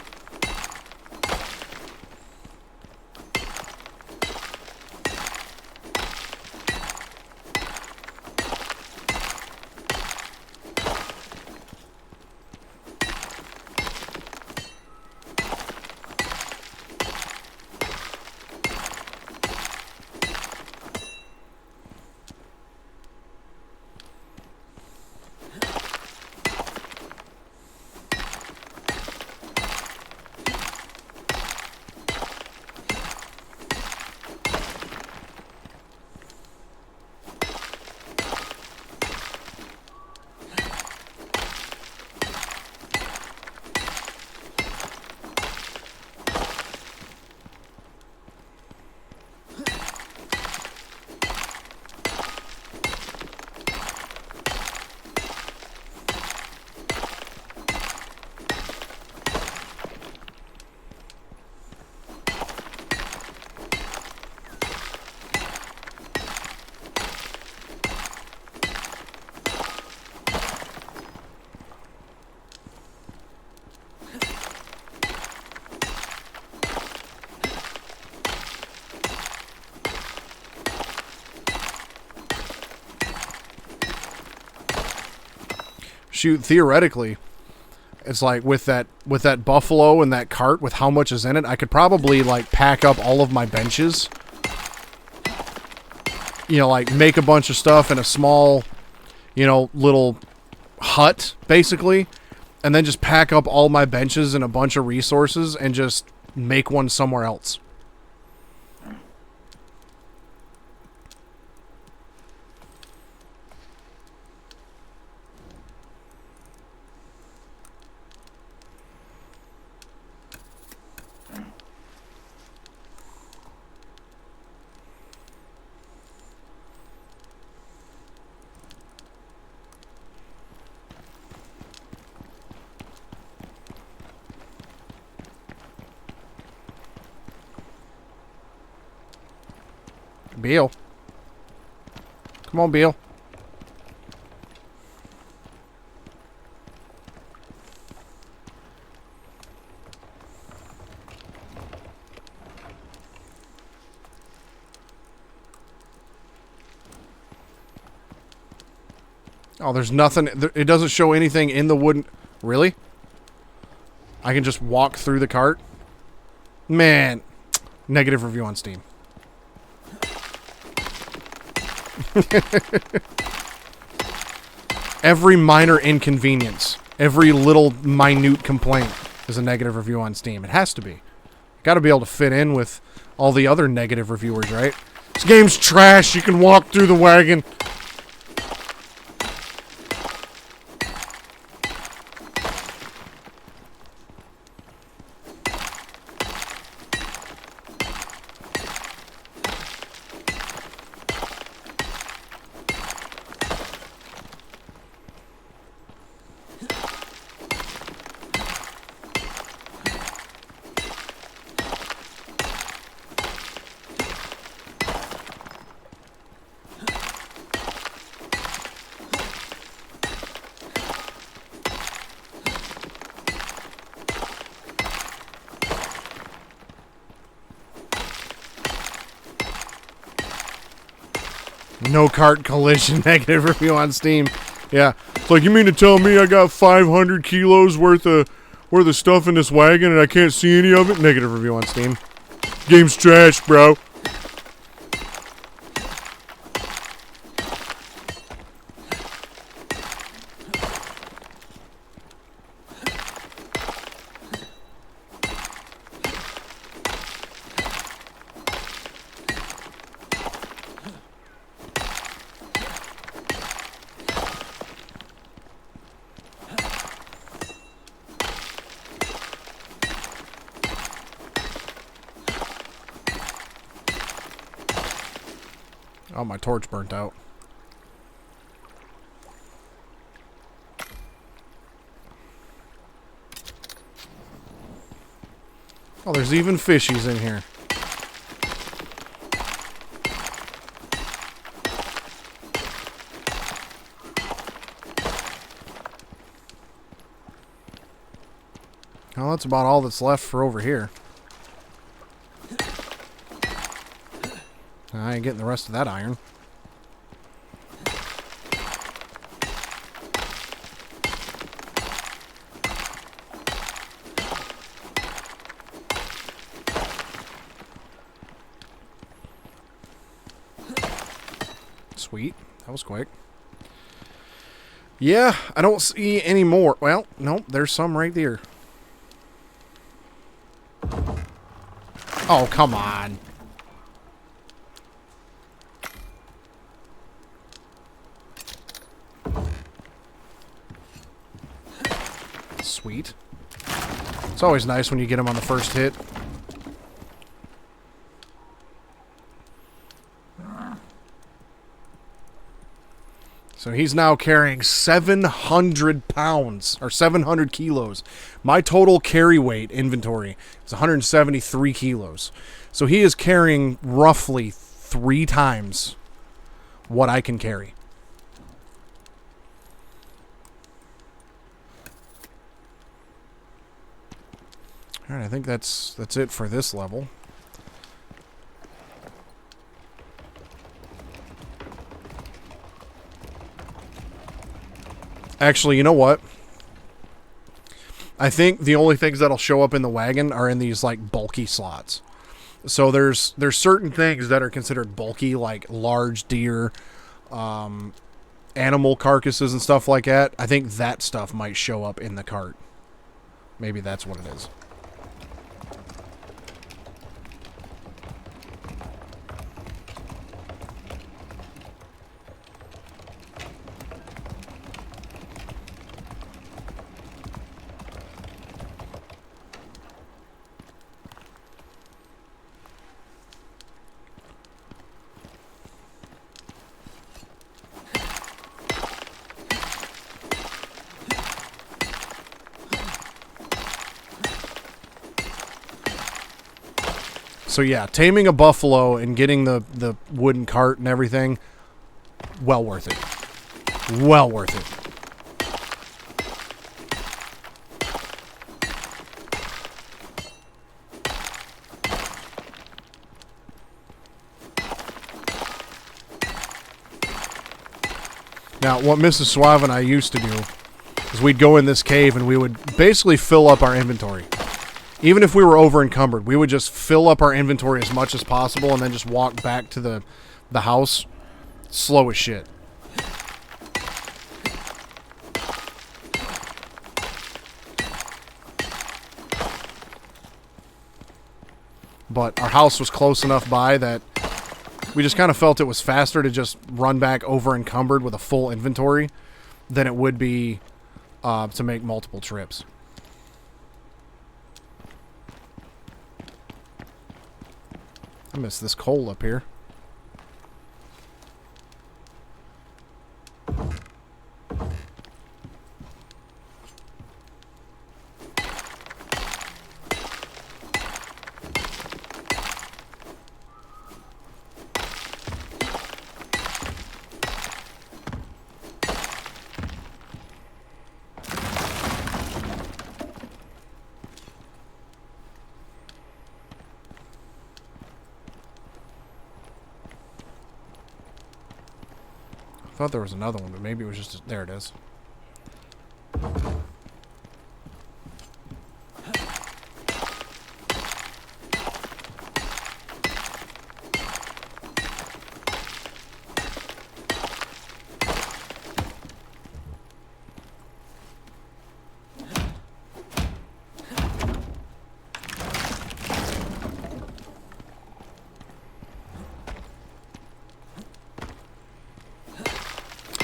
Shoot, theoretically, it's like with that buffalo and that cart with how much is in it, I could probably like pack up all of my benches. You know, like make a bunch of stuff in a small, you know, little hut basically, and then just pack up all my benches and a bunch of resources and just make one somewhere else. Beal. Come on, Beal. Oh, there's nothing. It doesn't show anything in the wooden... Really? I can just walk through the cart? Man. Negative review on Steam. Every minor inconvenience, every little minute complaint is a negative review on Steam. It has to be. Got to be able to fit in with all the other negative reviewers, right? This game's trash. You can walk through the wagon. No cart collision, negative review on Steam. Yeah. It's like, you mean to tell me I got 500 kilos worth of stuff in this wagon and I can't see any of it? Negative review on Steam. Game's trash, bro. Oh, my torch burnt out. Oh, there's even fishies in here. Well, that's about all that's left for over here. I ain't getting the rest of that iron. Sweet. That was quick. Yeah, I don't see any more. Well, nope, there's some right there. Oh, come on. Sweet. It's always nice when you get him on the first hit. So he's now carrying 700 pounds, or 700 kilos. My total carry weight inventory is 173 kilos. So he is carrying roughly 3 times what I can carry. All right, I think that's it for this level. Actually, you know what? I think the only things that'll show up in the wagon are in these like bulky slots. So there's certain things that are considered bulky, like large deer, animal carcasses and stuff like that. I think that stuff might show up in the cart. Maybe that's what it is. So yeah, taming a buffalo and getting the wooden cart and everything, well worth it. Well worth it. Now, what Mrs. Suave and I used to do is we'd go in this cave and we would basically fill up our inventory. Even if we were over encumbered, we would just fill up our inventory as much as possible and then just walk back to the house slow as shit. But our house was close enough by that we just kind of felt it was faster to just run back over encumbered with a full inventory than it would be to make multiple trips. I miss this coal up here. thought there was another one, but maybe it was just... There it is.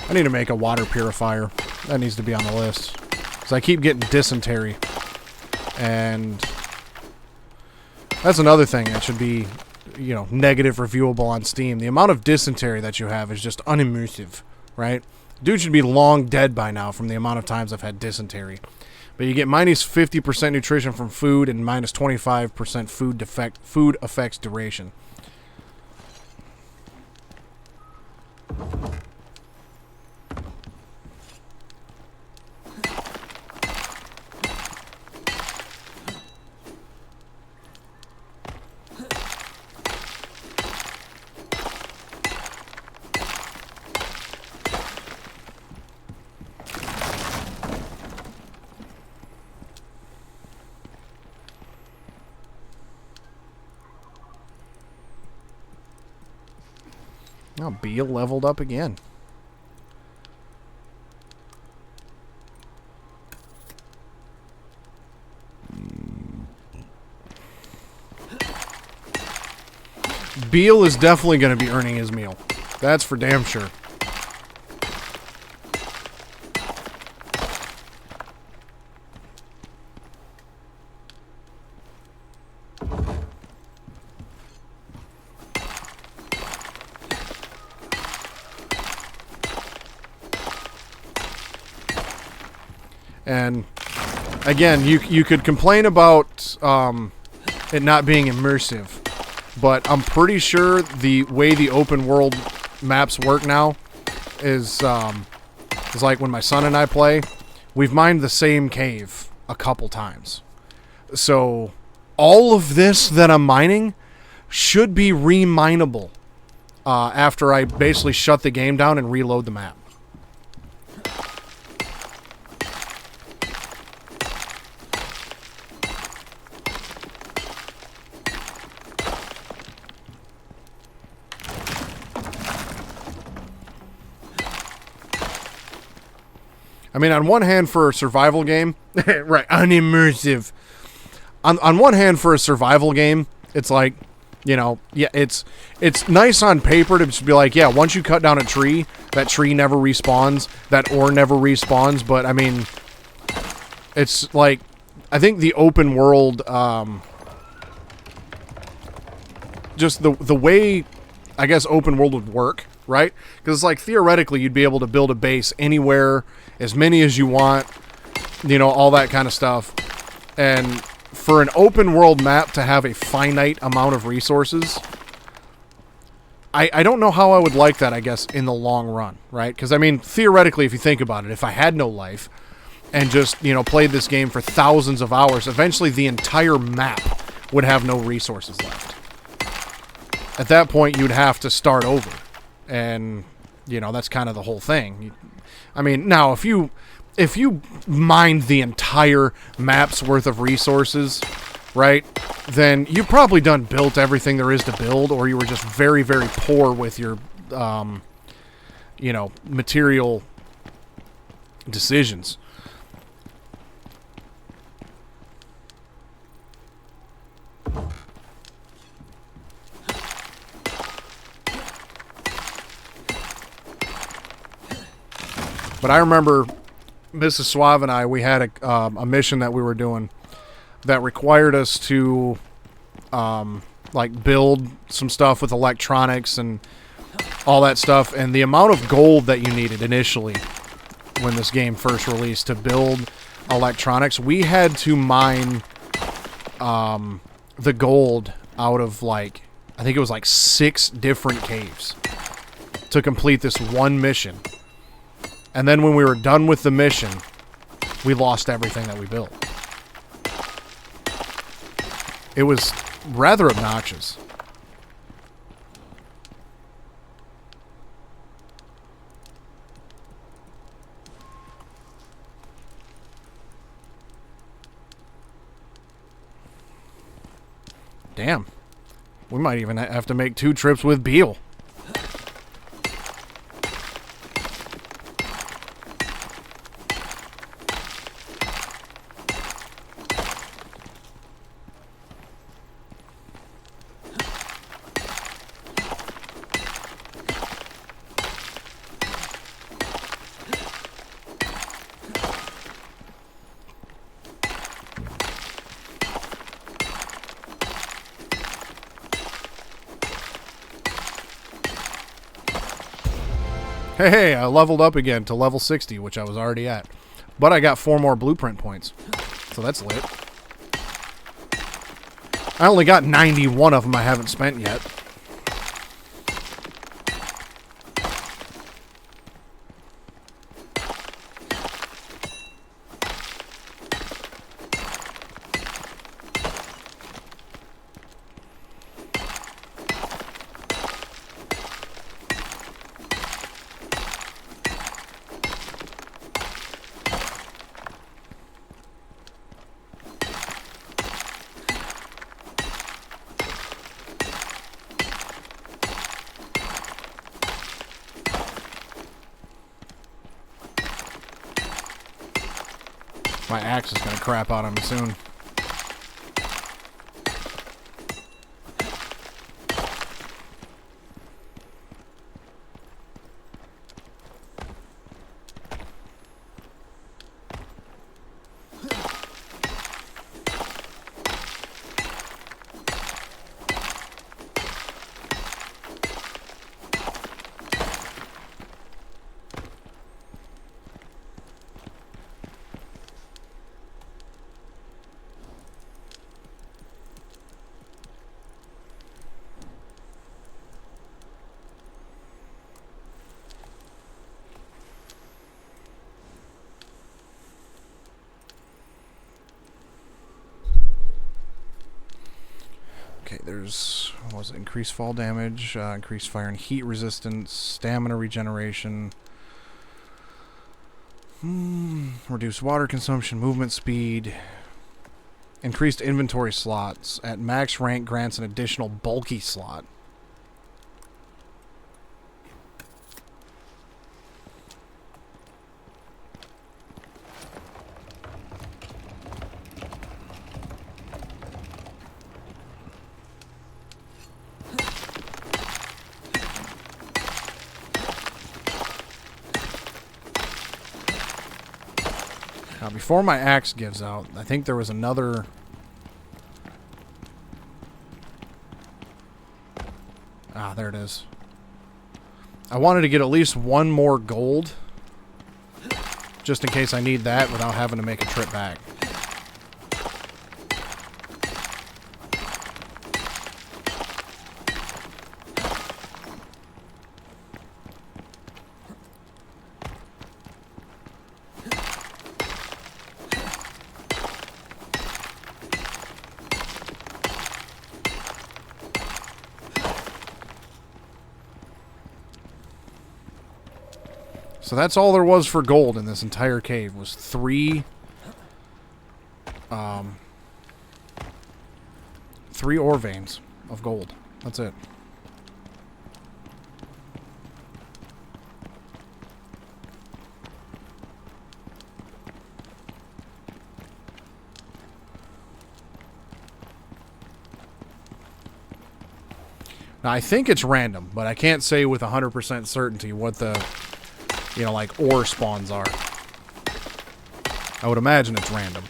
I need to make a water purifier. That needs to be on the list. Because I keep getting dysentery. And that's another thing that should be, you know, negative reviewable on Steam. The amount of dysentery that you have is just unimmersive, right? Dude should be long dead by now from the amount of times I've had dysentery. But you get minus 50% nutrition from food and minus 25% food effects duration. Oh, Beal leveled up again. Beal is definitely going to be earning his meal. That's for damn sure. And again, you could complain about it not being immersive, but I'm pretty sure the way the open world maps work now is like when my son and I play, we've mined the same cave a couple times. So all of this that I'm mining should be reminable after I basically shut the game down and reload the map. I mean, on one hand, for a survival game, right, unimmersive. On one hand, for a survival game, it's like, you know, yeah, it's nice on paper to just be like, yeah, once you cut down a tree, that tree never respawns, that ore never respawns. But I mean, it's like, I think the open world, just the way, I guess, open world would work, right? Because it's like, theoretically, you'd be able to build a base anywhere, as many as you want, you know, all that kind of stuff. And for an open world map to have a finite amount of resources, I don't know how I would like that, I guess, in the long run, right? Because, I mean, theoretically, if you think about it, if I had no life and just, you know, played this game for thousands of hours, eventually the entire map would have no resources left. At that point, you'd have to start over. And, you know, that's kind of the whole thing. I mean, now, if you mined the entire map's worth of resources, right, then you probably done built everything there is to build, or you were just very, very poor with your, you know, material decisions. But I remember Mrs. Suave and I, we had a mission that we were doing that required us to, like, build some stuff with electronics and all that stuff. And the amount of gold that you needed initially when this game first released to build electronics, we had to mine the gold out of, like, I think it was like 6 different caves to complete this one mission. And then when we were done with the mission, we lost everything that we built. It was rather obnoxious. Damn. We might even have to make 2 trips with Beale. Hey, I leveled up again to level 60, which I was already at. But I got 4 more blueprint points. So that's lit. I only got 91 of them I haven't spent yet. My axe is going to crap out on me soon. Okay, there's, what was it? Increased fall damage, increased fire and heat resistance, stamina regeneration, reduced water consumption, movement speed, increased inventory slots. At max rank grants an additional bulky slot. Now, before my axe gives out, I think there was another... Ah, there it is. I wanted to get at least 1 more gold, just in case I need that without having to make a trip back. So that's all there was for gold in this entire cave, was 3 ore veins of gold. That's it. Now, I think it's random, but I can't say with 100% certainty what the, you know, like, ore spawns are. I would imagine it's random.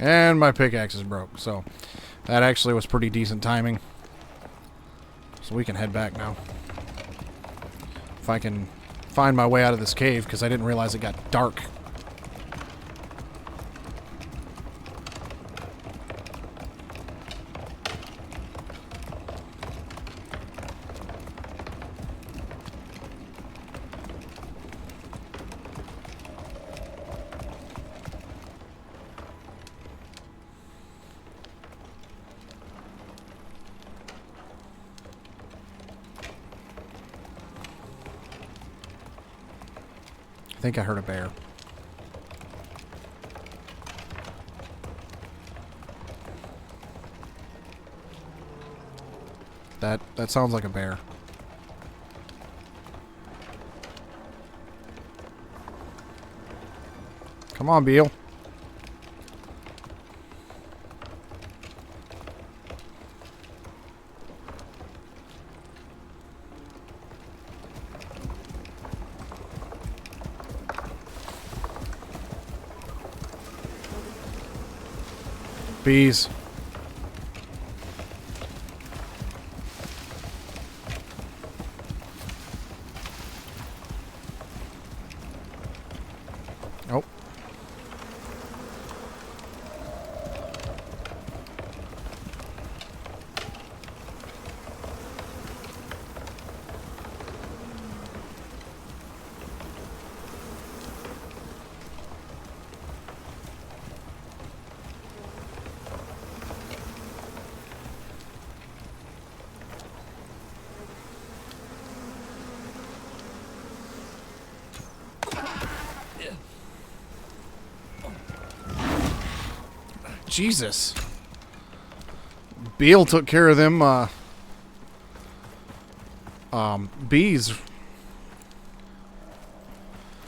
And my pickaxe is broke, so that actually was pretty decent timing. So we can head back now. If I can find my way out of this cave, because I didn't realize it got dark. think I heard a bear. That sounds like a bear. Come on, Beal. Bees. Oh. Jesus. Beal took care of them bees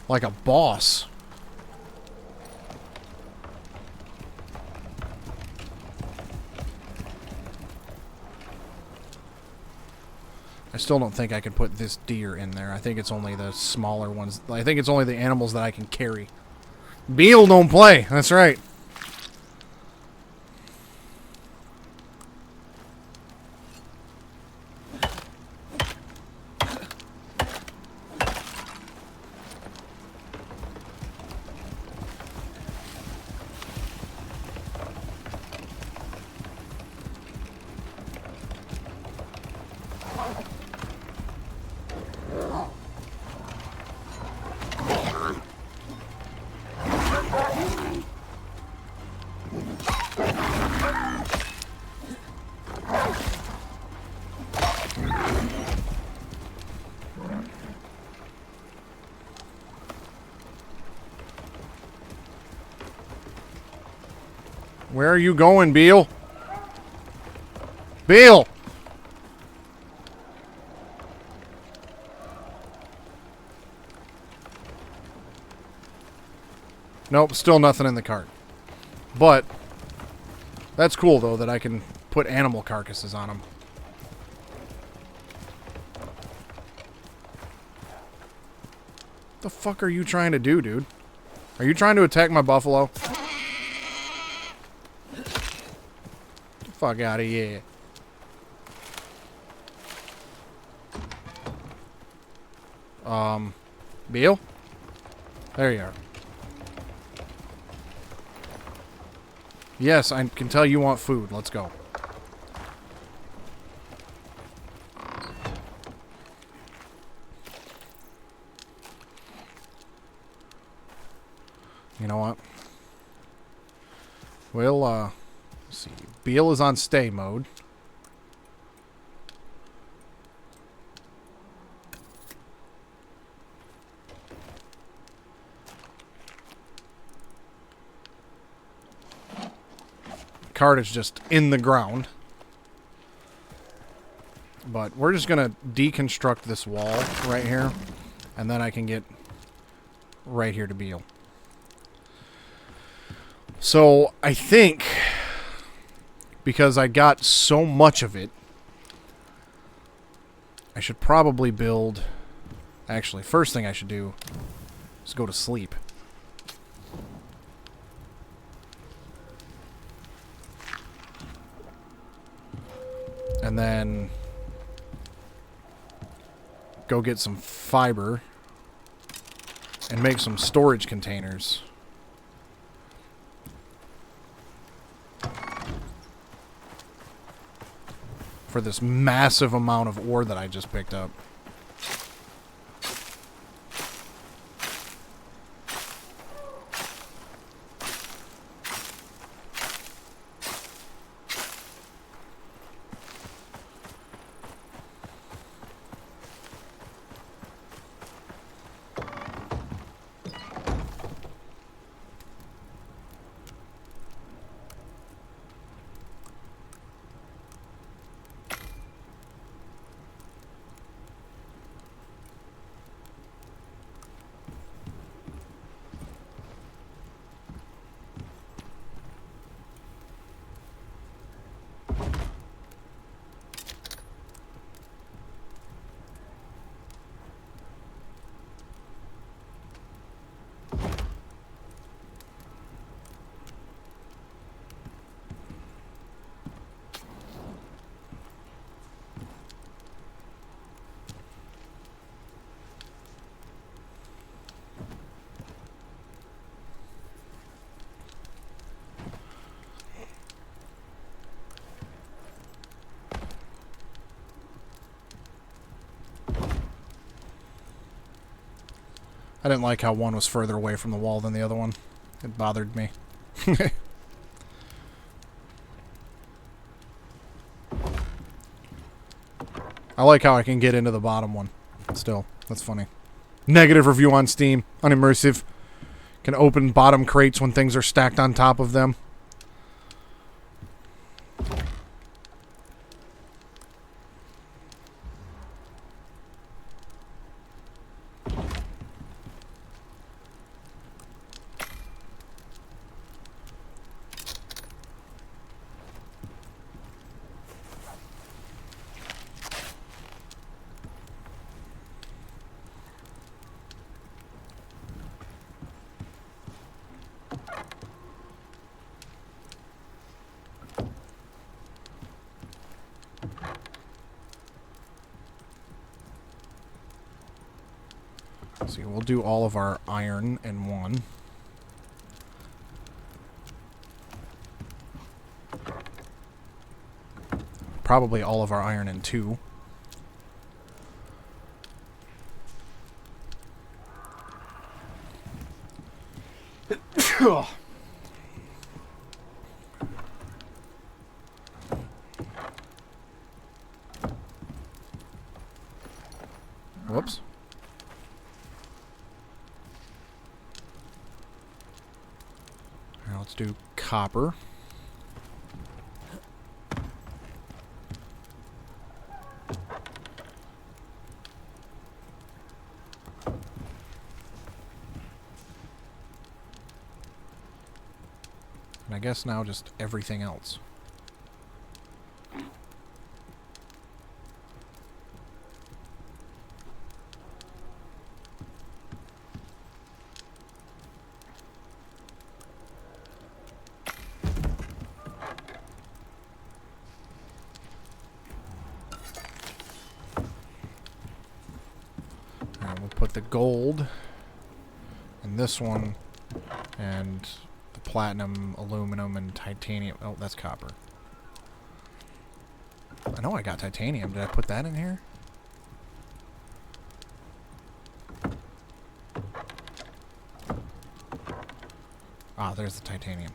like a boss. I still don't think I could put this deer in there. I think it's only the smaller ones. I think it's only the animals that I can carry. Beal don't play. That's right. Where are you going, Beal? Beal! Nope, still nothing in the cart. But that's cool, though, that I can put animal carcasses on them. What the fuck are you trying to do, dude? Are you trying to attack my buffalo? Get the fuck out of here. Beal? There you are. Yes, I can tell you want food. Let's go. You know what? We'll, let's see. Beal is on stay mode. Cart is just in the ground. But we're just going to deconstruct this wall right here. And then I can get right here to Beal. So, I think, because I got so much of it, I should probably build... Actually, first thing I should do is go to sleep. And then go get some fiber and make some storage containers. For this massive amount of ore that I just picked up. I didn't like how one was further away from the wall than the other one. It bothered me. I like how I can get into the bottom one. Still, that's funny. Negative review on Steam. Unimmersive. Can open bottom crates when things are stacked on top of them. See, we'll do all of our iron in one. Probably all of our iron in two. Whoops. Now let's do copper. And I guess now just everything else. The gold and this one and the platinum, aluminum, and titanium. Oh, that's copper. I know I got titanium. Did I put that in here? Ah, there's the titanium.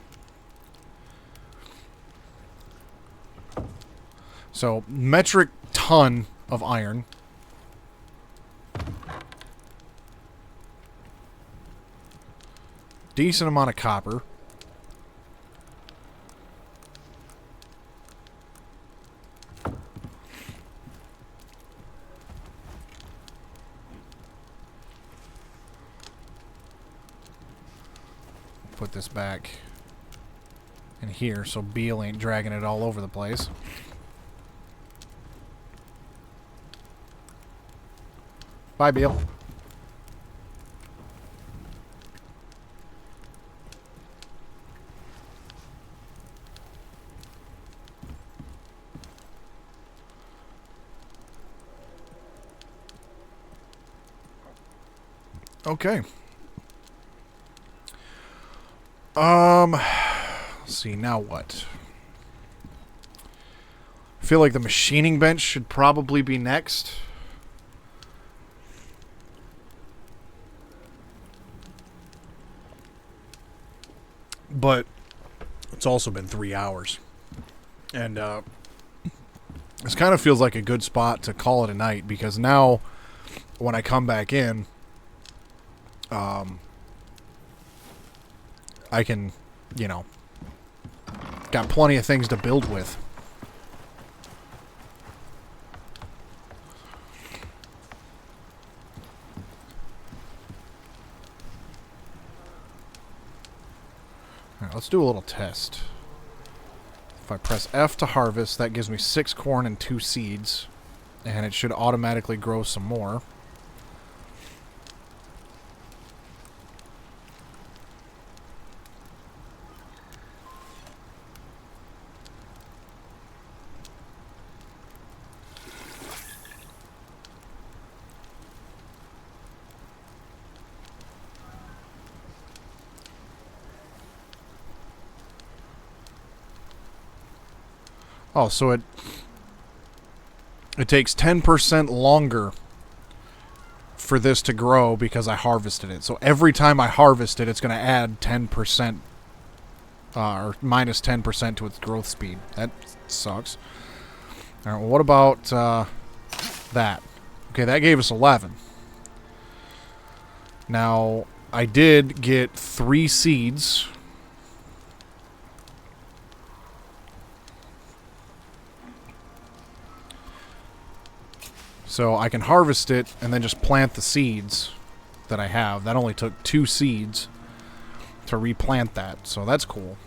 So, metric ton of iron. Decent amount of copper. Put this back in here so Beal ain't dragging it all over the place. Bye, Beal. Okay. Let's see, now what? I feel like the machining bench should probably be next. But it's also been 3 hours. And this kind of feels like a good spot to call it a night, because now when I come back in, I can, you know, got plenty of things to build with. Alright, let's do a little test. If I press F to harvest, that gives me 6 corn and 2 seeds. And it should automatically grow some more. Oh, so it takes 10% longer for this to grow because I harvested it. So every time I harvest it, it's going to add 10%, or minus 10% to its growth speed. That sucks. All right, well, what about that? Okay, that gave us 11. Now, I did get 3 seeds. So I can harvest it and then just plant the seeds that I have. That only took 2 seeds to replant that, so that's cool.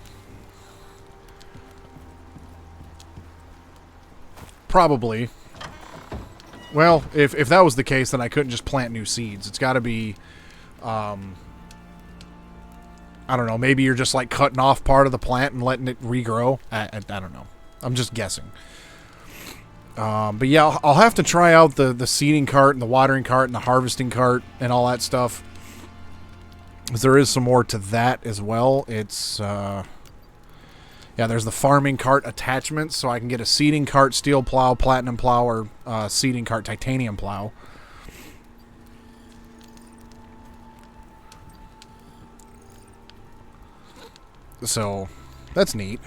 Probably. Well, if that was the case, then I couldn't just plant new seeds. It's got to be, I don't know, maybe you're just like cutting off part of the plant and letting it regrow. I don't know. I'm just guessing. But yeah, I'll have to try out the seeding cart and the watering cart and the harvesting cart and all that stuff. 'Cause there is some more to that as well. It's, yeah, there's the farming cart attachments, so I can get a seeding cart, steel plow, platinum plow, or seeding cart, titanium plow. So, that's neat.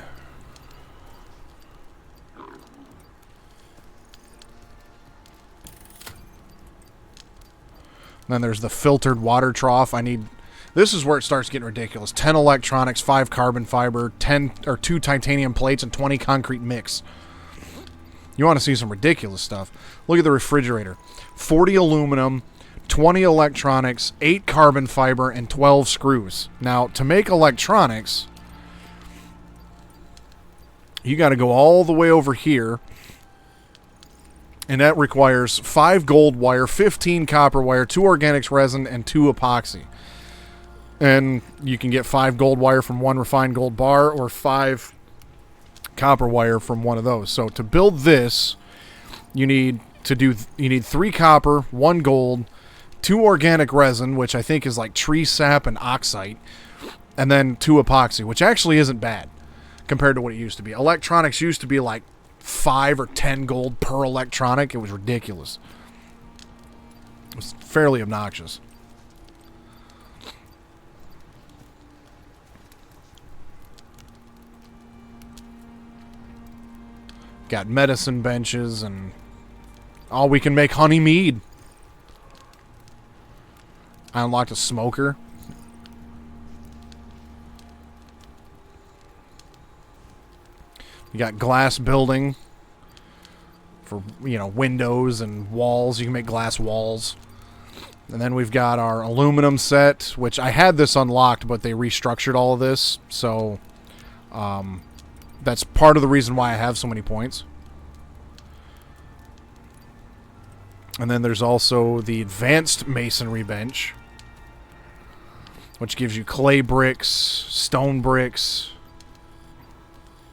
Then there's the filtered water trough. I need... This is where it starts getting ridiculous. 10 electronics, 5 carbon fiber, 2 titanium plates, and 20 concrete mix. You want to see some ridiculous stuff. Look at the refrigerator. 40 aluminum, 20 electronics, 8 carbon fiber, and 12 screws. Now, to make electronics, you got to go all the way over here. And that requires 5 gold wire, 15 copper wire, 2 organics resin, and 2 epoxy. And you can get 5 gold wire from 1 refined gold bar or 5 copper wire from one of those. So to build this, you need 3 copper, 1 gold, 2 organic resin, which I think is like tree sap and oxide, and then 2 epoxy, which actually isn't bad compared to what it used to be. Electronics used to be like 5 or 10 gold per electronic. It was ridiculous. It was fairly obnoxious. Got medicine benches and... Oh, we can make honey mead. I unlocked a smoker. You got glass building for, you know, windows and walls. You can make glass walls. And then we've got our aluminum set, which I had this unlocked, but they restructured all of this. So, that's part of the reason why I have so many points. And then there's also the advanced masonry bench, which gives you clay bricks, stone bricks,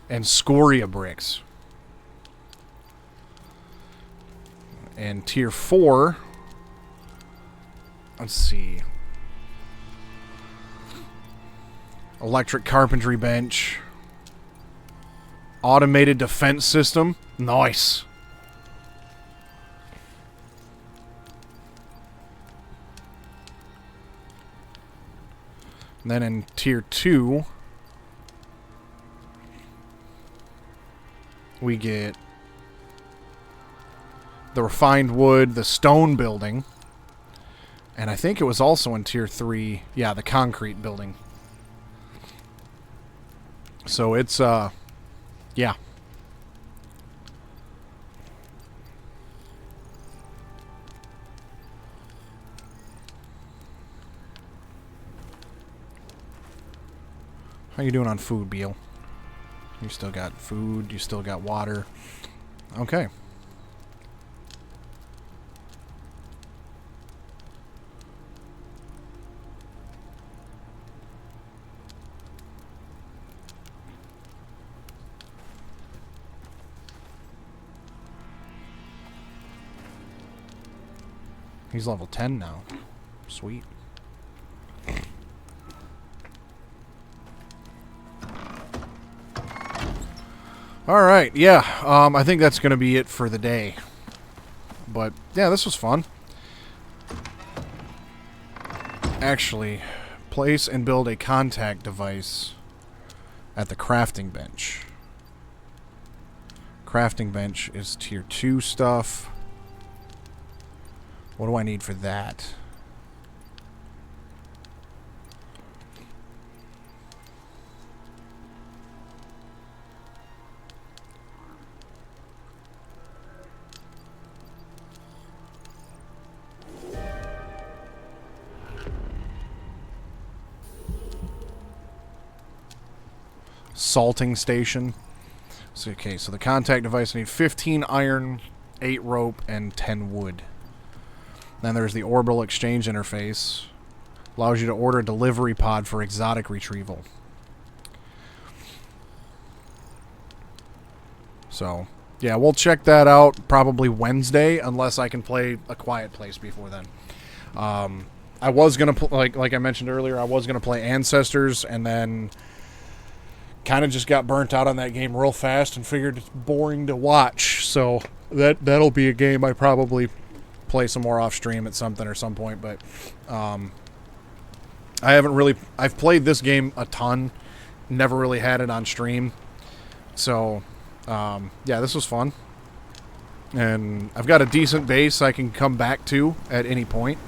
and scoria bricks. And tier 4, let's see, electric carpentry bench, automated defense system, nice. And then in tier 2, we get the refined wood, the stone building, and I think it was also in tier 3, yeah, the concrete building. So it's, yeah. How you doing on food, Beal? You still got food, you still got water. Okay. He's level 10 now. Sweet. Alright, yeah. I think that's going to be it for the day. But, yeah, this was fun. Actually, place and build a contact device at the crafting bench. Crafting bench is tier 2 stuff. What do I need for that? Salting station. So, okay, so the contact device, I need 15 iron, 8 rope, and 10 wood. Then there's the orbital exchange interface. Allows you to order a delivery pod for exotic retrieval. So, yeah, we'll check that out probably Wednesday, unless I can play A Quiet Place before then. I was going to, like I mentioned earlier, I was going to play Ancestors, and then kind of just got burnt out on that game real fast and figured it's boring to watch. So that'll be a game I probably play some more off stream at something or some point. But I've played this game a ton, never really had it on stream. So yeah, this was fun, and I've got a decent base I can come back to at any point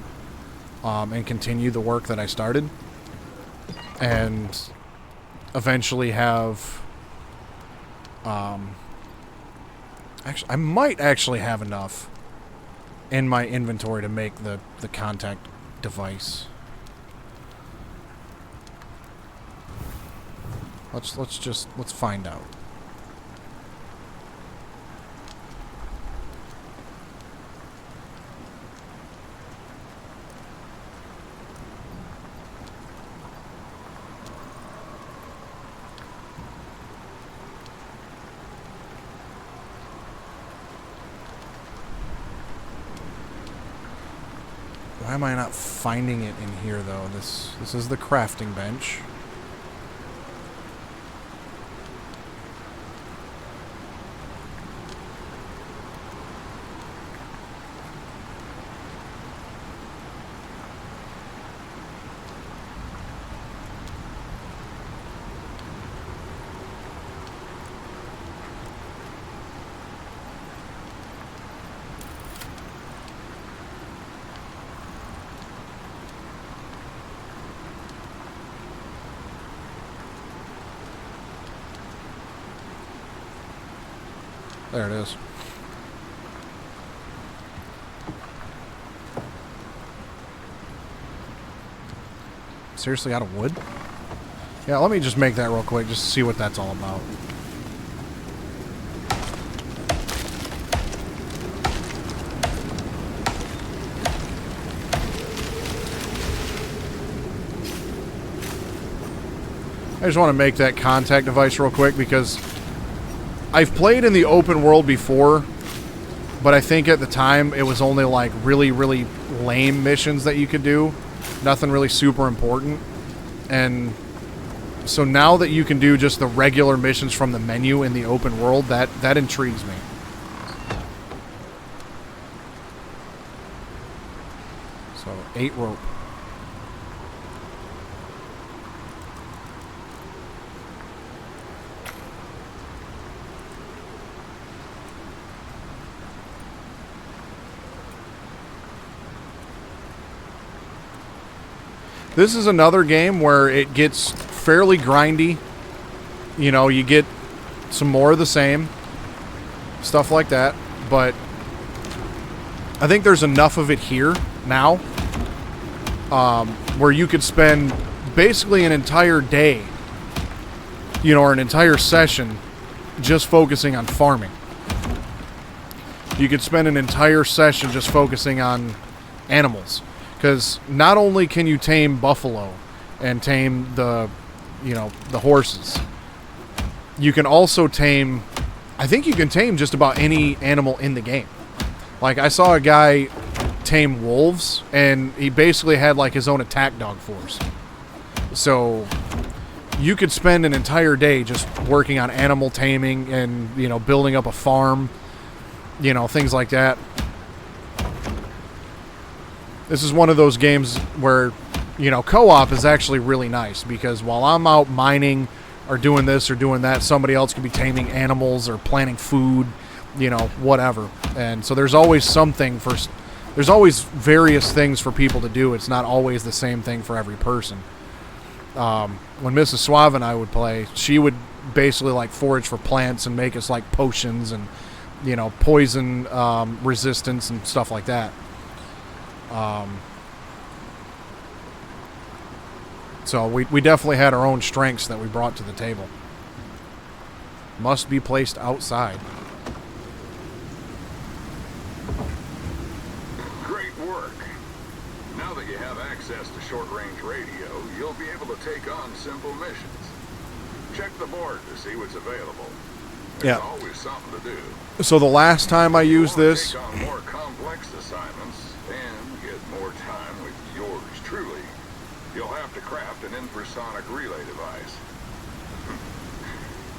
and continue the work that I started, and eventually have actually, I might actually have enough in my inventory to make the contact device. Let's find out. Why am I not finding it in here, though? This is the crafting bench. There it is. Seriously, out of wood? Yeah, let me just make that real quick, just to see what that's all about. I just want to make that contact device real quick because I've played in the open world before, but I think at the time it was only like really, really lame missions that you could do. Nothing really super important. And so now that you can do just the regular missions from the menu in the open world, that intrigues me. So, 8 rope. This is another game where it gets fairly grindy. You know, you get some more of the same. Stuff like that. But I think there's enough of it here now where you could spend basically an entire day, you know, or an entire session just focusing on farming. You could spend an entire session just focusing on animals. Because not only can you tame buffalo and tame the horses, you can also tame, I think you can tame just about any animal in the game. Like, I saw a guy tame wolves, and he basically had like his own attack dog force. So you could spend an entire day just working on animal taming and, you know, building up a farm, you know, things like that. This is one of those games where co-op is actually really nice because while I'm out mining or doing this or doing that, somebody else could be taming animals or planting food, whatever. And so there's always there's always various things for people to do. It's not always the same thing for every person. When Mrs. Suave and I would play, she would basically like forage for plants and make us like potions and, poison resistance and stuff like that. So we definitely had our own strengths that we brought to the table. Must be placed outside. Great work. Now that you have access to short-range radio, you'll be able to take on simple missions. Check the board to see what's available. There's always something to do. So the last time I used this... Take on more complex assignments and get more time with yours truly, you'll have to craft an infrasonic relay device.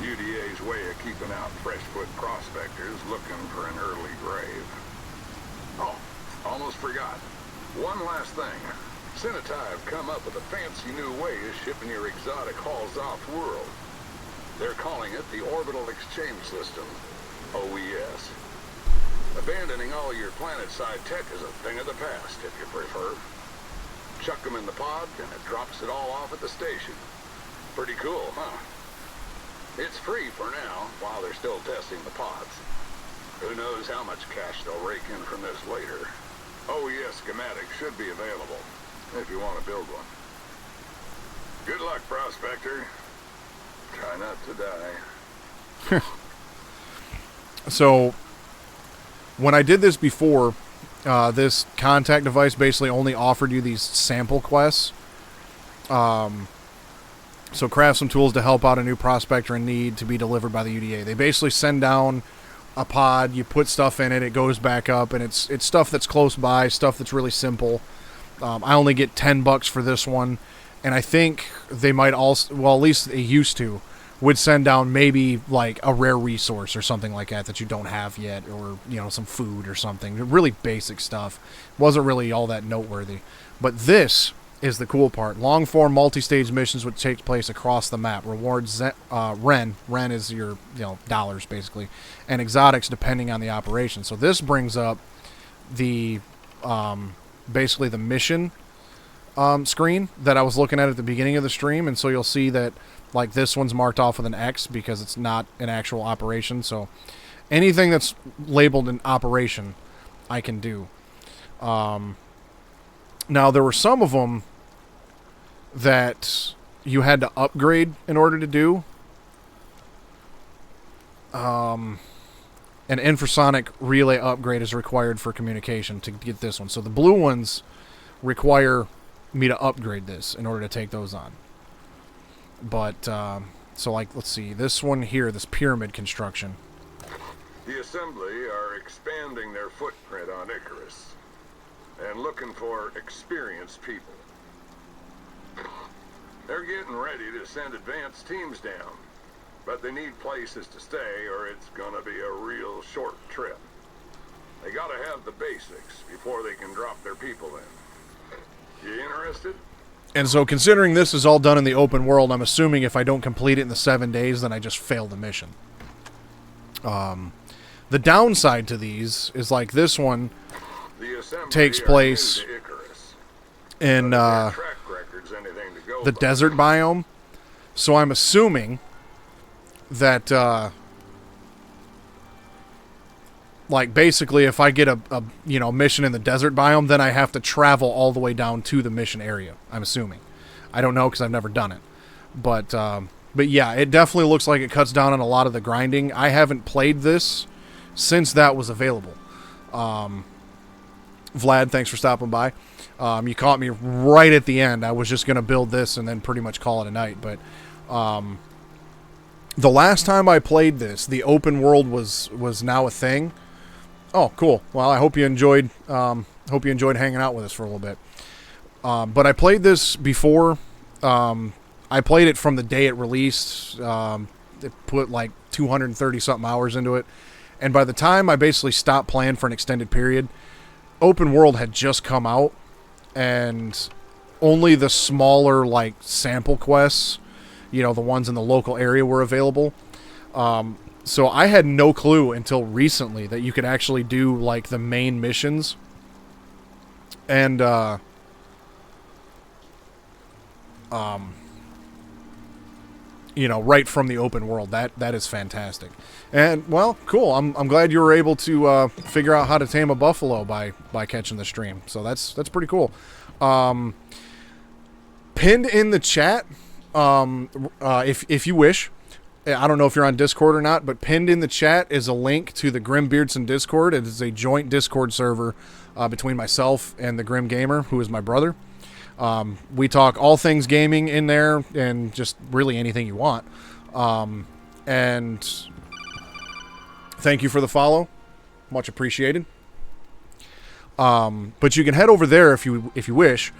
UDA's way of keeping out fresh-foot prospectors looking for an early grave. Oh, almost forgot. One last thing. Cenotai have come up with a fancy new way of shipping your exotic hauls off-world. They're calling it the Orbital Exchange System, OES. Abandoning all your planet-side tech is a thing of the past, if you prefer. Chuck them in the pod, and it drops it all off at the station. Pretty cool, huh? It's free for now, while they're still testing the pods. Who knows how much cash they'll rake in from this later. OES schematics should be available, if you want to build one. Good luck, Prospector. Try not to die. So, when I did this before, this contact device basically only offered you these sample quests. So craft some tools to help out a new prospector in need to be delivered by the UDA. They basically send down a pod, you put stuff in it, it goes back up, and it's stuff that's close by, stuff that's really simple. I only get $10 for this one, and I think they might also, well, at least they used to, would send down maybe like a rare resource or something like that you don't have yet, or some food or something. Really basic stuff. Wasn't really all that noteworthy. But this is the cool part. Long-form multi-stage missions which take place across the map. Rewards Ren is your dollars basically, and exotics depending on the operation. So this brings up the basically the mission screen that I was looking at the beginning of the stream, and so you'll see that like this one's marked off with an X because it's not an actual operation. So anything that's labeled an operation, I can do. Now, there were some of them that you had to upgrade in order to do. An infrasonic relay upgrade is required for communication to get this one. So the blue ones require me to upgrade this in order to take those on. But, so like, let's see, this one here, this pyramid construction. The Assembly are expanding their footprint on Icarus and looking for experienced people. They're getting ready to send advanced teams down, but they need places to stay or it's gonna be a real short trip. They gotta have the basics before they can drop their people in. You interested? And so considering this is all done in the open world, I'm assuming if I don't complete it in the 7 days, then I just failed the mission. The downside to these is like this one takes place in the desert biome. So I'm assuming that like basically if I get a mission in the desert biome, then I have to travel all the way down to the mission area. I'm assuming. I don't know because I've never done it. But yeah, it definitely looks like it cuts down on a lot of the grinding. I haven't played this since that was available. Vlad, thanks for stopping by. You caught me right at the end. I was just going to build this and then pretty much call it a night. But the last time I played this, the open world was now a thing. Oh, cool. Well, I hope you enjoyed hanging out with us for a little bit. But I played this before. I played it from the day it released. It put like 230-something hours into it. And by the time I basically stopped playing for an extended period, open world had just come out. And only the smaller like sample quests, the ones in the local area were available. So I had no clue until recently that you could actually do like the main missions. And right from the open world. That is fantastic. And well, cool. I'm glad you were able to figure out how to tame a buffalo by catching the stream. So that's pretty cool. Pinned in the chat, if you wish. I don't know if you're on Discord or not, but pinned in the chat is a link to the Grim Beardson Discord. It is a joint Discord server between myself and the Grim Gamer, who is my brother. We talk all things gaming in there and just really anything you want. And thank you for the follow. Much appreciated. But you can head over there if you wish,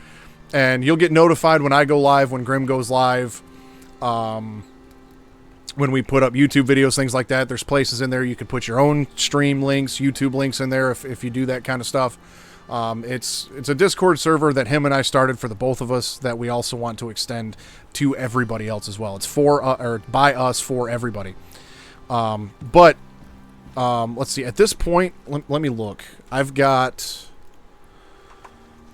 and you'll get notified when I go live, when Grim goes live, when we put up YouTube videos, things like that. There's places in there you can put your own stream links, YouTube links in there if you do that kind of stuff. It's a Discord server that him and I started for the both of us that we also want to extend to everybody else as well. It's by us for everybody. But let's see. At this point, let me look.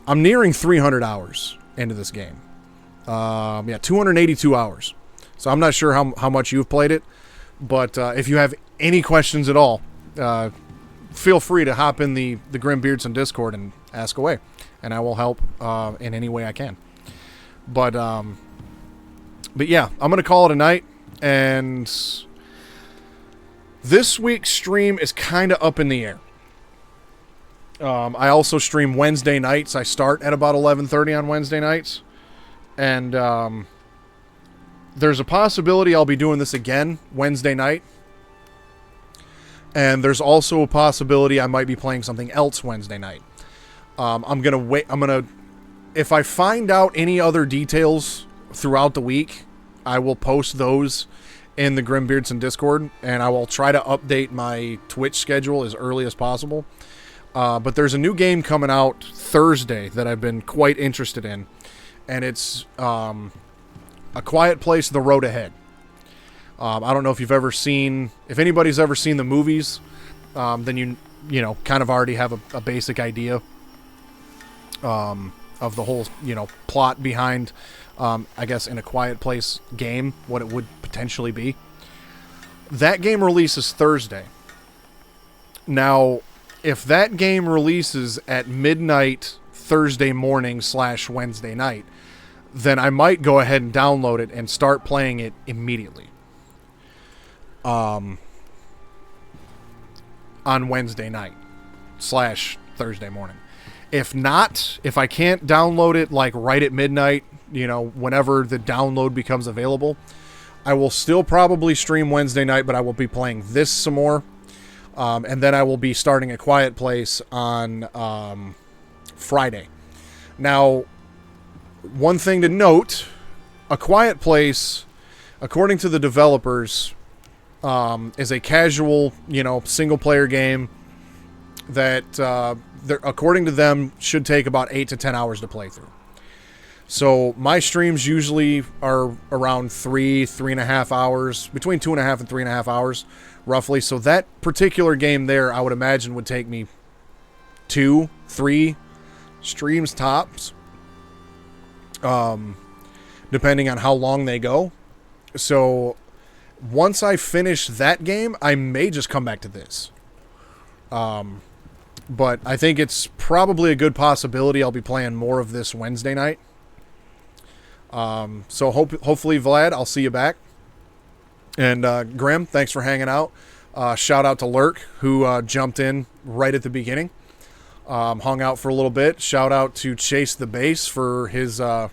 I'm nearing 300 hours into this game. 282 hours. So I'm not sure how much you've played it, but if you have any questions at all, feel free to hop in the Grim Beardson Discord and ask away, and I will help in any way I can. But yeah, I'm gonna call it a night, and this week's stream is kind of up in the air. I also stream Wednesday nights. I start at about 11:30 on Wednesday nights, and there's a possibility I'll be doing this again Wednesday night. And there's also a possibility I might be playing something else Wednesday night. I'm going to wait. If I find out any other details throughout the week, I will post those in the Grim Beardson Discord, and I will try to update my Twitch schedule as early as possible. But there's a new game coming out Thursday that I've been quite interested in, and it's A Quiet Place: The Road Ahead. I don't know if if anybody's ever seen the movies, then you kind of already have a basic idea of the whole, plot behind, I guess, in A Quiet Place game, what it would potentially be. That game releases Thursday. Now, if that game releases at midnight Thursday morning / Wednesday night, then I might go ahead and download it and start playing it immediately. On Wednesday night / Thursday morning. If not, if I can't download it like right at midnight, whenever the download becomes available, I will still probably stream Wednesday night, but I will be playing this some more. And then I will be starting A Quiet Place on Friday. Now, one thing to note, A Quiet Place, according to the developers, is a casual, single-player game that, according to them, should take about 8 to 10 hours to play through. So my streams usually are around 3.5 hours, between 2.5 and 3.5 hours, roughly. So that particular game there, I would imagine, would take me 2-3 streams tops, depending on how long they go. So once I finish that game, I may just come back to this. But I think it's probably a good possibility I'll be playing more of this Wednesday night. So hopefully, Vlad, I'll see you back. And Grim, thanks for hanging out. Shout out to Lurk, who jumped in right at the beginning. Hung out for a little bit. Shout out to Chase the Bass for his for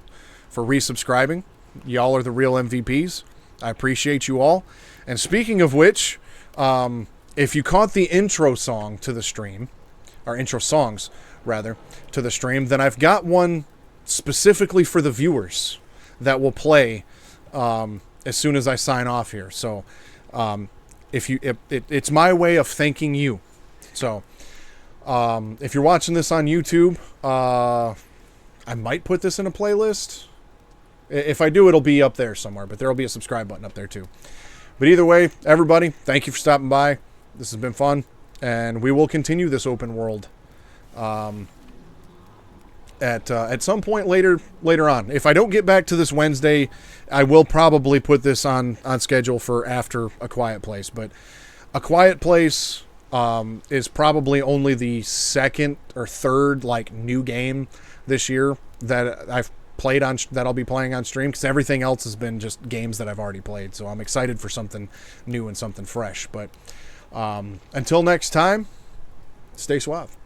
resubscribing. Y'all are the real MVPs. I appreciate you all. And speaking of which, if you caught the intro song to the stream, or intro songs rather to the stream, then I've got one specifically for the viewers that will play as soon as I sign off here. So it's my way of thanking you. So if you're watching this on YouTube, I I might put this in a playlist. If I do, it'll be up there somewhere, but there will be a subscribe button up there too. But either way, everybody, thank you for stopping by. This has been fun, and we will continue this open world at some point later on. If I don't get back to this Wednesday, I will probably put this on schedule for after A Quiet Place. But A Quiet Place is probably only the second or third like new game this year that I've played on, that I'll be playing on stream, because everything else has been just games that I've already played. So I'm excited for something new and something fresh. But until next time, stay suave.